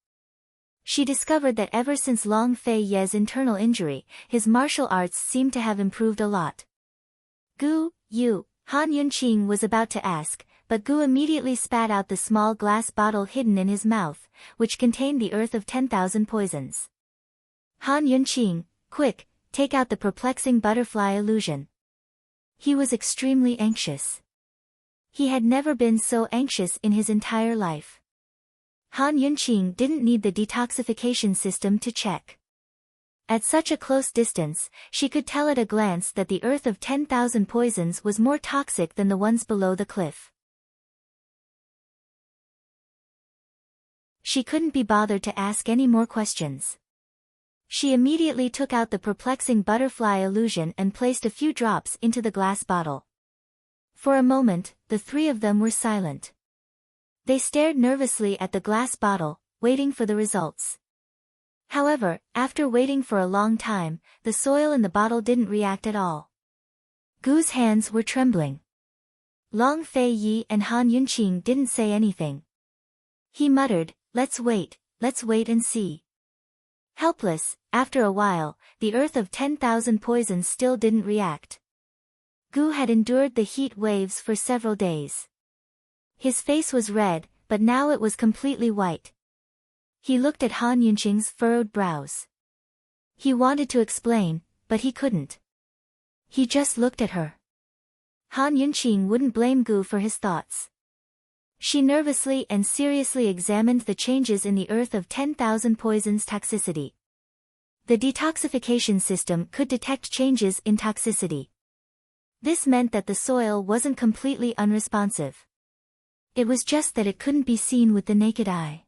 She discovered that ever since Long Fei Ye's internal injury, his martial arts seemed to have improved a lot. "Gu, you," Han Yunqing was about to ask, but Gu immediately spat out the small glass bottle hidden in his mouth, which contained the earth of 10,000 poisons. Han Yunqing, quick, take out the perplexing butterfly illusion. He was extremely anxious. He had never been so anxious in his entire life. Han Yunqing didn't need the detoxification system to check. At such a close distance, she could tell at a glance that the earth of 10,000 poisons was more toxic than the ones below the cliff. She couldn't be bothered to ask any more questions. She immediately took out the perplexing butterfly illusion and placed a few drops into the glass bottle. For a moment, the three of them were silent. They stared nervously at the glass bottle, waiting for the results. However, after waiting for a long time, the soil in the bottle didn't react at all. Gu's hands were trembling. Long Fei Yi and Han Yunqing didn't say anything. He muttered, let's wait and see. Helpless, after a while, the earth of 10,000 poisons still didn't react. Gu had endured the heat waves for several days. His face was red, but now it was completely white. He looked at Han Yunqing's furrowed brows. He wanted to explain, but he couldn't. He just looked at her. Han Yunqing wouldn't blame Gu for his thoughts. She nervously and seriously examined the changes in the earth of 10,000 poisons' toxicity. The detoxification system could detect changes in toxicity. This meant that the soil wasn't completely unresponsive. It was just that it couldn't be seen with the naked eye.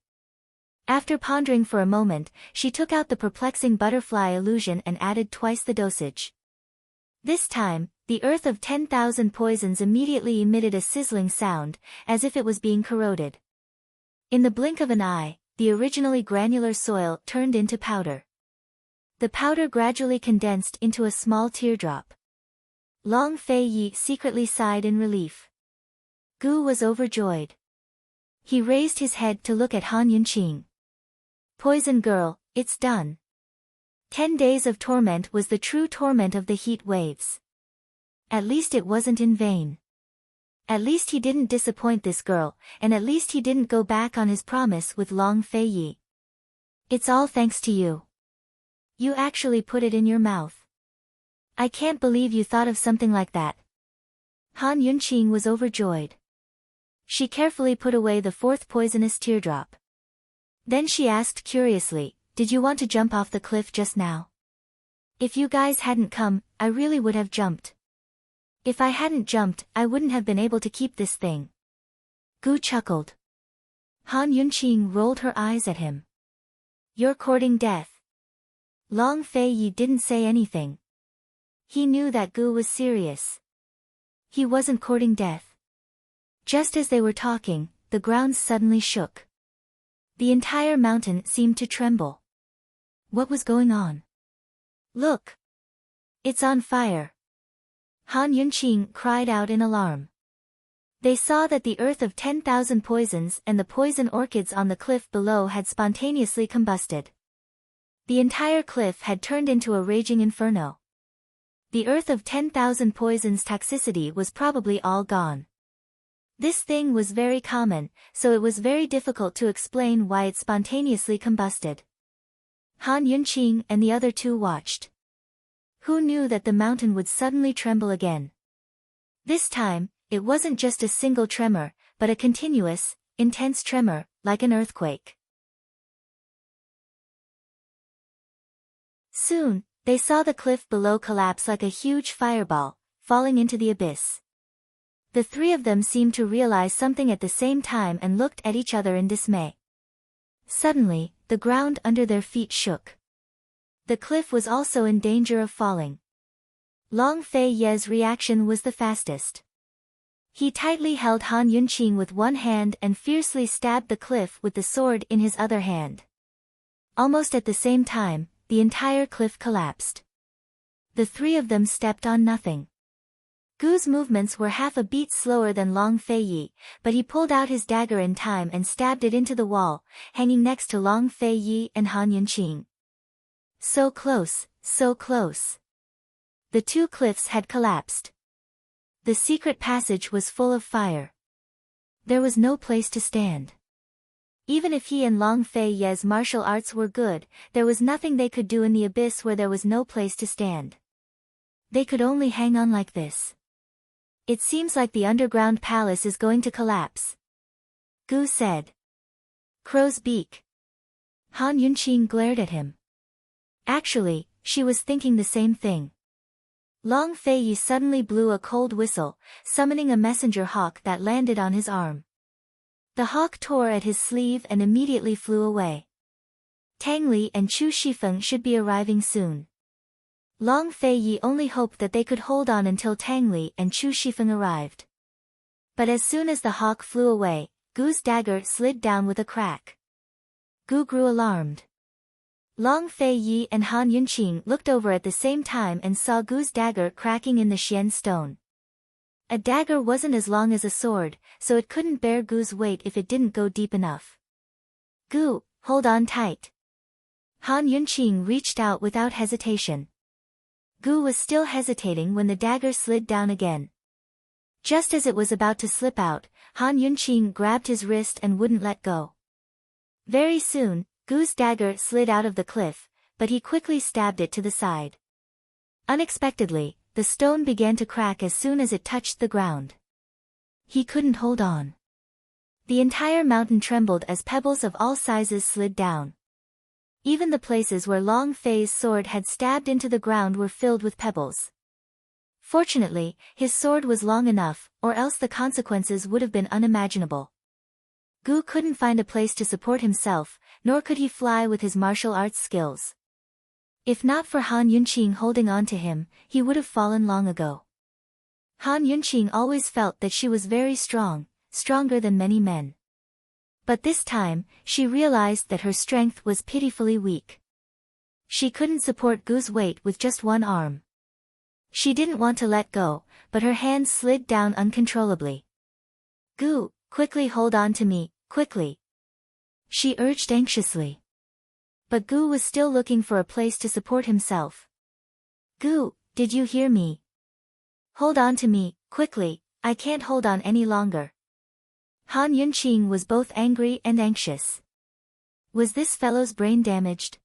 After pondering for a moment, she took out the perplexing butterfly illusion and added twice the dosage. This time, the earth of 10,000 poisons immediately emitted a sizzling sound, as if it was being corroded. In the blink of an eye, the originally granular soil turned into powder. The powder gradually condensed into a small teardrop. Long Fei Yi secretly sighed in relief. Gu was overjoyed. He raised his head to look at Han Yunqing. Poison girl, it's done. 10 days of torment was the true torment of the heat waves. At least it wasn't in vain. At least he didn't disappoint this girl, and at least he didn't go back on his promise with Long Fei Yi. It's all thanks to you. You actually put it in your mouth. I can't believe you thought of something like that. Han Yunqing was overjoyed. She carefully put away the fourth poisonous teardrop. Then she asked curiously, did you want to jump off the cliff just now? If you guys hadn't come, I really would have jumped. If I hadn't jumped, I wouldn't have been able to keep this thing. Gu chuckled. Han Yunqing rolled her eyes at him. You're courting death. Long Fei Yi didn't say anything. He knew that Gu was serious. He wasn't courting death. Just as they were talking, the ground suddenly shook. The entire mountain seemed to tremble. What was going on? Look! It's on fire! Han Yunqing cried out in alarm. They saw that the earth of 10,000 poisons and the poison orchids on the cliff below had spontaneously combusted. The entire cliff had turned into a raging inferno. The earth of 10,000 poisons' toxicity was probably all gone. This thing was very common, so it was very difficult to explain why it spontaneously combusted. Han Yunqing and the other two watched. Who knew that the mountain would suddenly tremble again? This time, it wasn't just a single tremor, but a continuous, intense tremor, like an earthquake. Soon, they saw the cliff below collapse like a huge fireball, falling into the abyss. The three of them seemed to realize something at the same time and looked at each other in dismay. Suddenly, the ground under their feet shook. The cliff was also in danger of falling. Long Fei Yi's reaction was the fastest. He tightly held Han Yunqing with one hand and fiercely stabbed the cliff with the sword in his other hand. Almost at the same time, the entire cliff collapsed. The three of them stepped on nothing. Gu's movements were half a beat slower than Long Fei Yi, but he pulled out his dagger in time and stabbed it into the wall, hanging next to Long Fei Yi and Han Yunqing. So close, so close. The two cliffs had collapsed. The secret passage was full of fire. There was no place to stand. Even if he and Long Fei Yi's martial arts were good, there was nothing they could do in the abyss where there was no place to stand. They could only hang on like this. It seems like the underground palace is going to collapse. Gu said. Crow's beak. Han Yunqing glared at him. Actually, she was thinking the same thing. Long Fei Yi suddenly blew a cold whistle, summoning a messenger hawk that landed on his arm. The hawk tore at his sleeve and immediately flew away. Tang Li and Chu Shifeng should be arriving soon. Long Fei Yi only hoped that they could hold on until Tang Li and Chu Shifeng arrived. But as soon as the hawk flew away, Gu's dagger slid down with a crack. Gu grew alarmed. Long Fei Yi and Han Yunqing looked over at the same time and saw Gu's dagger cracking in the Xian stone. A dagger wasn't as long as a sword, so it couldn't bear Gu's weight if it didn't go deep enough. Gu, hold on tight. Han Yunqing reached out without hesitation. Gu was still hesitating when the dagger slid down again. Just as it was about to slip out, Han Yunqing grabbed his wrist and wouldn't let go. Very soon, Gu's dagger slid out of the cliff, but he quickly stabbed it to the side. Unexpectedly, the stone began to crack as soon as it touched the ground. He couldn't hold on. The entire mountain trembled as pebbles of all sizes slid down. Even the places where Long Fei's sword had stabbed into the ground were filled with pebbles. Fortunately, his sword was long enough, or else the consequences would have been unimaginable. Gu couldn't find a place to support himself, nor could he fly with his martial arts skills. If not for Han Yunqing holding on to him, he would have fallen long ago. Han Yunqing always felt that she was very strong, stronger than many men. But this time, she realized that her strength was pitifully weak. She couldn't support Gu's weight with just one arm. She didn't want to let go, but her hands slid down uncontrollably. Gu, quickly hold on to me, quickly. She urged anxiously. But Gu was still looking for a place to support himself. Gu, did you hear me? Hold on to me, quickly, I can't hold on any longer. Han Yunqing was both angry and anxious. Was this fellow's brain damaged?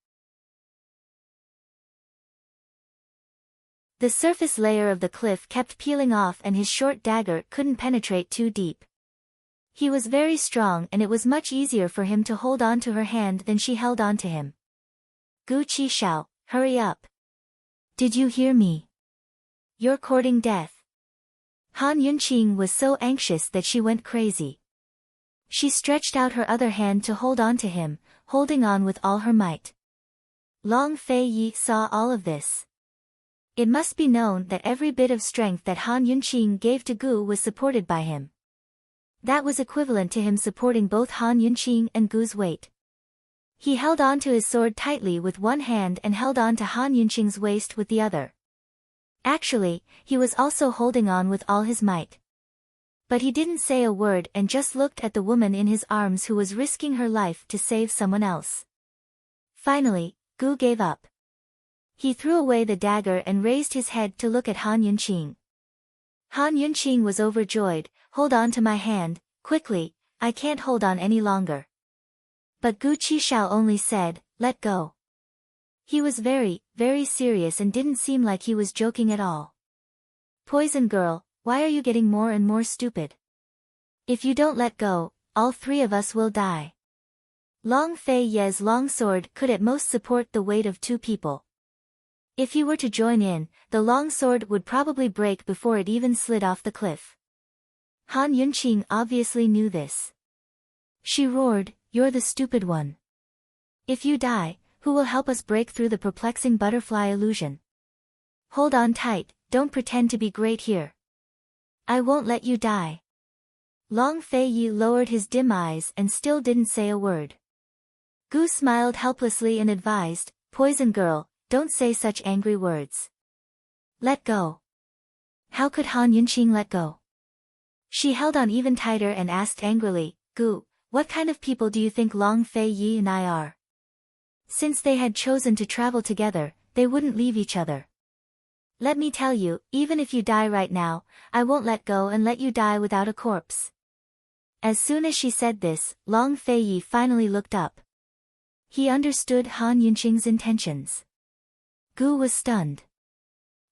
The surface layer of the cliff kept peeling off and his short dagger couldn't penetrate too deep. He was very strong and it was much easier for him to hold on to her hand than she held on to him. Gu Qishao, hurry up. Did you hear me? You're courting death. Han Yunqing was so anxious that she went crazy. She stretched out her other hand to hold on to him, holding on with all her might. Long Fei Yi saw all of this. It must be known that every bit of strength that Han Yunqing gave to Gu was supported by him. That was equivalent to him supporting both Han Yunqing and Gu's weight. He held on to his sword tightly with one hand and held on to Han Yunqing's waist with the other. Actually, he was also holding on with all his might. But he didn't say a word and just looked at the woman in his arms who was risking her life to save someone else. Finally, Gu gave up. He threw away the dagger and raised his head to look at Han Yunqing. Han Yunqing was overjoyed. Hold on to my hand, quickly, I can't hold on any longer. But Gu Qishao only said, let go. He was very, very serious and didn't seem like he was joking at all. Poison girl, why are you getting more and more stupid? If you don't let go, all three of us will die. Long Fei Ye's long sword could at most support the weight of 2 people. If he were to join in, the long sword would probably break before it even slid off the cliff. Han Yunqing obviously knew this. She roared, you're the stupid one. If you die, who will help us break through the perplexing butterfly illusion? Hold on tight, don't pretend to be great here. I won't let you die. Long Fei Yi lowered his dim eyes and still didn't say a word. Gu smiled helplessly and advised, Poison girl, don't say such angry words. Let go. How could Han Yunqing let go? She held on even tighter and asked angrily, Gu, what kind of people do you think Long Fei Yi and I are? Since they had chosen to travel together, they wouldn't leave each other. Let me tell you, even if you die right now, I won't let go and let you die without a corpse. As soon as she said this, Long Fei Yi finally looked up. He understood Han Yunqing's intentions. Gu was stunned.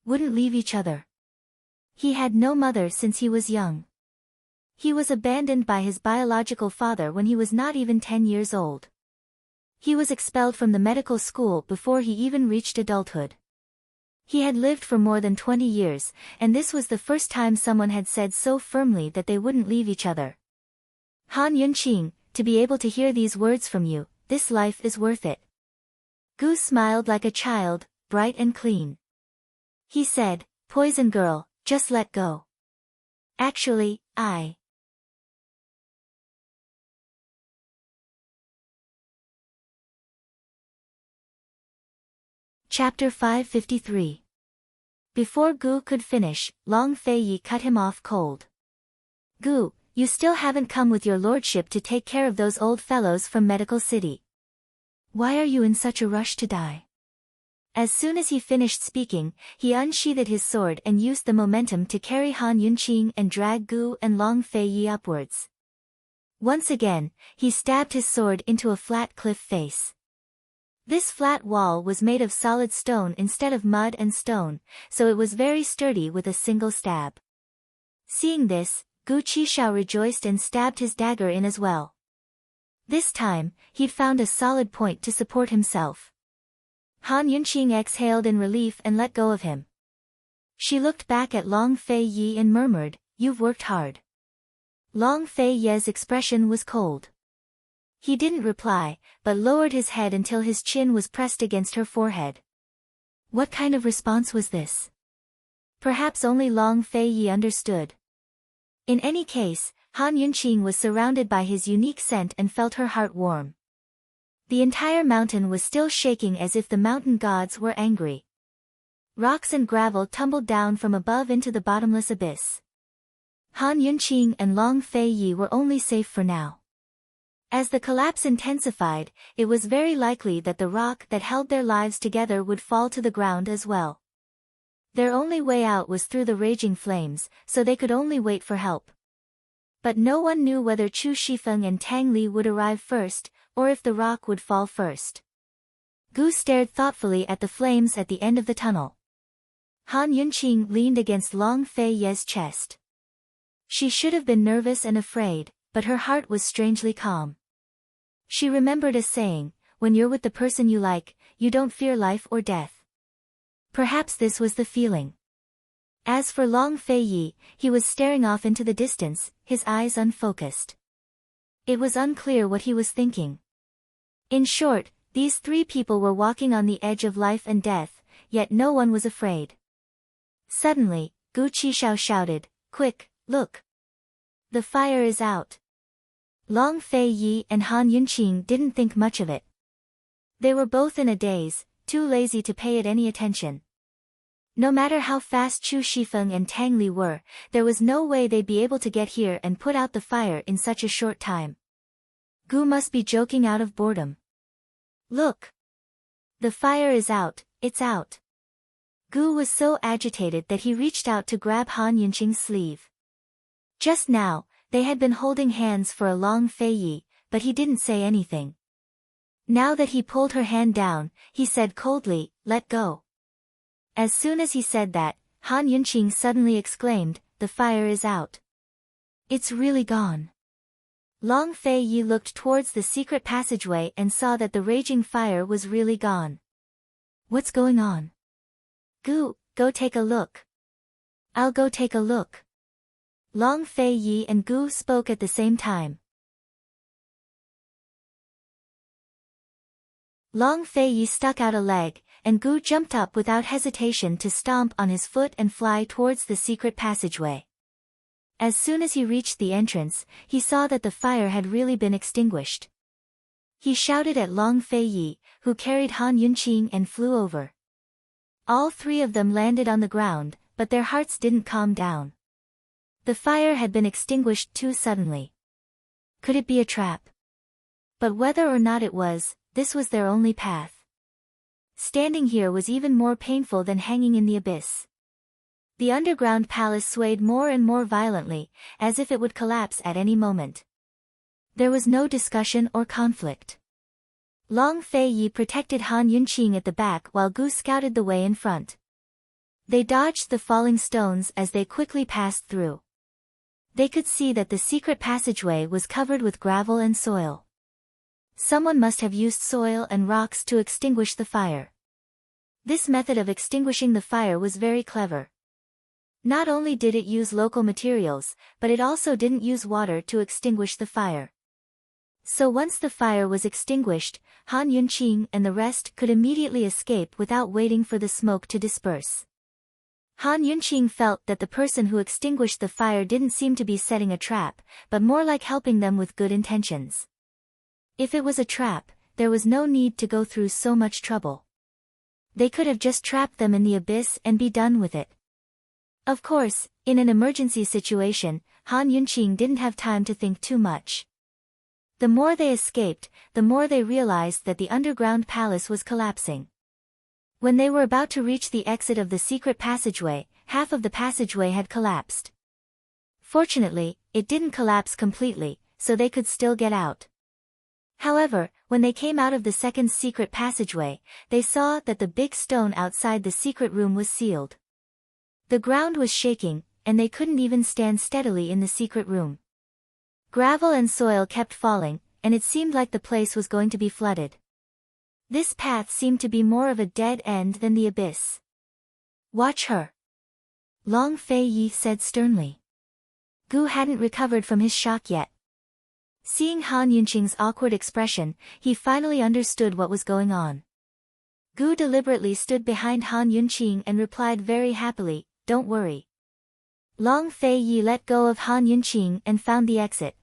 Wouldn't leave each other. He had no mother since he was young. He was abandoned by his biological father when he was not even 10 years old. He was expelled from the medical school before he even reached adulthood. He had lived for more than 20 years, and this was the first time someone had said so firmly that they wouldn't leave each other. Han Yunqing, to be able to hear these words from you, this life is worth it. Gu smiled like a child, bright and clean. He said, Poison girl, just let go. Actually, I Chapter 553. Before Gu could finish, Long Fei cut him off cold. Gu, you still haven't come with your lordship to take care of those old fellows from Medical City. Why are you in such a rush to die? As soon as he finished speaking, he unsheathed his sword and used the momentum to carry Han Yunqing and drag Gu and Long Fei upwards. Once again, he stabbed his sword into a flat cliff face. This flat wall was made of solid stone instead of mud and stone, so it was very sturdy with a single stab. Seeing this, Gu Qishao rejoiced and stabbed his dagger in as well. This time, he'd found a solid point to support himself. Han Yunqing exhaled in relief and let go of him. She looked back at Long Fei and murmured, "You've worked hard." Long Fei's expression was cold. He didn't reply, but lowered his head until his chin was pressed against her forehead. What kind of response was this? Perhaps only Long Fei understood. In any case, Han Yunqing was surrounded by his unique scent and felt her heart warm. The entire mountain was still shaking as if the mountain gods were angry. Rocks and gravel tumbled down from above into the bottomless abyss. Han Yunqing and Long Fei were only safe for now. As the collapse intensified, it was very likely that the rock that held their lives together would fall to the ground as well. Their only way out was through the raging flames, so they could only wait for help. But no one knew whether Chu Shifeng and Tang Li would arrive first, or if the rock would fall first. Gu stared thoughtfully at the flames at the end of the tunnel. Han Yunqing leaned against Long Fei's chest. She should have been nervous and afraid, but her heart was strangely calm. She remembered a saying, when you're with the person you like, you don't fear life or death. Perhaps this was the feeling. As for Long Fei, he was staring off into the distance, his eyes unfocused. It was unclear what he was thinking. In short, these three people were walking on the edge of life and death, yet no one was afraid. Suddenly, Gu Qishao shouted, "Quick, look! The fire is out." Long Fei and Han Yunqing didn't think much of it. They were both in a daze, too lazy to pay it any attention. No matter how fast Chu Shifeng and Tang Li were, there was no way they'd be able to get here and put out the fire in such a short time. Gu must be joking out of boredom. Look! The fire is out, it's out. Gu was so agitated that he reached out to grab Han Yunqing's sleeve. Just now, they had been holding hands for a Long Fei, but he didn't say anything. Now that he pulled her hand down, he said coldly, "Let go." As soon as he said that, Han Yunqing suddenly exclaimed, "The fire is out. It's really gone." Long Fei looked towards the secret passageway and saw that the raging fire was really gone. What's going on? Gu, go take a look. I'll go take a look. Long Fei and Gu spoke at the same time. Long Fei stuck out a leg, and Gu jumped up without hesitation to stomp on his foot and fly towards the secret passageway. As soon as he reached the entrance, he saw that the fire had really been extinguished. He shouted at Long Fei, who carried Han Yunqing and flew over. All three of them landed on the ground, but their hearts didn't calm down. The fire had been extinguished too suddenly. Could it be a trap? But whether or not it was, this was their only path. Standing here was even more painful than hanging in the abyss. The underground palace swayed more and more violently, as if it would collapse at any moment. There was no discussion or conflict. Long Fei protected Han Yunqing at the back while Gu scouted the way in front. They dodged the falling stones as they quickly passed through. They could see that the secret passageway was covered with gravel and soil. Someone must have used soil and rocks to extinguish the fire. This method of extinguishing the fire was very clever. Not only did it use local materials, but it also didn't use water to extinguish the fire. So once the fire was extinguished, Han Yunqing and the rest could immediately escape without waiting for the smoke to disperse. Han Yunqing felt that the person who extinguished the fire didn't seem to be setting a trap, but more like helping them with good intentions. If it was a trap, there was no need to go through so much trouble. They could have just trapped them in the abyss and be done with it. Of course, in an emergency situation, Han Yunqing didn't have time to think too much. The more they escaped, the more they realized that the underground palace was collapsing. When they were about to reach the exit of the secret passageway, half of the passageway had collapsed. Fortunately, it didn't collapse completely, so they could still get out. However, when they came out of the second secret passageway, they saw that the big stone outside the secret room was sealed. The ground was shaking, and they couldn't even stand steadily in the secret room. Gravel and soil kept falling, and it seemed like the place was going to be flooded. This path seemed to be more of a dead end than the abyss. "Watch her," Long Fei Yi said sternly. Gu hadn't recovered from his shock yet. Seeing Han Yunqing's awkward expression, he finally understood what was going on. Gu deliberately stood behind Han Yunqing and replied very happily, "Don't worry." Long Fei Yi let go of Han Yunqing and found the exit.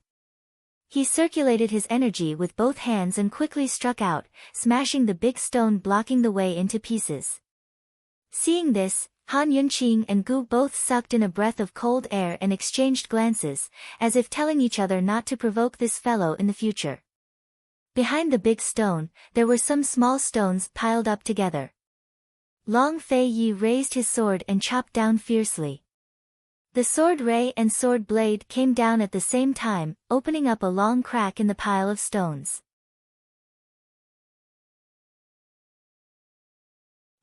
He circulated his energy with both hands and quickly struck out, smashing the big stone blocking the way into pieces. Seeing this, Han Yunqing and Gu both sucked in a breath of cold air and exchanged glances, as if telling each other not to provoke this fellow in the future. Behind the big stone, there were some small stones piled up together. Long Fei Yi raised his sword and chopped down fiercely. The sword ray and sword blade came down at the same time, opening up a long crack in the pile of stones.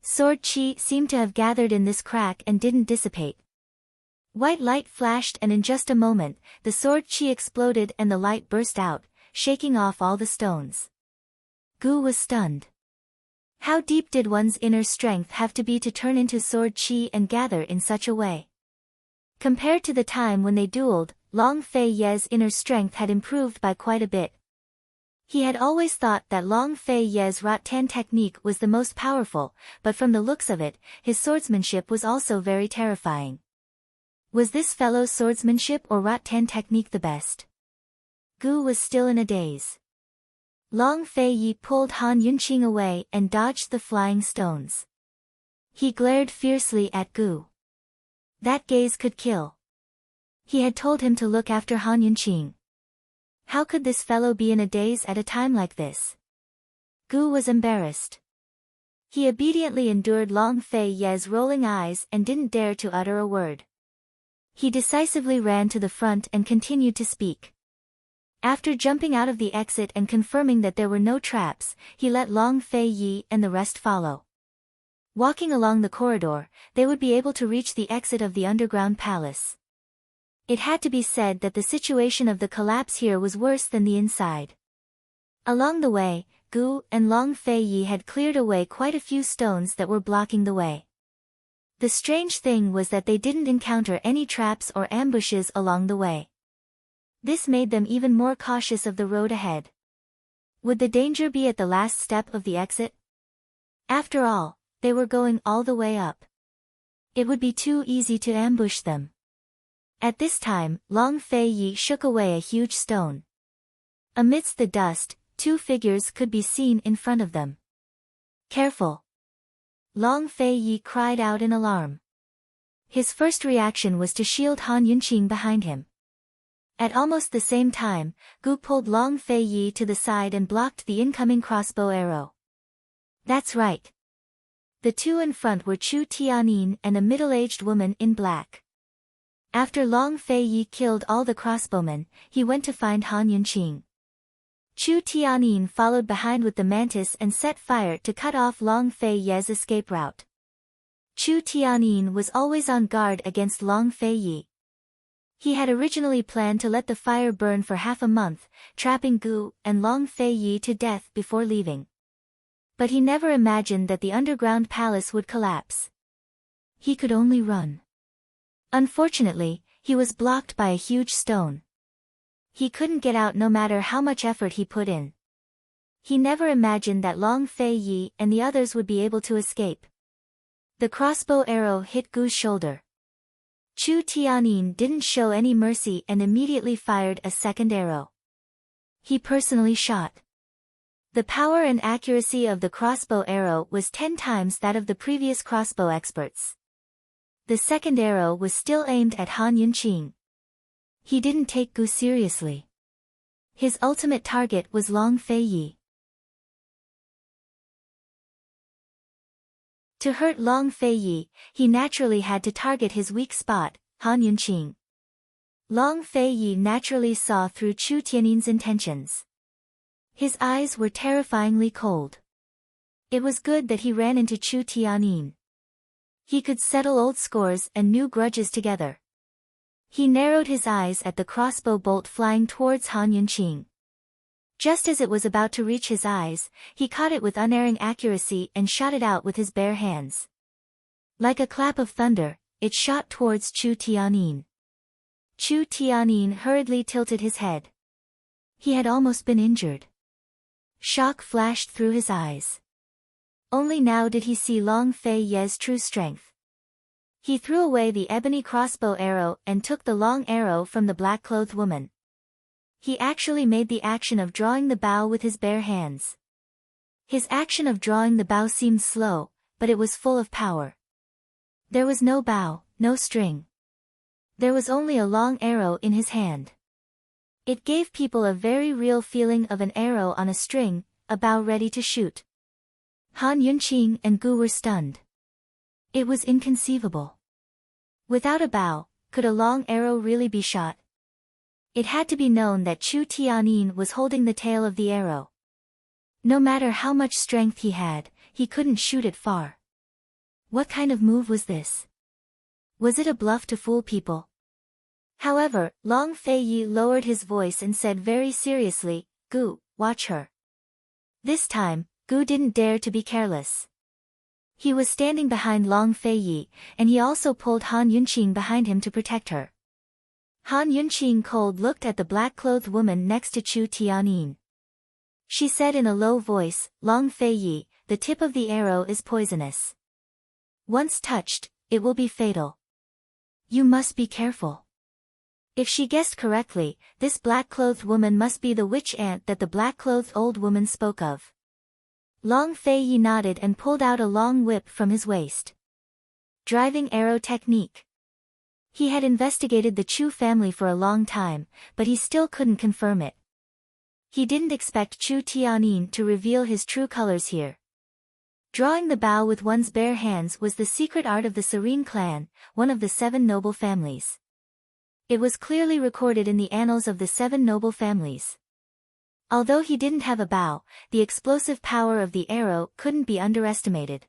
Sword chi seemed to have gathered in this crack and didn't dissipate. White light flashed and in just a moment, the sword chi exploded and the light burst out, shaking off all the stones. Gu was stunned. How deep did one's inner strength have to be to turn into sword chi and gather in such a way? Compared to the time when they dueled, Long Fei Ye's inner strength had improved by quite a bit. He had always thought that Long Fei Ye's rattan technique was the most powerful, but from the looks of it, his swordsmanship was also very terrifying. Was this fellow's swordsmanship or rattan technique the best? Gu was still in a daze. Long Fei Yi pulled Han Yunqing away and dodged the flying stones. He glared fiercely at Gu. That gaze could kill. He had told him to look after Han Yunqing. How could this fellow be in a daze at a time like this? Gu was embarrassed. He obediently endured Long Fei Ye's rolling eyes and didn't dare to utter a word. He decisively ran to the front and continued to speak. After jumping out of the exit and confirming that there were no traps, he let Long Fei Yi and the rest follow. Walking along the corridor, they would be able to reach the exit of the underground palace. It had to be said that the situation of the collapse here was worse than the inside. Along the way, Gu and Long Fei Yi had cleared away quite a few stones that were blocking the way. The strange thing was that they didn't encounter any traps or ambushes along the way. This made them even more cautious of the road ahead. Would the danger be at the last step of the exit? After all, they were going all the way up. It would be too easy to ambush them. At this time, Long Fei Yi shook away a huge stone. Amidst the dust, two figures could be seen in front of them. "Careful!" Long Fei Yi cried out in alarm. His first reaction was to shield Han Yunqing behind him. At almost the same time, Gu pulled Long Fei Yi to the side and blocked the incoming crossbow arrow. That's right. The two in front were Chu Tianin and a middle-aged woman in black. After Long Fei Yi killed all the crossbowmen, he went to find Han Yunqing. Chu Tianin followed behind with the mantis and set fire to cut off Long Fei Ye's escape route. Chu Tianin was always on guard against Long Fei Yi. He had originally planned to let the fire burn for half a month, trapping Gu and Long Fei Yi to death before leaving. But he never imagined that the underground palace would collapse. He could only run. Unfortunately, he was blocked by a huge stone. He couldn't get out no matter how much effort he put in. He never imagined that Long Fei Yi and the others would be able to escape. The crossbow arrow hit Gu's shoulder. Chu Tianin didn't show any mercy and immediately fired a second arrow. He personally shot. The power and accuracy of the crossbow arrow was 10 times that of the previous crossbow experts. The second arrow was still aimed at Han Yunqing. He didn't take Gu seriously. His ultimate target was Long Feiyi. To hurt Long Feiyi, he naturally had to target his weak spot, Han Yunqing. Long Feiyi naturally saw through Chu Tiannin's intentions. His eyes were terrifyingly cold. It was good that he ran into Chu Tiannin. He could settle old scores and new grudges together. He narrowed his eyes at the crossbow bolt flying towards Han Yunqing. Just as it was about to reach his eyes, he caught it with unerring accuracy and shot it out with his bare hands. Like a clap of thunder, it shot towards Chu Tiannin. Chu Tiannin hurriedly tilted his head. He had almost been injured. Shock flashed through his eyes. Only now did he see Long Feiyi's true strength. He threw away the ebony crossbow arrow and took the long arrow from the black-clothed woman. He actually made the action of drawing the bow with his bare hands. His action of drawing the bow seemed slow, but it was full of power. There was no bow, no string. There was only a long arrow in his hand. It gave people a very real feeling of an arrow on a string, a bow ready to shoot. Han Yunqing and Gu were stunned. It was inconceivable. Without a bow, could a long arrow really be shot? It had to be known that Chu Tiannin was holding the tail of the arrow. No matter how much strength he had, he couldn't shoot it far. What kind of move was this? Was it a bluff to fool people? However, Long Feiyi lowered his voice and said very seriously, "Gu, watch her." This time, Gu didn't dare to be careless. He was standing behind Long Feiyi, and he also pulled Han Yunqing behind him to protect her. Han Yunqing cold looked at the black-clothed woman next to Chu Tiannin. She said in a low voice, "Long Feiyi, the tip of the arrow is poisonous. Once touched, it will be fatal. You must be careful." If she guessed correctly, this black-clothed woman must be the witch ant that the black-clothed old woman spoke of. Long Feiyi nodded and pulled out a long whip from his waist. Driving arrow technique. He had investigated the Chu family for a long time, but he still couldn't confirm it. He didn't expect Chu Tiannin to reveal his true colors here. Drawing the bow with one's bare hands was the secret art of the Serene clan, one of the 7 noble families. It was clearly recorded in the annals of the 7 noble families. Although he didn't have a bow, the explosive power of the arrow couldn't be underestimated.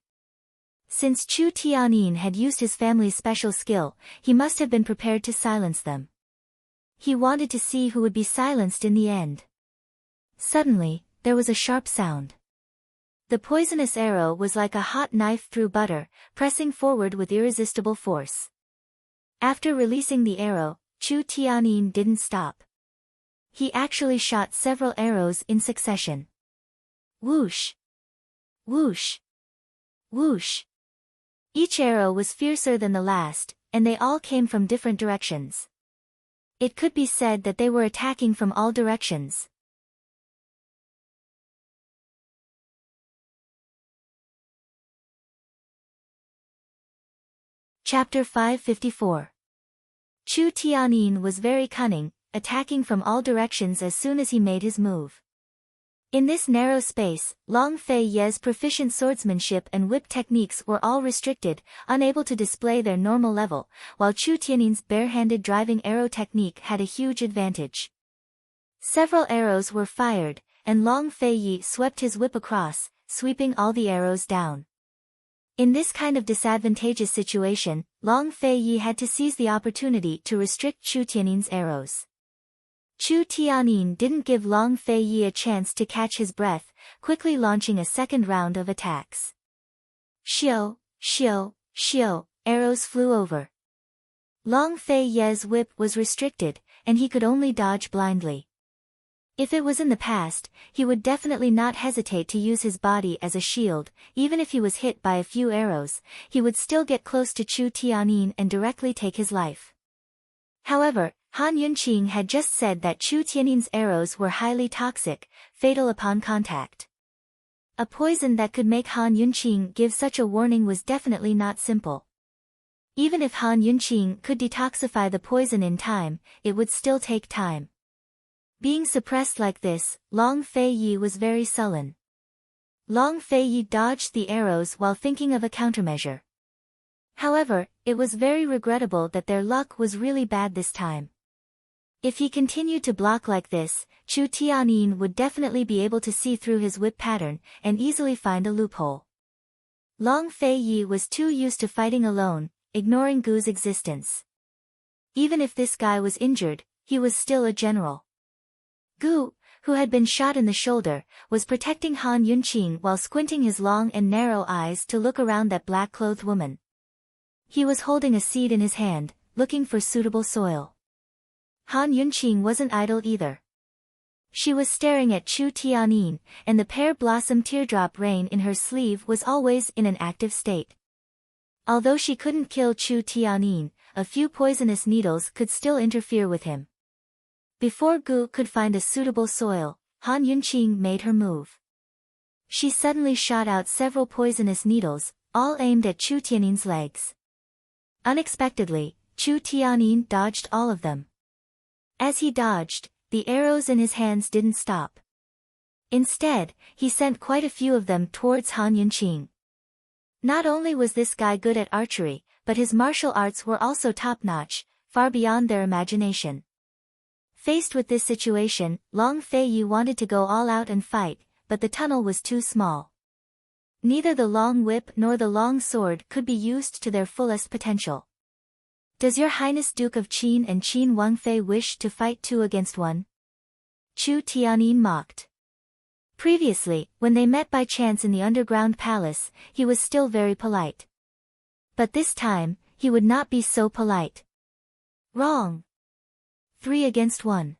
Since Chu Tiannin had used his family's special skill, he must have been prepared to silence them. He wanted to see who would be silenced in the end. Suddenly, there was a sharp sound. The poisonous arrow was like a hot knife through butter, pressing forward with irresistible force. After releasing the arrow, Chu Tiannin didn't stop. He actually shot several arrows in succession. Whoosh! Whoosh! Whoosh! Each arrow was fiercer than the last, and they all came from different directions. It could be said that they were attacking from all directions. Chapter 554. Chu Tiannin was very cunning, attacking from all directions as soon as he made his move. In this narrow space, Long Feiyi's proficient swordsmanship and whip techniques were all restricted, unable to display their normal level, while Chu Tiannin's bare-handed driving arrow technique had a huge advantage. Several arrows were fired, and Long Feiyi swept his whip across, sweeping all the arrows down. In this kind of disadvantageous situation, Long Feiyi had to seize the opportunity to restrict Chu Tiannin's arrows. Chu Tiannin didn't give Long Feiyi a chance to catch his breath, quickly launching a second round of attacks. Shio, shio, shio, arrows flew over. Long Feiyi's whip was restricted, and he could only dodge blindly. If it was in the past, he would definitely not hesitate to use his body as a shield. Even if he was hit by a few arrows, he would still get close to Chu Tiannin and directly take his life. However, Han Yunqing had just said that Chu Tiannin's arrows were highly toxic, fatal upon contact. A poison that could make Han Yunqing give such a warning was definitely not simple. Even if Han Yunqing could detoxify the poison in time, it would still take time. Being suppressed like this, Long Fei Yi was very sullen. Long Fei Yi dodged the arrows while thinking of a countermeasure. However, it was very regrettable that their luck was really bad this time. If he continued to block like this, Chu Tianyin would definitely be able to see through his whip pattern and easily find a loophole. Long Fei Yi was too used to fighting alone, ignoring Gu's existence. Even if this guy was injured, he was still a general. Gu, who had been shot in the shoulder, was protecting Han Yunqing while squinting his long and narrow eyes to look around that black-clothed woman. He was holding a seed in his hand, looking for suitable soil. Han Yunqing wasn't idle either. She was staring at Chu Tianyin, and the pear-blossom teardrop rain in her sleeve was always in an active state. Although she couldn't kill Chu Tianyin, a few poisonous needles could still interfere with him. Before Gu could find a suitable soil, Han Yunqing made her move. She suddenly shot out several poisonous needles, all aimed at Chu Tianyin's legs. Unexpectedly, Chu Tianyin dodged all of them. As he dodged, the arrows in his hands didn't stop. Instead, he sent quite a few of them towards Han Yunqing. Not only was this guy good at archery, but his martial arts were also top-notch, far beyond their imagination. Faced with this situation, Long Fei Yi wanted to go all out and fight, but the tunnel was too small. Neither the long whip nor the long sword could be used to their fullest potential. Does Your Highness Duke of Qin and Qin Wangfei wish to fight 2 against 1? Chu Tianyin mocked. Previously, when they met by chance in the underground palace, he was still very polite. But this time, he would not be so polite. Wrong. 3 against 1.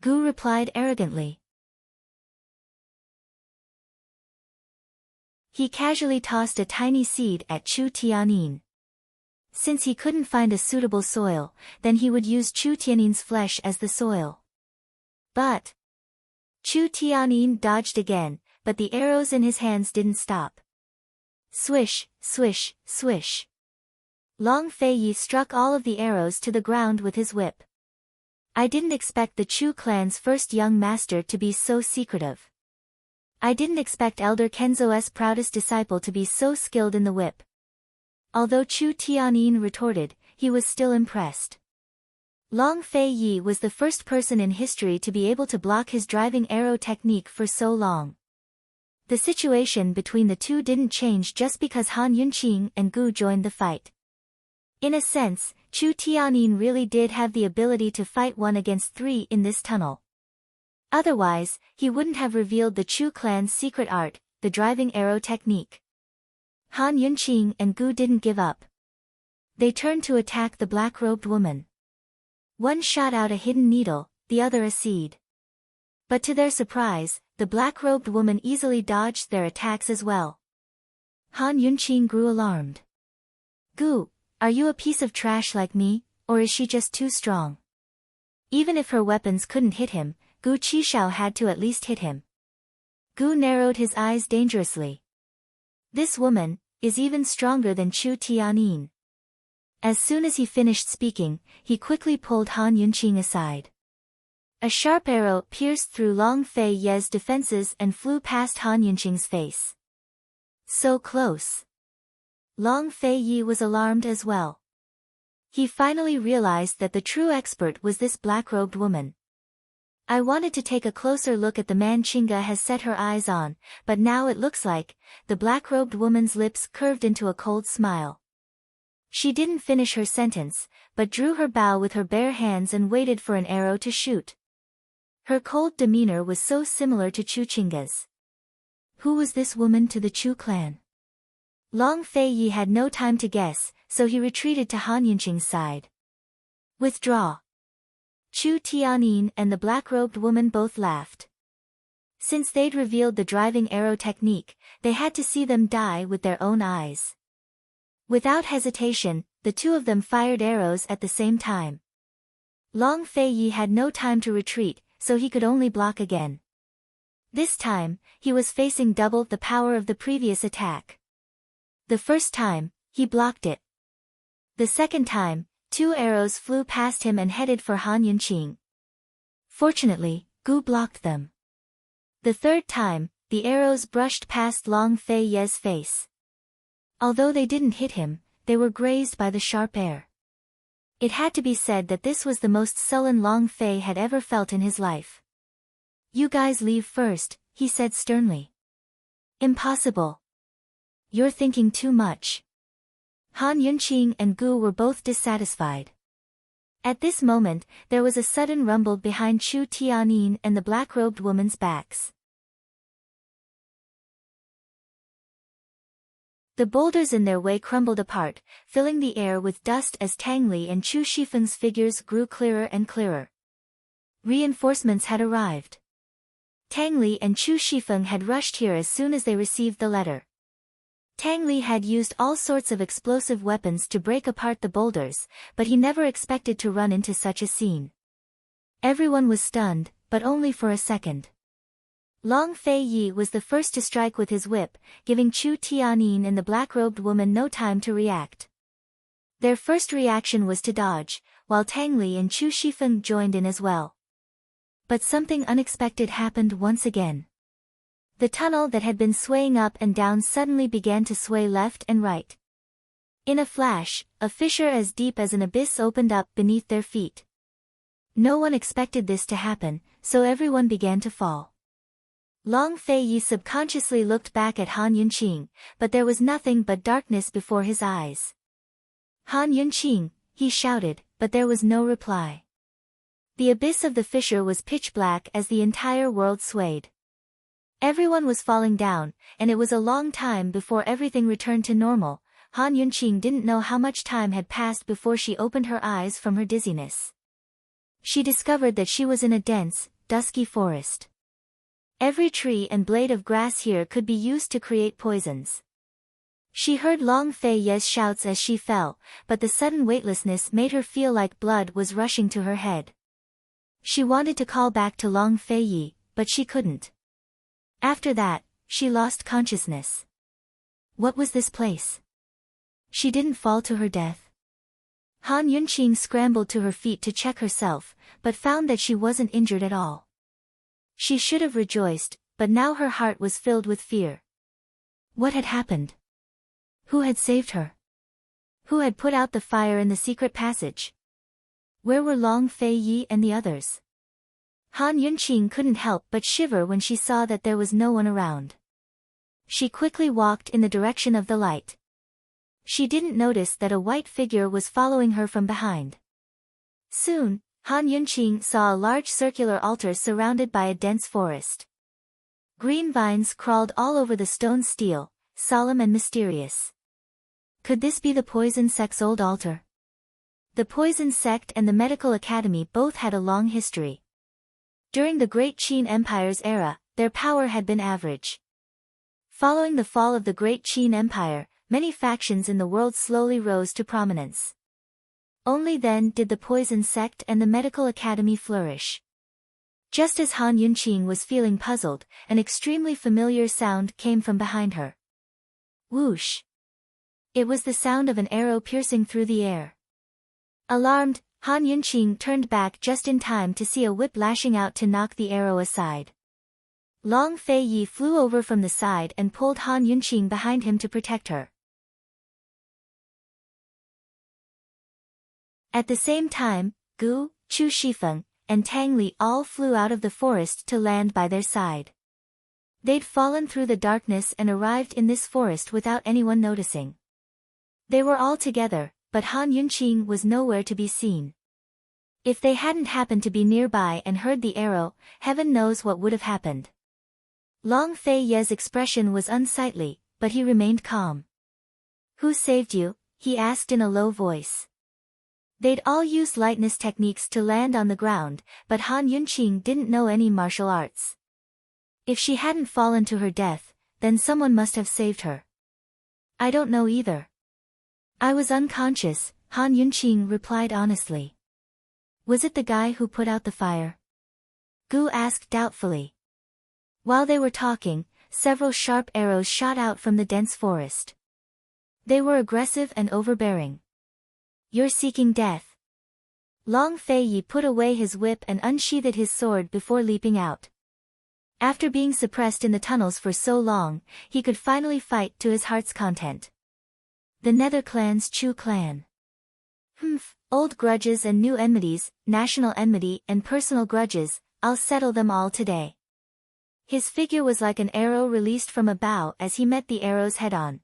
Gu replied arrogantly. He casually tossed a tiny seed at Chu Tianyin. Since he couldn't find a suitable soil, then he would use Chu Tianyin's flesh as the soil. But Chu Tianyin dodged again, but the arrows in his hands didn't stop. Swish, swish, swish. Long Fei Yi struck all of the arrows to the ground with his whip. I didn't expect the Chu clan's first young master to be so secretive. I didn't expect Elder Kenzo's proudest disciple to be so skilled in the whip. Although Chu Tianyin retorted, he was still impressed. Long Fei Yi was the first person in history to be able to block his driving arrow technique for so long. The situation between the two didn't change just because Han Yunqing and Gu joined the fight. In a sense, Chu Tianyin really did have the ability to fight 1 against 3 in this tunnel. Otherwise, he wouldn't have revealed the Chu clan's secret art, the driving arrow technique. Han Yunqing and Gu didn't give up. They turned to attack the black-robed woman. One shot out a hidden needle, the other a seed. But to their surprise, the black-robed woman easily dodged their attacks as well. Han Yunqing grew alarmed. Gu, are you a piece of trash like me, or is she just too strong? Even if her weapons couldn't hit him, Gu Qishao had to at least hit him. Gu narrowed his eyes dangerously. This woman is even stronger than Chu Tianyin. As soon as he finished speaking, he quickly pulled Han Yunqing aside. A sharp arrow pierced through Long Fei Yi's defenses and flew past Han Yunqing's face. So close. Long Fei Yi was alarmed as well. He finally realized that the true expert was this black-robed woman. I wanted to take a closer look at the man Chinga has set her eyes on, but now it looks like the black-robed woman's lips curved into a cold smile. She didn't finish her sentence, but drew her bow with her bare hands and waited for an arrow to shoot. Her cold demeanor was so similar to Chu Chinga's. Who was this woman to the Chu clan? Long Fei Yi had no time to guess, so he retreated to Han Yunqing's side. Withdraw. Chu Tianyin and the black-robed woman both laughed. Since they'd revealed the driving arrow technique, they had to see them die with their own eyes. Without hesitation, the two of them fired arrows at the same time. Long Fei Yi had no time to retreat, so he could only block again. This time, he was facing double the power of the previous attack. The first time, he blocked it. The second time, 2 arrows flew past him and headed for Han Yunqing. Fortunately, Gu blocked them. The third time, the arrows brushed past Long Fei Ye's face. Although they didn't hit him, they were grazed by the sharp air. It had to be said that this was the most sullen Long Fei had ever felt in his life. "You guys leave first," he said sternly. "Impossible. You're thinking too much." Han Yunqing and Gu were both dissatisfied. At this moment, there was a sudden rumble behind Chu Tianyin and the black-robed woman's backs. The boulders in their way crumbled apart, filling the air with dust as Tang Li and Chu Shifeng's figures grew clearer and clearer. Reinforcements had arrived. Tang Li and Chu Shifeng had rushed here as soon as they received the letter. Tang Li had used all sorts of explosive weapons to break apart the boulders, but he never expected to run into such a scene. Everyone was stunned, but only for a second. Long Fei Yi was the first to strike with his whip, giving Chu Tianyin and the black-robed woman no time to react. Their first reaction was to dodge, while Tang Li and Chu Shifeng joined in as well. But something unexpected happened once again. The tunnel that had been swaying up and down suddenly began to sway left and right. In a flash, a fissure as deep as an abyss opened up beneath their feet. No one expected this to happen, so everyone began to fall. Long Fei Yi subconsciously looked back at Han Yunqing, but there was nothing but darkness before his eyes. "Han Yunqing," he shouted, but there was no reply. The abyss of the fissure was pitch black as the entire world swayed. Everyone was falling down, and it was a long time before everything returned to normal. Han Yunqing didn't know how much time had passed before she opened her eyes from her dizziness. She discovered that she was in a dense, dusky forest. Every tree and blade of grass here could be used to create poisons. She heard Long Fei Ye's shouts as she fell, but the sudden weightlessness made her feel like blood was rushing to her head. She wanted to call back to Long Fei Yi, but she couldn't. After that, she lost consciousness. What was this place? She didn't fall to her death. Han Yunqing scrambled to her feet to check herself, but found that she wasn't injured at all. She should have rejoiced, but now her heart was filled with fear. What had happened? Who had saved her? Who had put out the fire in the secret passage? Where were Long Fei Yi and the others? Han Yunqing couldn't help but shiver when she saw that there was no one around. She quickly walked in the direction of the light. She didn't notice that a white figure was following her from behind. Soon, Han Yunqing saw a large circular altar surrounded by a dense forest. Green vines crawled all over the stone stele, solemn and mysterious. Could this be the poison sect's old altar? The poison sect and the medical academy both had a long history. During the Great Qin Empire's era, their power had been average. Following the fall of the Great Qin Empire, many factions in the world slowly rose to prominence. Only then did the poison sect and the medical academy flourish. Just as Han Yunqing was feeling puzzled, an extremely familiar sound came from behind her. Whoosh! It was the sound of an arrow piercing through the air. Alarmed, Han Yunqing turned back just in time to see a whip lashing out to knock the arrow aside. Long Fei Yi flew over from the side and pulled Han Yunqing behind him to protect her. At the same time, Gu, Chu Shifeng, and Tang Li all flew out of the forest to land by their side. They'd fallen through the darkness and arrived in this forest without anyone noticing. They were all together, but Han Yunqing was nowhere to be seen. If they hadn't happened to be nearby and heard the arrow, heaven knows what would have happened. Long Fei Ye's expression was unsightly, but he remained calm. "Who saved you?" he asked in a low voice. They'd all used lightness techniques to land on the ground, but Han Yunqing didn't know any martial arts. If she hadn't fallen to her death, then someone must have saved her. "I don't know either. I was unconscious," Han Yunqing replied honestly. "Was it the guy who put out the fire?" Gu asked doubtfully. While they were talking, several sharp arrows shot out from the dense forest. They were aggressive and overbearing. "You're seeking death." Long Fei Yi put away his whip and unsheathed his sword before leaping out. After being suppressed in the tunnels for so long, he could finally fight to his heart's content. The Nether Clan's Chu clan. Old grudges and new enmities, national enmity and personal grudges, I'll settle them all today. His figure was like an arrow released from a bow as he met the arrows head-on.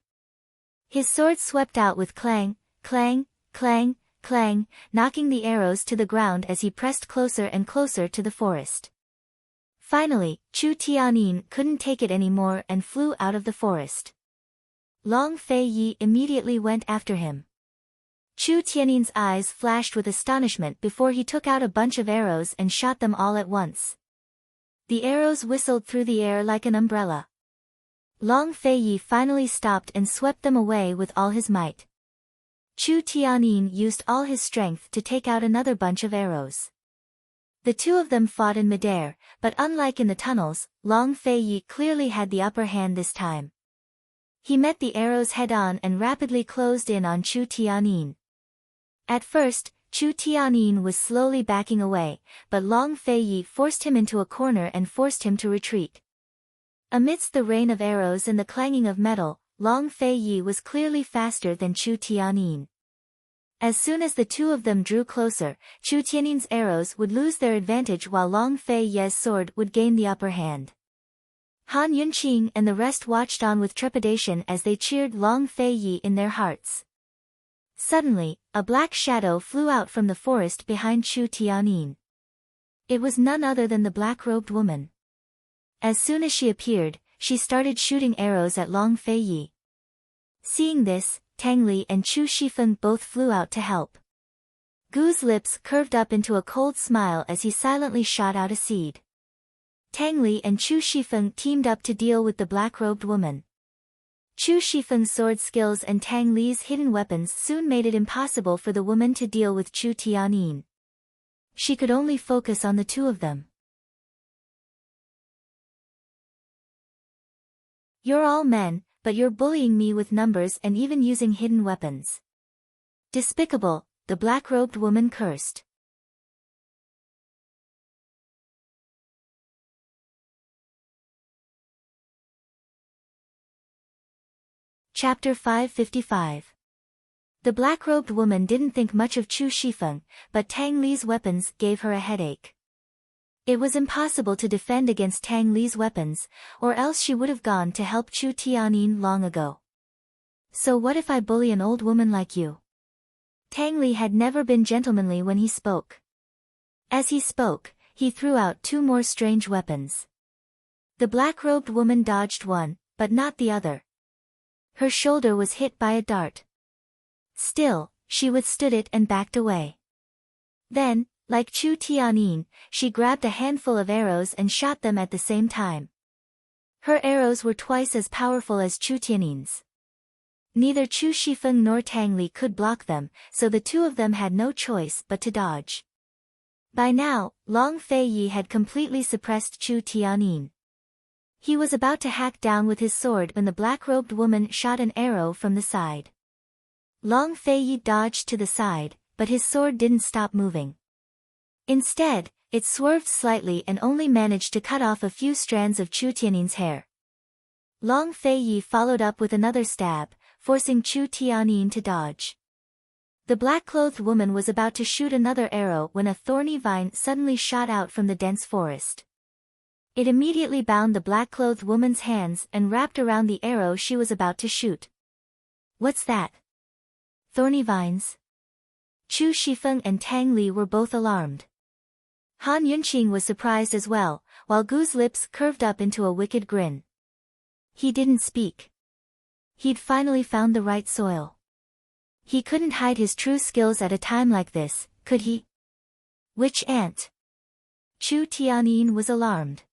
His sword swept out with clang, clang, clang, clang, knocking the arrows to the ground as he pressed closer and closer to the forest. Finally, Chu Tianyin couldn't take it anymore and flew out of the forest. Long Fei Yi immediately went after him. Chu Tianyin's eyes flashed with astonishment before he took out a bunch of arrows and shot them all at once. The arrows whistled through the air like an umbrella. Long Fei Yi finally stopped and swept them away with all his might. Chu Tianyin used all his strength to take out another bunch of arrows. The two of them fought in midair, but unlike in the tunnels, Long Fei Yi clearly had the upper hand this time. He met the arrows head-on and rapidly closed in on Chu Tianyin. At first, Chu Tianyin was slowly backing away, but Long Fei Yi forced him into a corner and forced him to retreat. Amidst the rain of arrows and the clanging of metal, Long Fei Yi was clearly faster than Chu Tianyin. As soon as the two of them drew closer, Chu Tianyin's arrows would lose their advantage while Long Fei Yi's sword would gain the upper hand. Han Yunqing and the rest watched on with trepidation as they cheered Long Fei Yi in their hearts. Suddenly, a black shadow flew out from the forest behind Chu Tianyin. It was none other than the black-robed woman. As soon as she appeared, she started shooting arrows at Long Fei Yi. Seeing this, Tang Li and Chu Shifeng both flew out to help. Gu's lips curved up into a cold smile as he silently shot out a seed. Tang Li and Chu Shifeng teamed up to deal with the black-robed woman. Chu Shifeng's sword skills and Tang Li's hidden weapons soon made it impossible for the woman to deal with Chu Tianyin. She could only focus on the two of them. "You're all men, but you're bullying me with numbers and even using hidden weapons. Despicable," the black-robed woman cursed. Chapter 555. The black-robed woman didn't think much of Chu Shifeng, but Tang Li's weapons gave her a headache. It was impossible to defend against Tang Li's weapons, or else she would have gone to help Chu Tianyin long ago. "So what if I bully an old woman like you?" Tang Li had never been gentlemanly when he spoke. As he spoke, he threw out two more strange weapons. The black-robed woman dodged one, but not the other. Her shoulder was hit by a dart. Still, she withstood it and backed away. Then, like Chu Tianyin, she grabbed a handful of arrows and shot them at the same time. Her arrows were twice as powerful as Chu Tianyin's. Neither Chu Shifeng nor Tang Li could block them, so the two of them had no choice but to dodge. By now, Long Fei Yi had completely suppressed Chu Tianyin. He was about to hack down with his sword when the black-robed woman shot an arrow from the side. Long Fei Yi dodged to the side, but his sword didn't stop moving. Instead, it swerved slightly and only managed to cut off a few strands of Chu Tianyin's hair. Long Fei Yi followed up with another stab, forcing Chu Tianyin to dodge. The black-clothed woman was about to shoot another arrow when a thorny vine suddenly shot out from the dense forest. It immediately bound the black-clothed woman's hands and wrapped around the arrow she was about to shoot. "What's that? Thorny vines?" Chu Shifeng and Tang Li were both alarmed. Han Yunqing was surprised as well, while Gu's lips curved up into a wicked grin. He didn't speak. He'd finally found the right soil. He couldn't hide his true skills at a time like this, could he? "Witch ant?" Chu Tianyin was alarmed.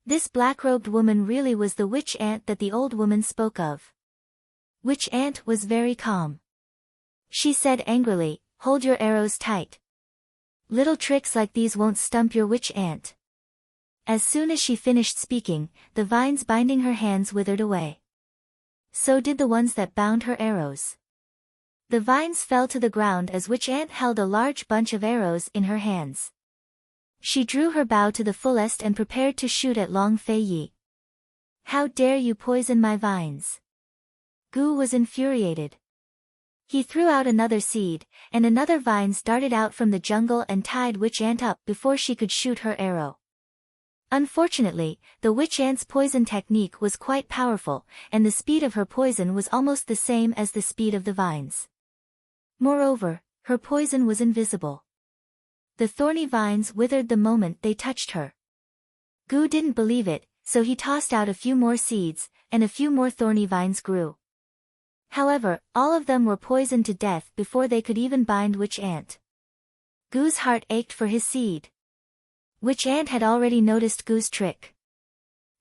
This black-robed woman really was the witch ant that the old woman spoke of. Witch ant was very calm. She said angrily, "Hold your arrows tight. Little tricks like these won't stump your witch ant." As soon as she finished speaking, the vines binding her hands withered away. So did the ones that bound her arrows. The vines fell to the ground as Witch Ant held a large bunch of arrows in her hands. She drew her bow to the fullest and prepared to shoot at Long Fei Yi. "How dare you poison my vines?" Gu was infuriated. He threw out another seed, and another vines darted out from the jungle and tied Witch Ant up before she could shoot her arrow. Unfortunately, the Witch Ant's poison technique was quite powerful, and the speed of her poison was almost the same as the speed of the vines. Moreover, her poison was invisible. The thorny vines withered the moment they touched her. Gu didn't believe it, so he tossed out a few more seeds, and a few more thorny vines grew. However, all of them were poisoned to death before they could even bind Witch Ant. Gu's heart ached for his seed. Witch Ant had already noticed Gu's trick.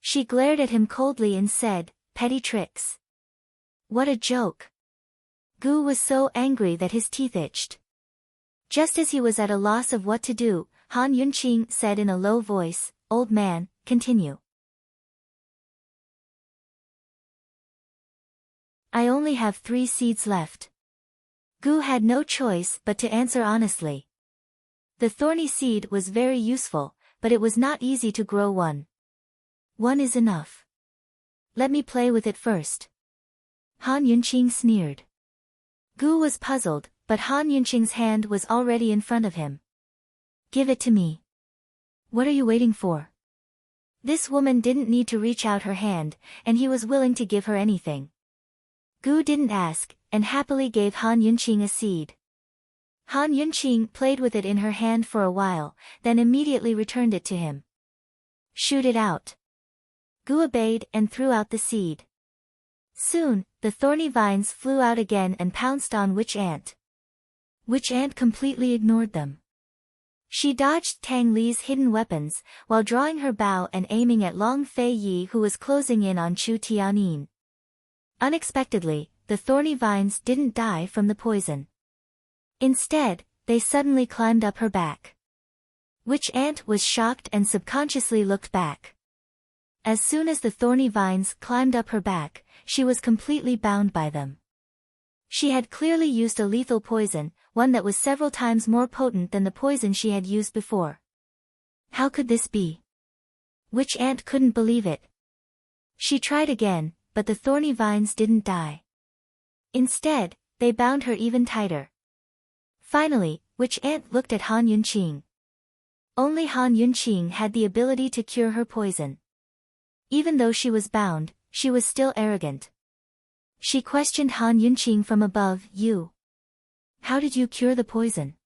She glared at him coldly and said, "Petty tricks. What a joke." Gu was so angry that his teeth itched. Just as he was at a loss of what to do, Han Yunqing said in a low voice, "Old man, continue." "I only have 3 seeds left." Gu had no choice but to answer honestly. The thorny seed was very useful, but it was not easy to grow one. "One is enough. Let me play with it first." Han Yunqing sneered. Gu was puzzled, but Han Yunqing's hand was already in front of him. "Give it to me." "What are you waiting for?" This woman didn't need to reach out her hand, and he was willing to give her anything. Gu didn't ask, and happily gave Han Yunqing a seed. Han Yunqing played with it in her hand for a while, then immediately returned it to him. "Shoot it out." Gu obeyed and threw out the seed. Soon, the thorny vines flew out again and pounced on Witch Ant. Witch Ant completely ignored them. She dodged Tang Li's hidden weapons, while drawing her bow and aiming at Long Fei Yi who was closing in on Chu Tianin. Unexpectedly, the thorny vines didn't die from the poison. Instead, they suddenly climbed up her back. Witch Ant was shocked and subconsciously looked back. As soon as the thorny vines climbed up her back, she was completely bound by them. She had clearly used a lethal poison, one that was several times more potent than the poison she had used before. How could this be? Witch Ant couldn't believe it. She tried again, but the thorny vines didn't die. Instead, they bound her even tighter. Finally, Witch Ant looked at Han Yunqing. Only Han Yunqing had the ability to cure her poison. Even though she was bound, she was still arrogant. She questioned Han Yunqing from above, "You? How did you cure the poison?"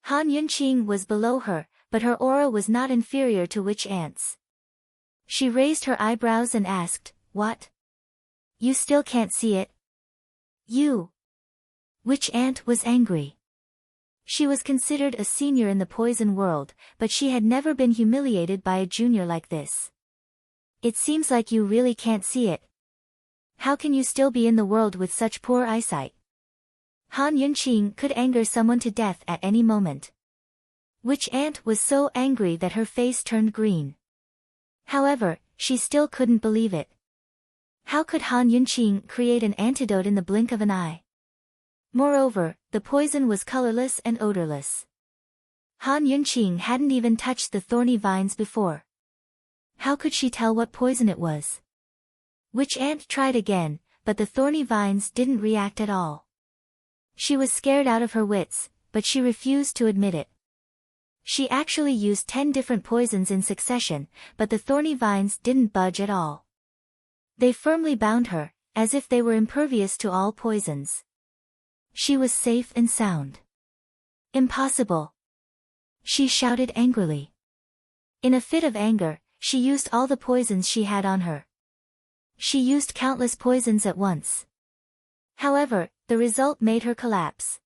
Han Yunqing was below her, but her aura was not inferior to Witch Ant's. She raised her eyebrows and asked, "What? You still can't see it?" "You?" Witch Ant was angry. She was considered a senior in the poison world, but she had never been humiliated by a junior like this. "It seems like you really can't see it. How can you still be in the world with such poor eyesight?" Han Yunqing could anger someone to death at any moment. Witch Ant was so angry that her face turned green. However, she still couldn't believe it. How could Han Yunqing create an antidote in the blink of an eye? Moreover, the poison was colorless and odorless. Han Yunqing hadn't even touched the thorny vines before. How could she tell what poison it was? Witch Ant tried again, but the thorny vines didn't react at all. She was scared out of her wits, but she refused to admit it. She actually used 10 different poisons in succession, but the thorny vines didn't budge at all. They firmly bound her, as if they were impervious to all poisons. She was safe and sound. "Impossible!" she shouted angrily. In a fit of anger, she used all the poisons she had on her. She used countless poisons at once. However, the result made her collapse.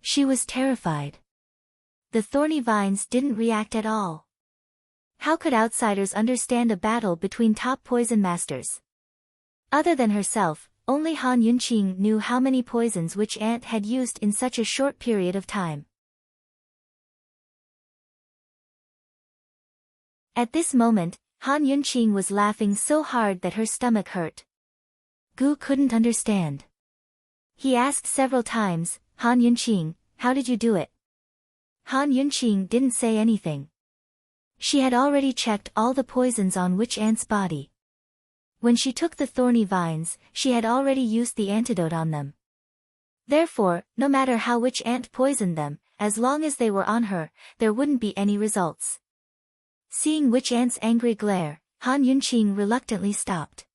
She was terrified. The thorny vines didn't react at all. How could outsiders understand a battle between top poison masters? Other than herself, only Han Yunqing knew how many poisons Witch Ant had used in such a short period of time. At this moment, Han Yunqing was laughing so hard that her stomach hurt. Gu couldn't understand. He asked several times, Han Yunqing, how did you do it? Han Yunqing didn't say anything. She had already checked all the poisons on Witch Ant's body. When she took the thorny vines, she had already used the antidote on them. Therefore, no matter how Witch Ant poisoned them, as long as they were on her, there wouldn't be any results. Seeing Witch Ant's angry glare, Han Yunqing reluctantly stopped.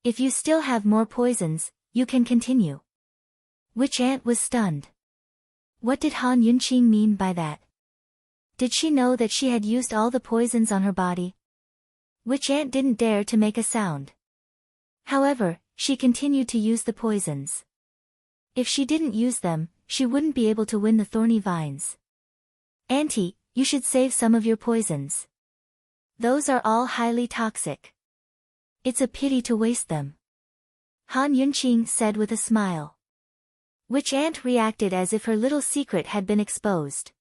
If you still have more poisons, you can continue. Witch Ant was stunned. What did Han Yunqing mean by that? Did she know that she had used all the poisons on her body? Witch Ant didn't dare to make a sound. However, she continued to use the poisons. If she didn't use them, she wouldn't be able to win the thorny vines. Auntie, you should save some of your poisons. Those are all highly toxic. It's a pity to waste them. Han Yunqing said with a smile. Witch Ant reacted as if her little secret had been exposed.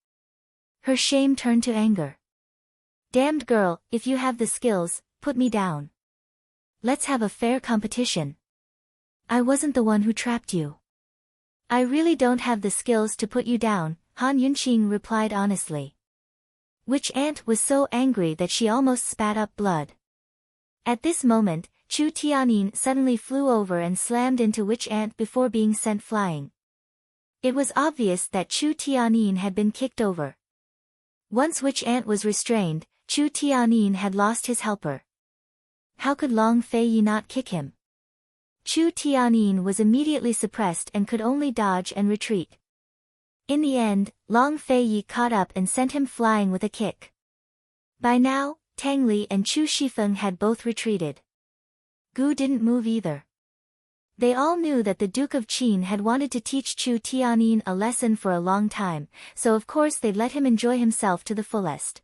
Her shame turned to anger. Damned girl, if you have the skills, put me down. Let's have a fair competition. I wasn't the one who trapped you. I really don't have the skills to put you down, Han Yunqing replied honestly. Witch Ant was so angry that she almost spat up blood. At this moment, Chu Tianyin suddenly flew over and slammed into Witch Ant before being sent flying. It was obvious that Chu Tianyin had been kicked over. Once Witch Ant was restrained, Chu Tianyin had lost his helper. How could Long Fei Yi not kick him? Chu Tianyin was immediately suppressed and could only dodge and retreat. In the end, Long Fei Yi caught up and sent him flying with a kick. By now, Tang Li and Chu Shifeng had both retreated. Gu didn't move either. They all knew that the Duke of Qin had wanted to teach Chu Tianyin a lesson for a long time, so of course they'd let him enjoy himself to the fullest.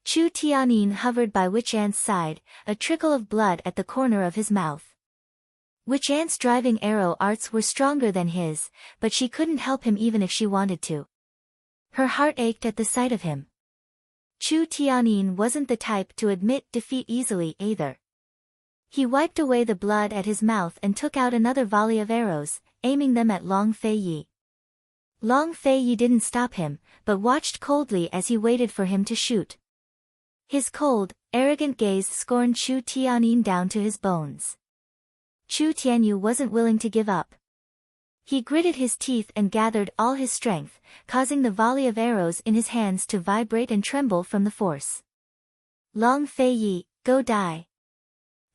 Chu Tianyin hovered by Witch Ant's side, a trickle of blood at the corner of his mouth. Witch Ant's driving arrow arts were stronger than his, but she couldn't help him even if she wanted to. Her heart ached at the sight of him. Chu Tianyin wasn't the type to admit defeat easily either. He wiped away the blood at his mouth and took out another volley of arrows, aiming them at Long Fei Yi. Long Fei Yi didn't stop him, but watched coldly as he waited for him to shoot. His cold, arrogant gaze scorned Chu Tianyin down to his bones. Chu Tianyu wasn't willing to give up. He gritted his teeth and gathered all his strength, causing the volley of arrows in his hands to vibrate and tremble from the force. Long Fei Yi, go die.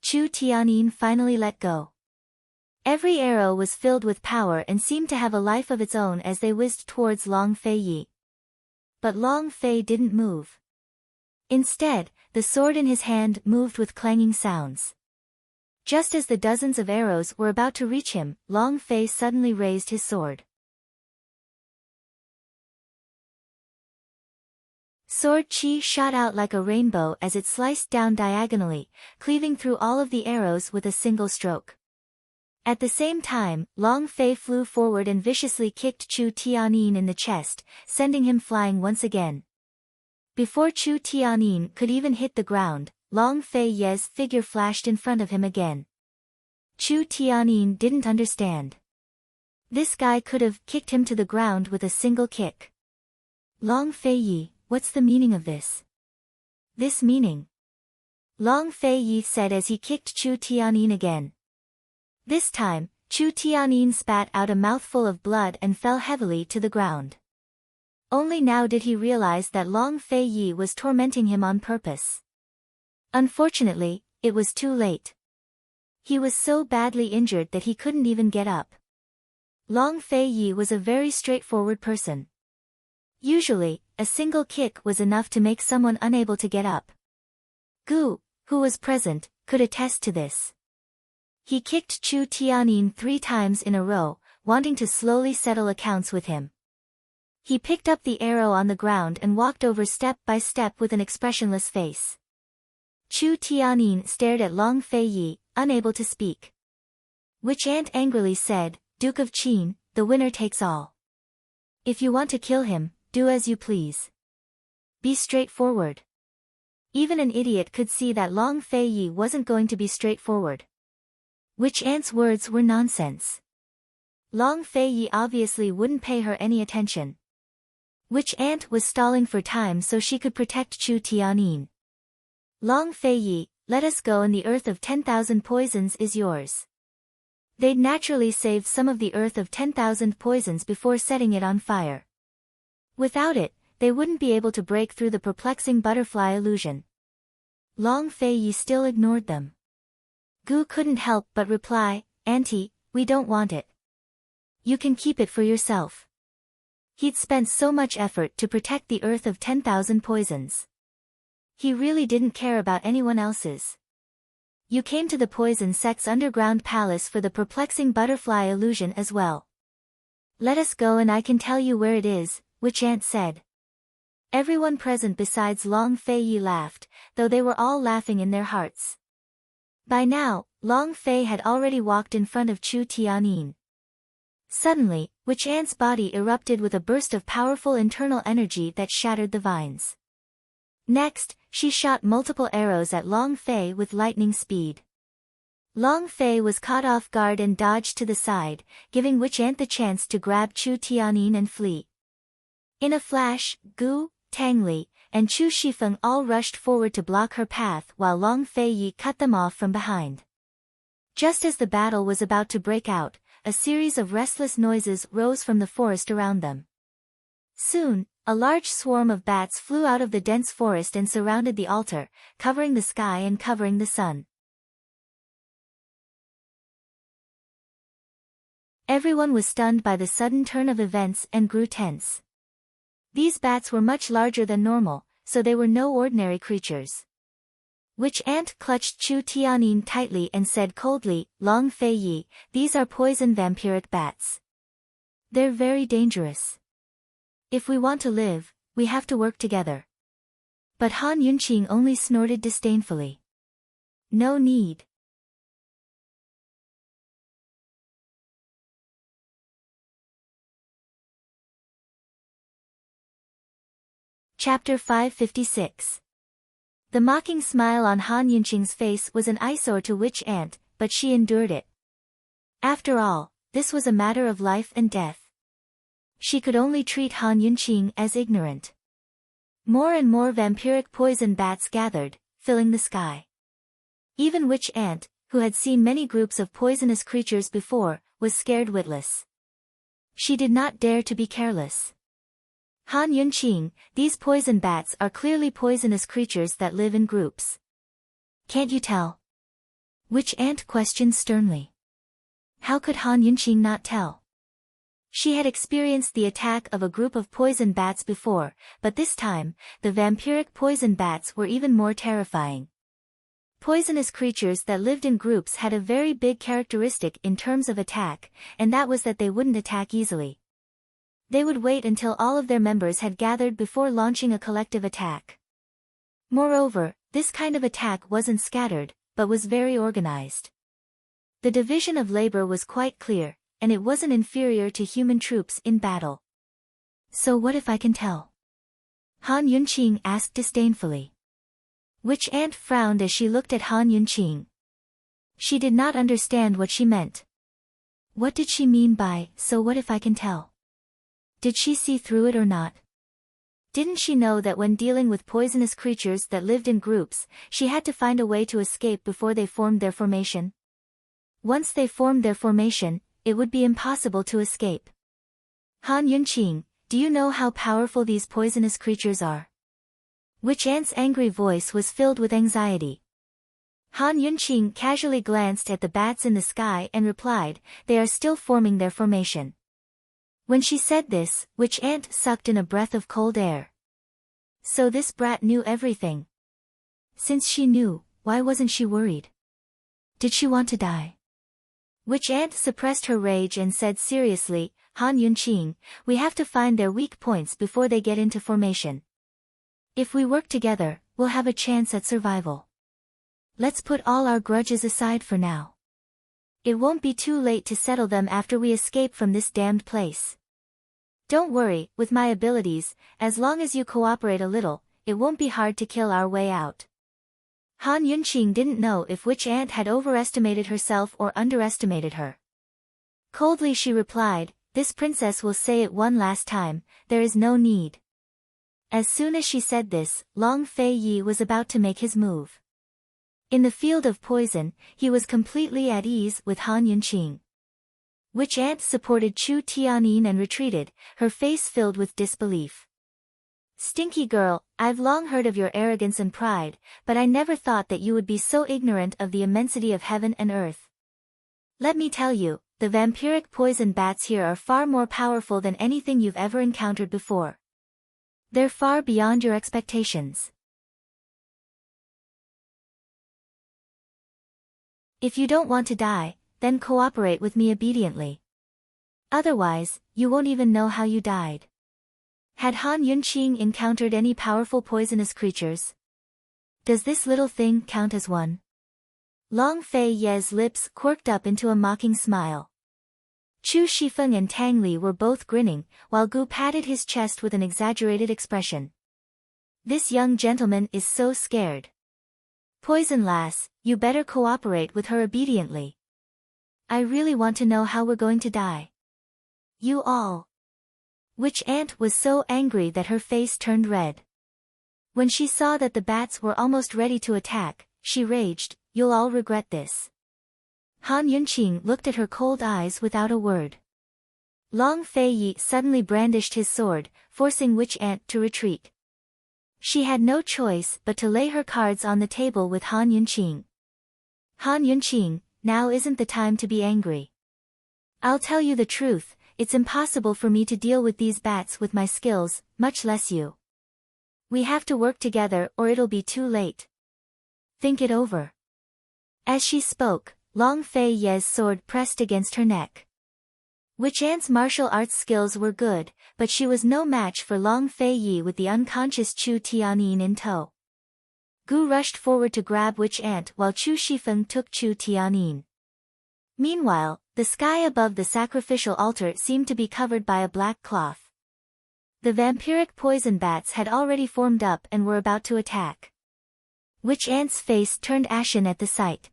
Chu Tianyin finally let go. Every arrow was filled with power and seemed to have a life of its own as they whizzed towards Long Fei Yi. But Long Fei didn't move. Instead, the sword in his hand moved with clanging sounds. Just as the dozens of arrows were about to reach him, Long Fei suddenly raised his sword. Sword Qi shot out like a rainbow as it sliced down diagonally, cleaving through all of the arrows with a single stroke. At the same time, Long Fei flew forward and viciously kicked Chu Tianyin in the chest, sending him flying once again. Before Chu Tianyin could even hit the ground, Long Fei Ye's figure flashed in front of him again. Chu Tianyin didn't understand. This guy could have kicked him to the ground with a single kick. Long Fei Yi, what's the meaning of this? This meaning? Long Fei Yi said as he kicked Chu Tianyin again. This time, Chu Tianyin spat out a mouthful of blood and fell heavily to the ground. Only now did he realize that Long Fei Yi was tormenting him on purpose. Unfortunately, it was too late. He was so badly injured that he couldn't even get up. Long Fei Yi was a very straightforward person. Usually, a single kick was enough to make someone unable to get up. Gu, who was present, could attest to this. He kicked Chu Tianyin 3 times in a row, wanting to slowly settle accounts with him. He picked up the arrow on the ground and walked over step by step with an expressionless face. Chu Tianyin stared at Long Fei Yi, unable to speak. Witch Ant angrily said, Duke of Qin, the winner takes all. If you want to kill him, do as you please. Be straightforward. Even an idiot could see that Long Fei Yi wasn't going to be straightforward. Witch Ant's words were nonsense. Long Fei Yi obviously wouldn't pay her any attention. Witch Ant was stalling for time so she could protect Chu Tianyin. Long Fei Yi, let us go and the earth of 10,000 poisons is yours. They'd naturally saved some of the earth of 10,000 poisons before setting it on fire. Without it, they wouldn't be able to break through the perplexing butterfly illusion. Long Fei Yi still ignored them. Gu couldn't help but reply, Auntie, we don't want it. You can keep it for yourself. He'd spent so much effort to protect the earth of 10,000 poisons. He really didn't care about anyone else's. You came to the poison sect's underground palace for the perplexing butterfly illusion as well. Let us go and I can tell you where it is, Witch Ant said. Everyone present besides Long Fei Yi laughed, though they were all laughing in their hearts. By now, Long Fei had already walked in front of Chu Tianyin. Suddenly, Witch Ant's body erupted with a burst of powerful internal energy that shattered the vines. Next, she shot multiple arrows at Long Fei with lightning speed. Long Fei was caught off guard and dodged to the side, giving Witch Ant the chance to grab Chu Tianyin and flee. In a flash, Gu, Tang Li, and Chu Shifeng all rushed forward to block her path while Long Fei Yi cut them off from behind. Just as the battle was about to break out, a series of restless noises rose from the forest around them. Soon, a large swarm of bats flew out of the dense forest and surrounded the altar, covering the sky and covering the sun. Everyone was stunned by the sudden turn of events and grew tense. These bats were much larger than normal, so they were no ordinary creatures. Witch Ant clutched Chu Tianyin tightly and said coldly, Long Fei Yi, these are poison vampiric bats. They're very dangerous. If we want to live, we have to work together. But Han Yunqing only snorted disdainfully. No need. Chapter 556. The mocking smile on Han Yunqing's face was an eyesore to Witch Ant, but she endured it. After all, this was a matter of life and death. She could only treat Han Yunqing as ignorant. More and more vampiric poison bats gathered, filling the sky. Even Witch Ant, who had seen many groups of poisonous creatures before, was scared witless. She did not dare to be careless. Han Yunqing, these poison bats are clearly poisonous creatures that live in groups. Can't you tell? Witch Ant questioned sternly. How could Han Yunqing not tell? She had experienced the attack of a group of poison bats before, but this time, the vampiric poison bats were even more terrifying. Poisonous creatures that lived in groups had a very big characteristic in terms of attack, and that was that they wouldn't attack easily. They would wait until all of their members had gathered before launching a collective attack. Moreover, this kind of attack wasn't scattered, but was very organized. The division of labor was quite clear, and it wasn't inferior to human troops in battle. So what if I can tell? Han Yunqing asked disdainfully. Witch Ant frowned as she looked at Han Yunqing. She did not understand what she meant. What did she mean by, so what if I can tell? Did she see through it or not? Didn't she know that when dealing with poisonous creatures that lived in groups, she had to find a way to escape before they formed their formation? Once they formed their formation, it would be impossible to escape. Han Yunqing, do you know how powerful these poisonous creatures are? Witch Ant's angry voice was filled with anxiety. Han Yunqing casually glanced at the bats in the sky and replied, they are still forming their formation. When she said this, Witch Ant sucked in a breath of cold air. So this brat knew everything. Since she knew, why wasn't she worried? Did she want to die? Witch Ant suppressed her rage and said seriously, Han Yunqing, we have to find their weak points before they get into formation. If we work together, we'll have a chance at survival. Let's put all our grudges aside for now. It won't be too late to settle them after we escape from this damned place. Don't worry, with my abilities, as long as you cooperate a little, it won't be hard to kill our way out. Han Yunqing didn't know if Witch Ant had overestimated herself or underestimated her. Coldly she replied, "This princess will say it one last time, there is no need." As soon as she said this, Long Fei Yi was about to make his move. In the field of poison, he was completely at ease with Han Yunqing. Witch Ant supported Chu Tianyin and retreated, her face filled with disbelief. "Stinky girl, I've long heard of your arrogance and pride, but I never thought that you would be so ignorant of the immensity of heaven and earth. Let me tell you, the vampiric poison bats here are far more powerful than anything you've ever encountered before. They're far beyond your expectations. If you don't want to die, then cooperate with me obediently. Otherwise, you won't even know how you died." Had Han Yunqing encountered any powerful poisonous creatures? Does this little thing count as one? Long Fei Ye's lips quirked up into a mocking smile. Chu Shifeng and Tang Li were both grinning, while Gu patted his chest with an exaggerated expression. "This young gentleman is so scared. Poison lass, you better cooperate with her obediently. I really want to know how we're going to die. You all." Witch Ant was so angry that her face turned red. When she saw that the bats were almost ready to attack, she raged, "You'll all regret this." Han Yunqing looked at her cold eyes without a word. Long Fei Yi suddenly brandished his sword, forcing Witch Ant to retreat. She had no choice but to lay her cards on the table with Han Yunqing. "Han Yunqing, now isn't the time to be angry. I'll tell you the truth, it's impossible for me to deal with these bats with my skills, much less you. We have to work together or it'll be too late. Think it over." As she spoke, Long Fei Ye's sword pressed against her neck. Witch Ant's martial arts skills were good, but she was no match for Long Fei Yi with the unconscious Chu Tianyin in tow. Gu rushed forward to grab Witch Ant while Chu Shifeng took Chu Tianyin. Meanwhile, the sky above the sacrificial altar seemed to be covered by a black cloth. The vampiric poison bats had already formed up and were about to attack. Witch Ant's face turned ashen at the sight.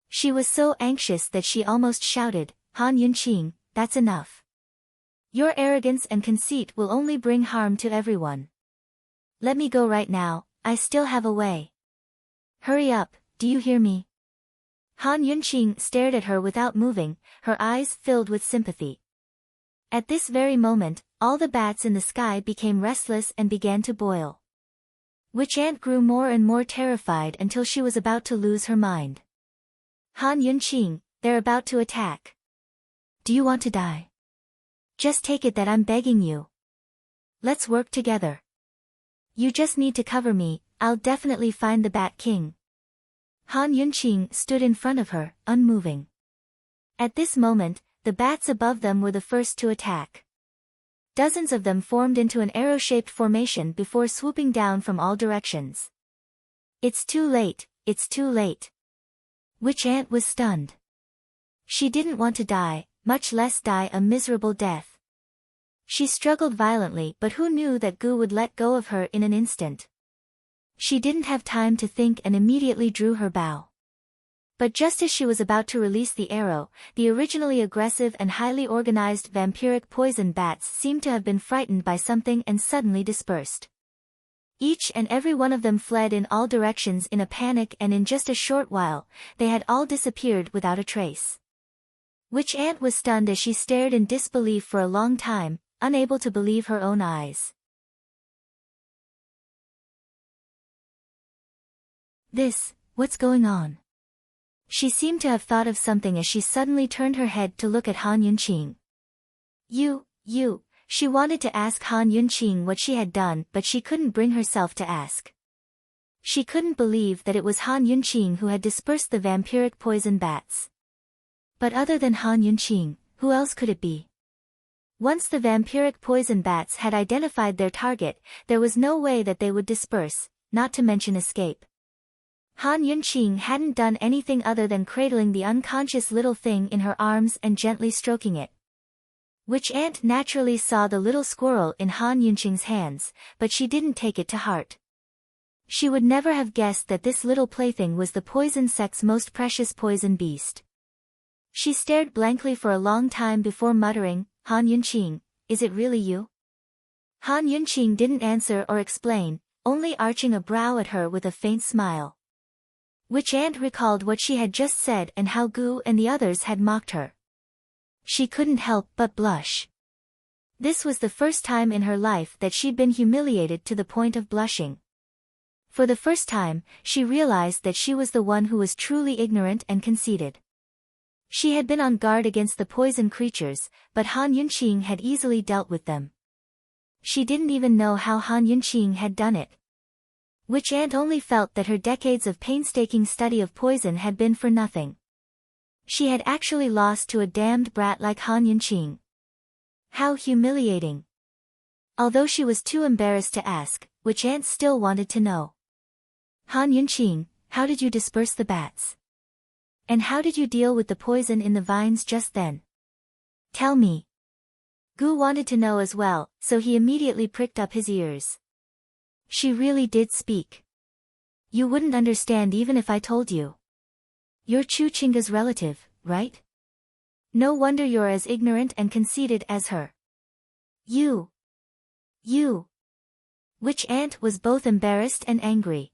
She was so anxious that she almost shouted, "Han Yunqing, that's enough. Your arrogance and conceit will only bring harm to everyone. Let me go right now, I still have a way. Hurry up, do you hear me?" Han Yunqing stared at her without moving, her eyes filled with sympathy. At this very moment, all the bats in the sky became restless and began to boil. Witch Ant grew more and more terrified until she was about to lose her mind. "Han Yunqing, they're about to attack. Do you want to die? Just take it that I'm begging you. Let's work together. You just need to cover me, I'll definitely find the Bat King." Han Yunqing stood in front of her, unmoving. At this moment, the bats above them were the first to attack. Dozens of them formed into an arrow-shaped formation before swooping down from all directions. "It's too late, it's too late." Witch Ant was stunned. She didn't want to die, much less die a miserable death. She struggled violently, but who knew that Gu would let go of her in an instant. She didn't have time to think and immediately drew her bow. But just as she was about to release the arrow, the originally aggressive and highly organized vampiric poison bats seemed to have been frightened by something and suddenly dispersed. Each and every one of them fled in all directions in a panic, and in just a short while, they had all disappeared without a trace. Witch Ant was stunned as she stared in disbelief for a long time, unable to believe her own eyes. What's going on?" She seemed to have thought of something as she suddenly turned her head to look at Han Yunqing. You, she wanted to ask Han Yunqing what she had done, but she couldn't bring herself to ask. She couldn't believe that it was Han Yunqing who had dispersed the vampiric poison bats. But other than Han Yunqing, who else could it be? Once the vampiric poison bats had identified their target, there was no way that they would disperse, not to mention escape. Han Yunqing hadn't done anything other than cradling the unconscious little thing in her arms and gently stroking it. Witch Ant naturally saw the little squirrel in Han Yunqing's hands, but she didn't take it to heart. She would never have guessed that this little plaything was the poison sect's most precious poison beast. She stared blankly for a long time before muttering, "Han Yunqing, is it really you?" Han Yunqing didn't answer or explain, only arching a brow at her with a faint smile. Witch Ant recalled what she had just said and how Gu and the others had mocked her. She couldn't help but blush. This was the first time in her life that she'd been humiliated to the point of blushing. For the first time, she realized that she was the one who was truly ignorant and conceited. She had been on guard against the poison creatures, but Han Yunqing had easily dealt with them. She didn't even know how Han Yunqing had done it. Witch Ant only felt that her decades of painstaking study of poison had been for nothing. She had actually lost to a damned brat like Han Yunqing. How humiliating. Although she was too embarrassed to ask, Witch Ant still wanted to know. Han Yunqing, how did you disperse the bats? And how did you deal with the poison in the vines just then? Tell me. Gu wanted to know as well, so he immediately pricked up his ears. She really did speak. You wouldn't understand even if I told you. You're Chu Chinga's relative, right? No wonder you're as ignorant and conceited as her. You. Witch Ant was both embarrassed and angry.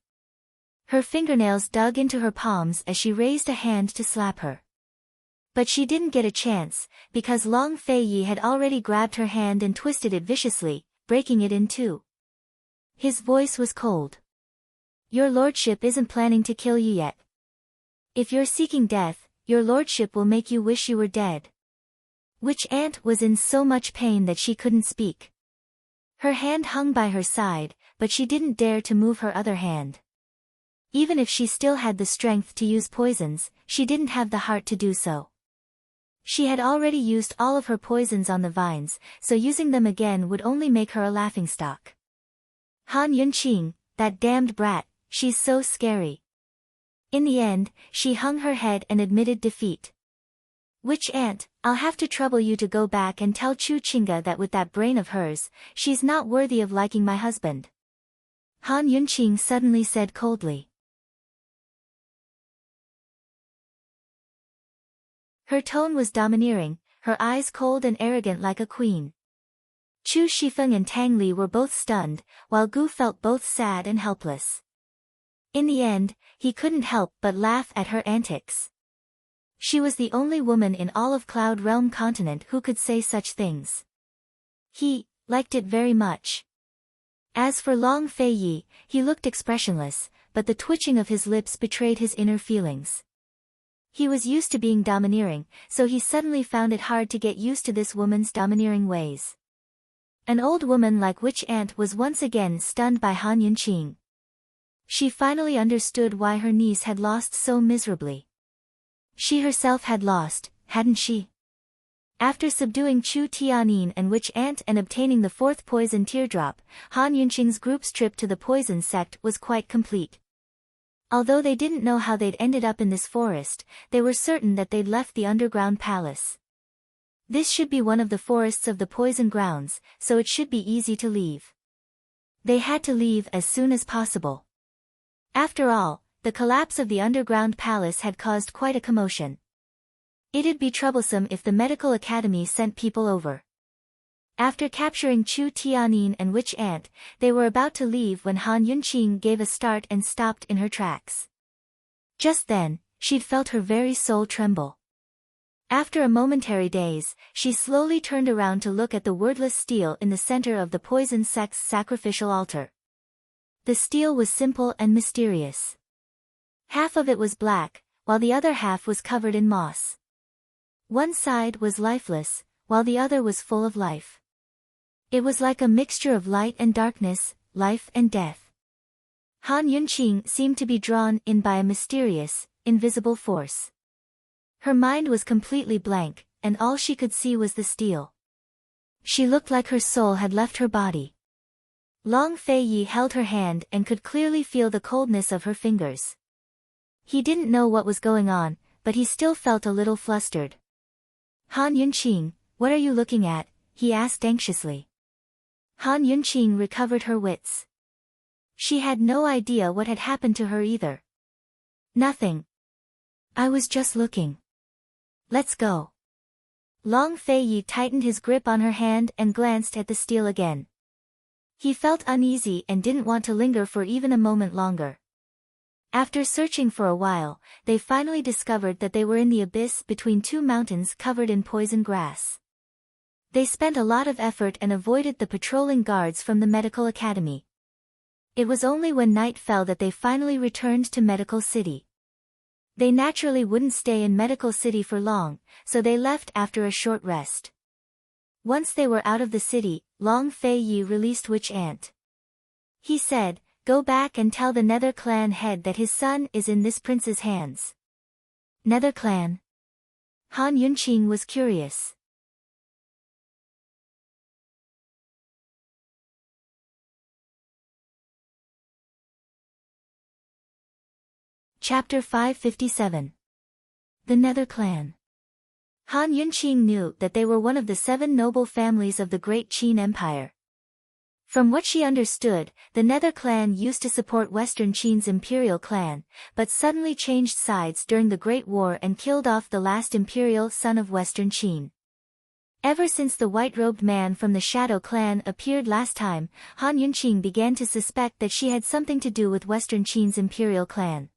Her fingernails dug into her palms as she raised a hand to slap her. But she didn't get a chance, because Long Fei Yi had already grabbed her hand and twisted it viciously, breaking it in two. His voice was cold. Your lordship isn't planning to kill you yet. If you're seeking death, your lordship will make you wish you were dead. Witch Ant was in so much pain that she couldn't speak. Her hand hung by her side, but she didn't dare to move her other hand. Even if she still had the strength to use poisons, she didn't have the heart to do so. She had already used all of her poisons on the vines, so using them again would only make her a laughingstock. Han Yunqing, that damned brat, she's so scary. In the end, she hung her head and admitted defeat. Witch Ant, I'll have to trouble you to go back and tell Chu Chinga that with that brain of hers, she's not worthy of liking my husband. Han Yunqing suddenly said coldly. Her tone was domineering, her eyes cold and arrogant like a queen. Chu Shifeng and Tang Li were both stunned, while Gu felt both sad and helpless. In the end, he couldn't help but laugh at her antics. She was the only woman in all of Cloud Realm continent who could say such things. He liked it very much. As for Long Fei Yi, he looked expressionless, but the twitching of his lips betrayed his inner feelings. He was used to being domineering, so he suddenly found it hard to get used to this woman's domineering ways. An old woman like Witch Ant was once again stunned by Han Yunqing. She finally understood why her niece had lost so miserably. She herself had lost, hadn't she? After subduing Chu Tianyin and Witch Ant and obtaining the fourth poison teardrop, Han Yunqing's group's trip to the poison sect was quite complete. Although they didn't know how they'd ended up in this forest, they were certain that they'd left the underground palace. This should be one of the forests of the poison grounds, so it should be easy to leave. They had to leave as soon as possible. After all, the collapse of the underground palace had caused quite a commotion. It'd be troublesome if the medical academy sent people over. After capturing Chu Tianyin and Witch Ant, they were about to leave when Han Yunqing gave a start and stopped in her tracks. Just then, she'd felt her very soul tremble. After a momentary daze, she slowly turned around to look at the wordless stele in the center of the poison sect's sacrificial altar. The stele was simple and mysterious. Half of it was black, while the other half was covered in moss. One side was lifeless, while the other was full of life. It was like a mixture of light and darkness, life and death. Han Yunqing seemed to be drawn in by a mysterious, invisible force. Her mind was completely blank, and all she could see was the stele. She looked like her soul had left her body. Long Fei Yi held her hand and could clearly feel the coldness of her fingers. He didn't know what was going on, but he still felt a little flustered. Han Yunqing, what are you looking at? He asked anxiously. Han Yunqing recovered her wits. She had no idea what had happened to her either. Nothing. I was just looking. Let's go. Long Fei tightened his grip on her hand and glanced at the steel again. He felt uneasy and didn't want to linger for even a moment longer. After searching for a while, they finally discovered that they were in the abyss between two mountains covered in poison grass. They spent a lot of effort and avoided the patrolling guards from the medical academy. It was only when night fell that they finally returned to Medical City. They naturally wouldn't stay in Medical City for long, so they left after a short rest. Once they were out of the city, Long Fei released Witch Ant. He said, "Go back and tell the Nether Clan head that his son is in this prince's hands." Nether Clan? Han Yunqing was curious. Chapter 557. The Nether Clan. Han Yunqing knew that they were one of the 7 noble families of the Great Qin Empire. From what she understood, the Nether Clan used to support Western Qin's imperial clan, but suddenly changed sides during the Great War and killed off the last imperial son of Western Qin. Ever since the white-robed man from the Shadow Clan appeared last time, Han Yunqing began to suspect that she had something to do with Western Qin's imperial clan.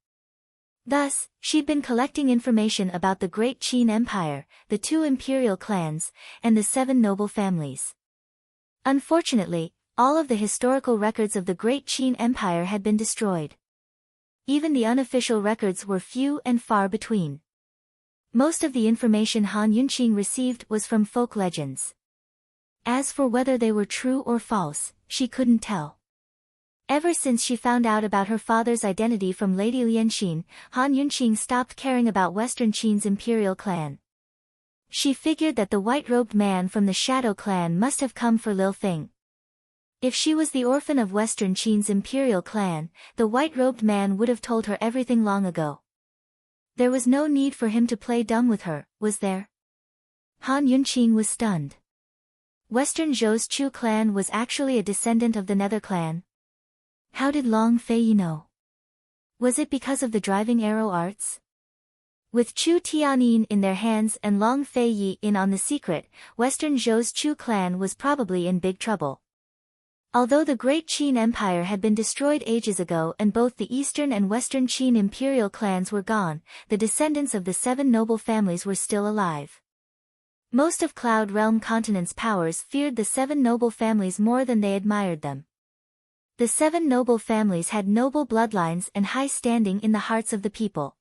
Thus, she'd been collecting information about the Great Qin Empire, the 2 imperial clans, and the 7 noble families. Unfortunately, all of the historical records of the Great Qin Empire had been destroyed. Even the unofficial records were few and far between. Most of the information Han Yunqing received was from folk legends. As for whether they were true or false, she couldn't tell. Ever since she found out about her father's identity from Lady Lianxin, Han Yunqing stopped caring about Western Qin's imperial clan. She figured that the white-robed man from the Shadow Clan must have come for Lil Feng. If she was the orphan of Western Qin's imperial clan, the white-robed man would have told her everything long ago. There was no need for him to play dumb with her, was there? Han Yunqing was stunned. Western Zhou's Chu clan was actually a descendant of the Nether Clan. How did Long Fei know? Was it because of the driving arrow arts? With Chu Tianyin in their hands and Long Fei in on the secret, Western Zhou's Chu clan was probably in big trouble. Although the Great Qin Empire had been destroyed ages ago and both the Eastern and Western Qin imperial clans were gone, the descendants of the 7 noble families were still alive. Most of Cloud Realm Continent's powers feared the 7 noble families more than they admired them. The 7 noble families had noble bloodlines and high standing in the hearts of the people.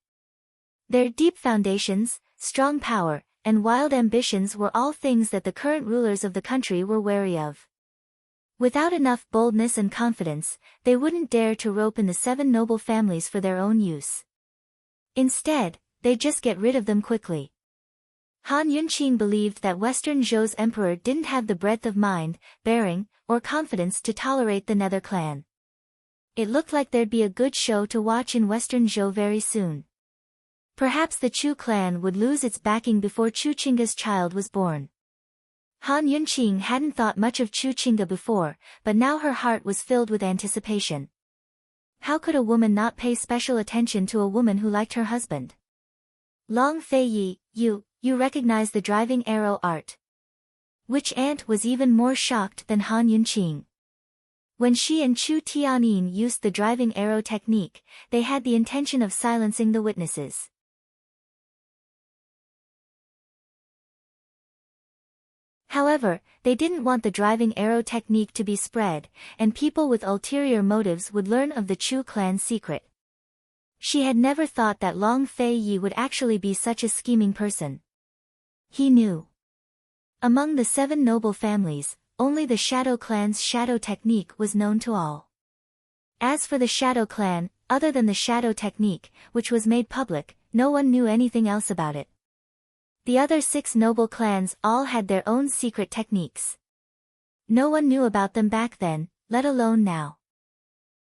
Their deep foundations, strong power, and wild ambitions were all things that the current rulers of the country were wary of. Without enough boldness and confidence, they wouldn't dare to rope in the 7 noble families for their own use. Instead, they'd just get rid of them quickly. Han Yunqing believed that Western Zhou's emperor didn't have the breadth of mind, bearing, or confidence to tolerate the Nether Clan. It looked like there'd be a good show to watch in Western Zhou very soon. Perhaps the Chu clan would lose its backing before Chu Qingga's child was born. Han Yunqing hadn't thought much of Chu Qingga before, but now her heart was filled with anticipation. How could a woman not pay special attention to a woman who liked her husband? Long Fei, you recognize the driving arrow art. Witch Ant was even more shocked than Han Yunqing. When she and Chu Tianyin used the driving arrow technique, they had the intention of silencing the witnesses. However, they didn't want the driving arrow technique to be spread, and people with ulterior motives would learn of the Chu clan's secret. She had never thought that Long Fei would actually be such a scheming person. He knew. Among the 7 noble families, only the Shadow Clan's shadow technique was known to all. As for the Shadow Clan, other than the shadow technique, which was made public, no one knew anything else about it. The other 6 noble clans all had their own secret techniques. No one knew about them back then, let alone now.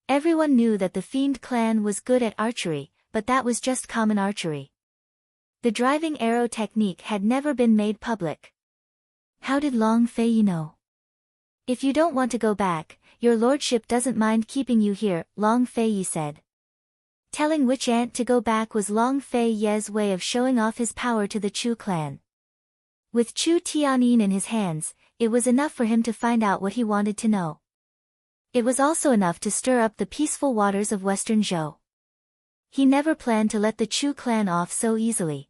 Everyone knew that the Fiend clan was good at archery, but that was just common archery. The driving arrow technique had never been made public. How did Long Fei know? If you don't want to go back, your lordship doesn't mind keeping you here, Long Fei Yi said. Telling which ant to go back was Long Fei Ye's way of showing off his power to the Chu clan. With Chu Tianyin in his hands, it was enough for him to find out what he wanted to know. It was also enough to stir up the peaceful waters of Western Zhou. He never planned to let the Chu clan off so easily.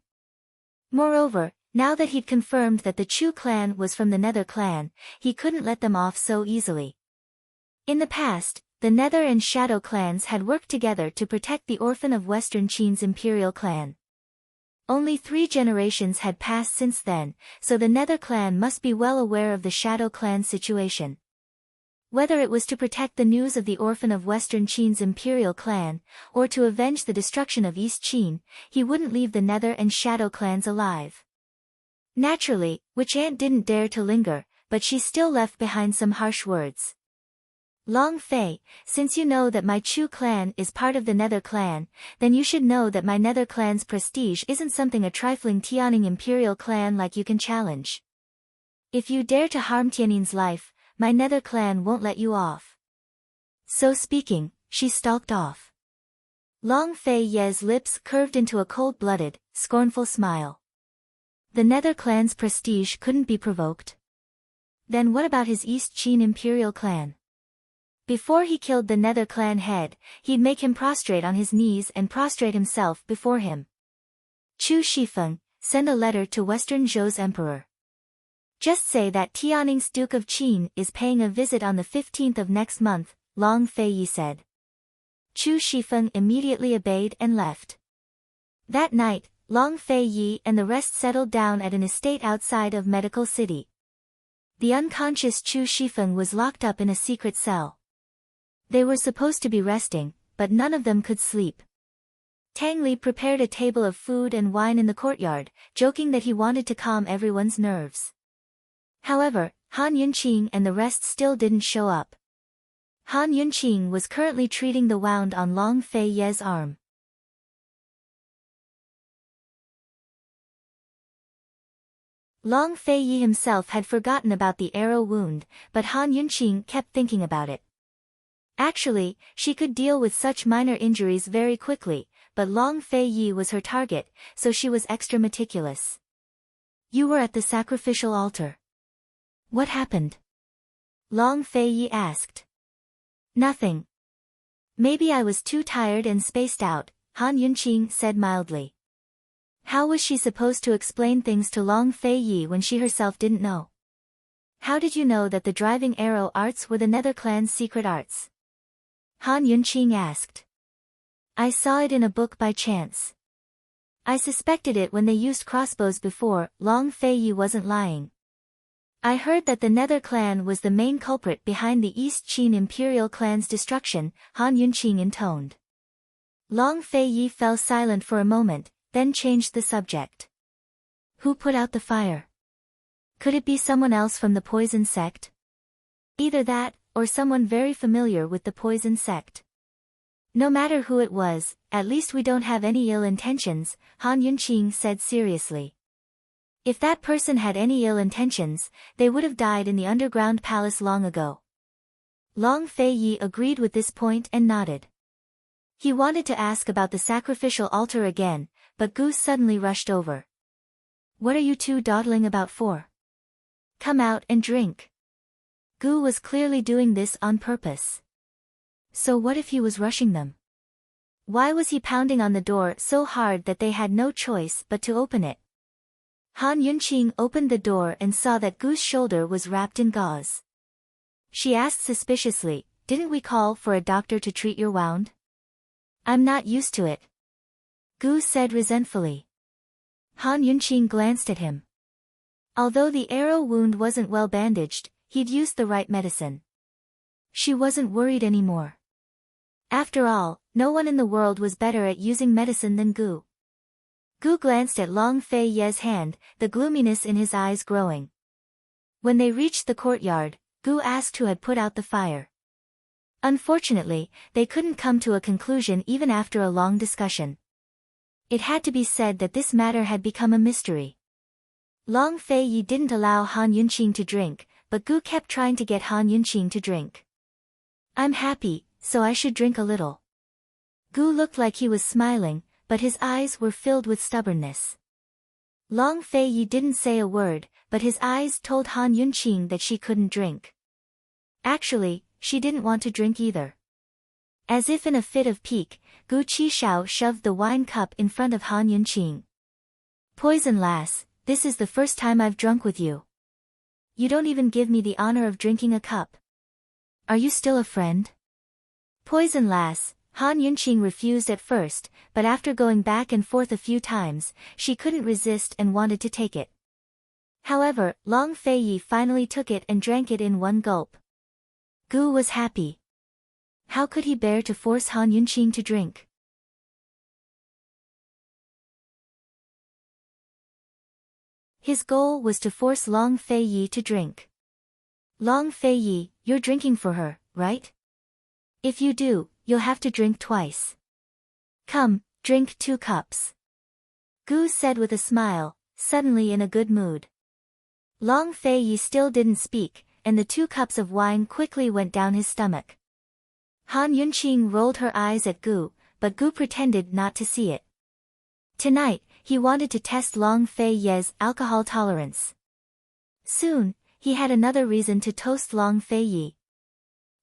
Moreover, now that he'd confirmed that the Chu clan was from the Nether clan, he couldn't let them off so easily. In the past, the Nether and Shadow clans had worked together to protect the orphan of Western Qin's imperial clan. Only 3 generations had passed since then, so the Nether clan must be well aware of the Shadow clan's situation. Whether it was to protect the news of the orphan of Western Qin's imperial clan, or to avenge the destruction of East Qin, he wouldn't leave the Nether and Shadow clans alive. Naturally, Witch Ant didn't dare to linger, but she still left behind some harsh words. Long Fei, since you know that my Chu clan is part of the Nether clan, then you should know that my Nether clan's prestige isn't something a trifling Tianning imperial clan like you can challenge. If you dare to harm Tianning's life, my Nether clan won't let you off. So speaking, she stalked off. Long Fei Ye's lips curved into a cold-blooded, scornful smile. The Nether clan's prestige couldn't be provoked. Then what about his East Qin imperial clan? Before he killed the Nether clan head, he'd make him prostrate on his knees and prostrate himself before him. Chu Shifeng, send a letter to Western Zhou's emperor. Just say that Tianning's Duke of Qin is paying a visit on the 15th of next month, Long Fei Yi said. Chu Shifeng immediately obeyed and left. That night, Long Fei Yi and the rest settled down at an estate outside of Medical City. The unconscious Chu Shifeng was locked up in a secret cell. They were supposed to be resting, but none of them could sleep. Tang Li prepared a table of food and wine in the courtyard, joking that he wanted to calm everyone's nerves. However, Han Yunqing and the rest still didn't show up. Han Yunqing was currently treating the wound on Long Fei Ye's arm. Long Fei Yi himself had forgotten about the arrow wound, but Han Yunqing kept thinking about it. Actually, she could deal with such minor injuries very quickly, but Long Fei Yi was her target, so she was extra meticulous. You were at the sacrificial altar. What happened? Long Fei Yi asked. Nothing. Maybe I was too tired and spaced out, Han Yunqing said mildly. How was she supposed to explain things to Long Fei Yi when she herself didn't know? How did you know that the driving arrow arts were the Nether clan's secret arts? Han Yunqing asked. I saw it in a book by chance. I suspected it when they used crossbows before. Long Fei Yi wasn't lying. I heard that the Nether clan was the main culprit behind the East Qin imperial clan's destruction, Han Yunqing intoned. Long Fei Yi fell silent for a moment, then changed the subject. Who put out the fire? Could it be someone else from the poison sect? Either that, or someone very familiar with the poison sect. No matter who it was, at least we don't have any ill intentions, Han Yunqing said seriously. If that person had any ill intentions, they would have died in the underground palace long ago. Long Fei Yi agreed with this point and nodded. He wanted to ask about the sacrificial altar again, but Gu suddenly rushed over. What are you two dawdling about for? Come out and drink. Gu was clearly doing this on purpose. So what if he was rushing them? Why was he pounding on the door so hard that they had no choice but to open it? Han Yunqing opened the door and saw that Gu's shoulder was wrapped in gauze. She asked suspiciously, didn't we call for a doctor to treat your wound? I'm not used to it. Gu said resentfully. Han Yunqing glanced at him. Although the arrow wound wasn't well bandaged, he'd used the right medicine. She wasn't worried anymore. After all, no one in the world was better at using medicine than Gu. Gu glanced at Long Fei Ye's hand, the gloominess in his eyes growing. When they reached the courtyard, Gu asked who had put out the fire. Unfortunately, they couldn't come to a conclusion even after a long discussion. It had to be said that this matter had become a mystery. Long Fei Yi didn't allow Han Yunqing to drink, but Gu kept trying to get Han Yunqing to drink. I'm happy, so I should drink a little. Gu looked like he was smiling, but his eyes were filled with stubbornness. Long Fei Yi didn't say a word, but his eyes told Han Yunqing that she couldn't drink. Actually, she didn't want to drink either. As if in a fit of pique, Gu Qishao shoved the wine cup in front of Han Yunqing. Poison lass, this is the first time I've drunk with you. You don't even give me the honor of drinking a cup. Are you still a friend? Poison lass, Han Yunqing refused at first, but after going back and forth a few times, she couldn't resist and wanted to take it. However, Long Fei Yi finally took it and drank it in one gulp. Gu was happy. How could he bear to force Han Yunqing to drink? His goal was to force Long Fei Yi to drink. Long Fei Yi, you're drinking for her, right? If you do, you'll have to drink twice. Come, drink 2 cups. Gu said with a smile, suddenly in a good mood. Long Fei Yi still didn't speak, and the 2 cups of wine quickly went down his stomach. Han Yunqing rolled her eyes at Gu, but Gu pretended not to see it. Tonight, he wanted to test Long Fei Yi's alcohol tolerance. Soon, he had another reason to toast Long Fei Yi.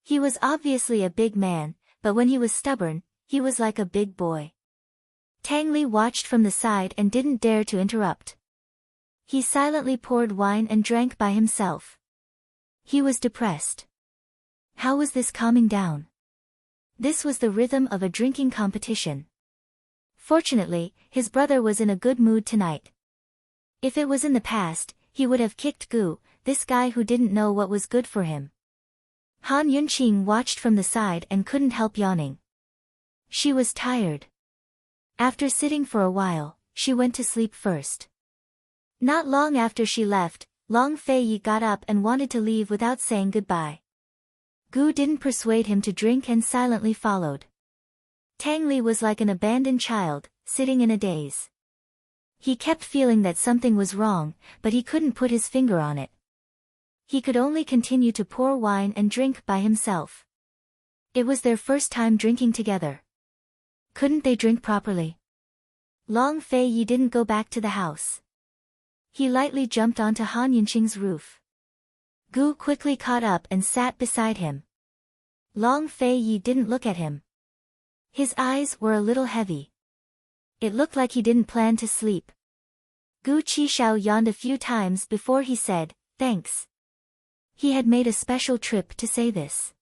He was obviously a big man, but when he was stubborn, he was like a big boy. Tang Li watched from the side and didn't dare to interrupt. He silently poured wine and drank by himself. He was depressed. How was this calming down? This was the rhythm of a drinking competition. Fortunately, his brother was in a good mood tonight. If it was in the past, he would have kicked Gu, this guy who didn't know what was good for him. Han Yunqing watched from the side and couldn't help yawning. She was tired. After sitting for a while, she went to sleep first. Not long after she left, Long Fei Yi got up and wanted to leave without saying goodbye. Gu didn't persuade him to drink and silently followed. Tang Li was like an abandoned child, sitting in a daze. He kept feeling that something was wrong, but he couldn't put his finger on it. He could only continue to pour wine and drink by himself. It was their first time drinking together. Couldn't they drink properly? Long Fei Yi didn't go back to the house. He lightly jumped onto Han Yunqing's roof. Gu quickly caught up and sat beside him. Long Fei Yi didn't look at him. His eyes were a little heavy. It looked like he didn't plan to sleep. Gu Qishao yawned a few times before he said, "Thanks." He had made a special trip to say this.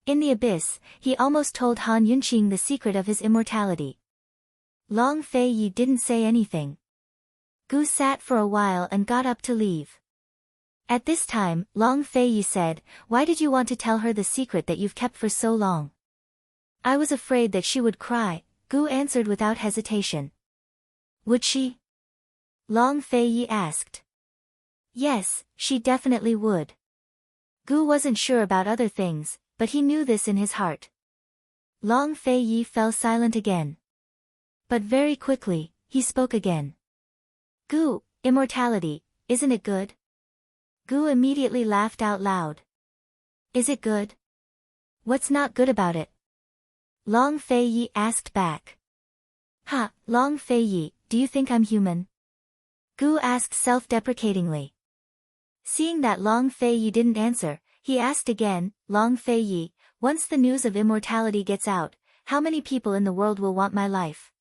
In the abyss, he almost told Han Yunqing the secret of his immortality. Long Fei Yi didn't say anything. Gu sat for a while and got up to leave. At this time, Long Fei Yi said, "Why did you want to tell her the secret that you've kept for so long?" "I was afraid that she would cry," Gu answered without hesitation. "Would she?" Long Fei Yi asked. Yes, she definitely would. Gu wasn't sure about other things, but he knew this in his heart. Long Fei Yi fell silent again. But very quickly, he spoke again. "Gu, immortality, isn't it good?" Gu immediately laughed out loud. "Is it good? What's not good about it?" Long Fei Yi asked back. "Ha, Long Fei Yi, do you think I'm human?" Gu asked self-deprecatingly. Seeing that Long Fei Yi didn't answer, he asked again, "Long Fei Yi, once the news of immortality gets out, how many people in the world will want my life?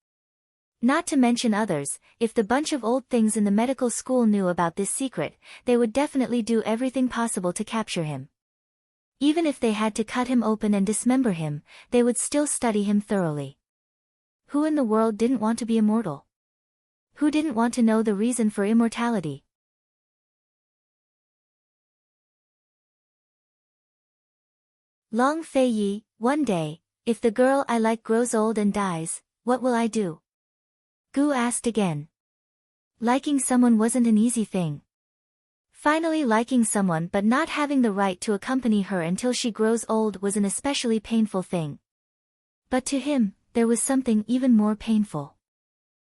Not to mention others, if the bunch of old things in the medical school knew about this secret, they would definitely do everything possible to capture him. Even if they had to cut him open and dismember him, they would still study him thoroughly. Who in the world didn't want to be immortal? Who didn't want to know the reason for immortality?" Long Fei Yi, one day, if the girl I like grows old and dies, what will I do? Gu asked again. Liking someone wasn't an easy thing. Finally liking someone but not having the right to accompany her until she grows old was an especially painful thing. But to him, there was something even more painful.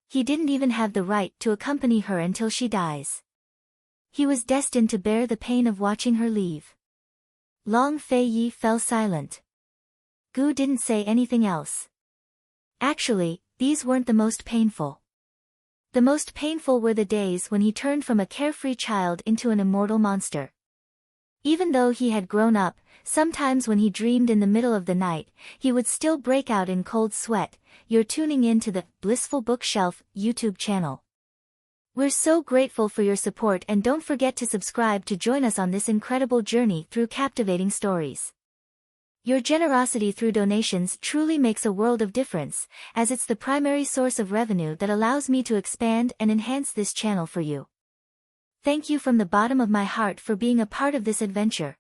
He didn't even have the right to accompany her until she dies. He was destined to bear the pain of watching her leave. Long Fei Yi fell silent. Gu didn't say anything else. Actually, these weren't the most painful. The most painful were the days when he turned from a carefree child into an immortal monster. Even though he had grown up, sometimes when he dreamed in the middle of the night, he would still break out in cold sweat. You're tuning in to the Blissful Bookshelf YouTube channel. We're so grateful for your support, and don't forget to subscribe to join us on this incredible journey through captivating stories. Your generosity through donations truly makes a world of difference, as it's the primary source of revenue that allows me to expand and enhance this channel for you. Thank you from the bottom of my heart for being a part of this adventure.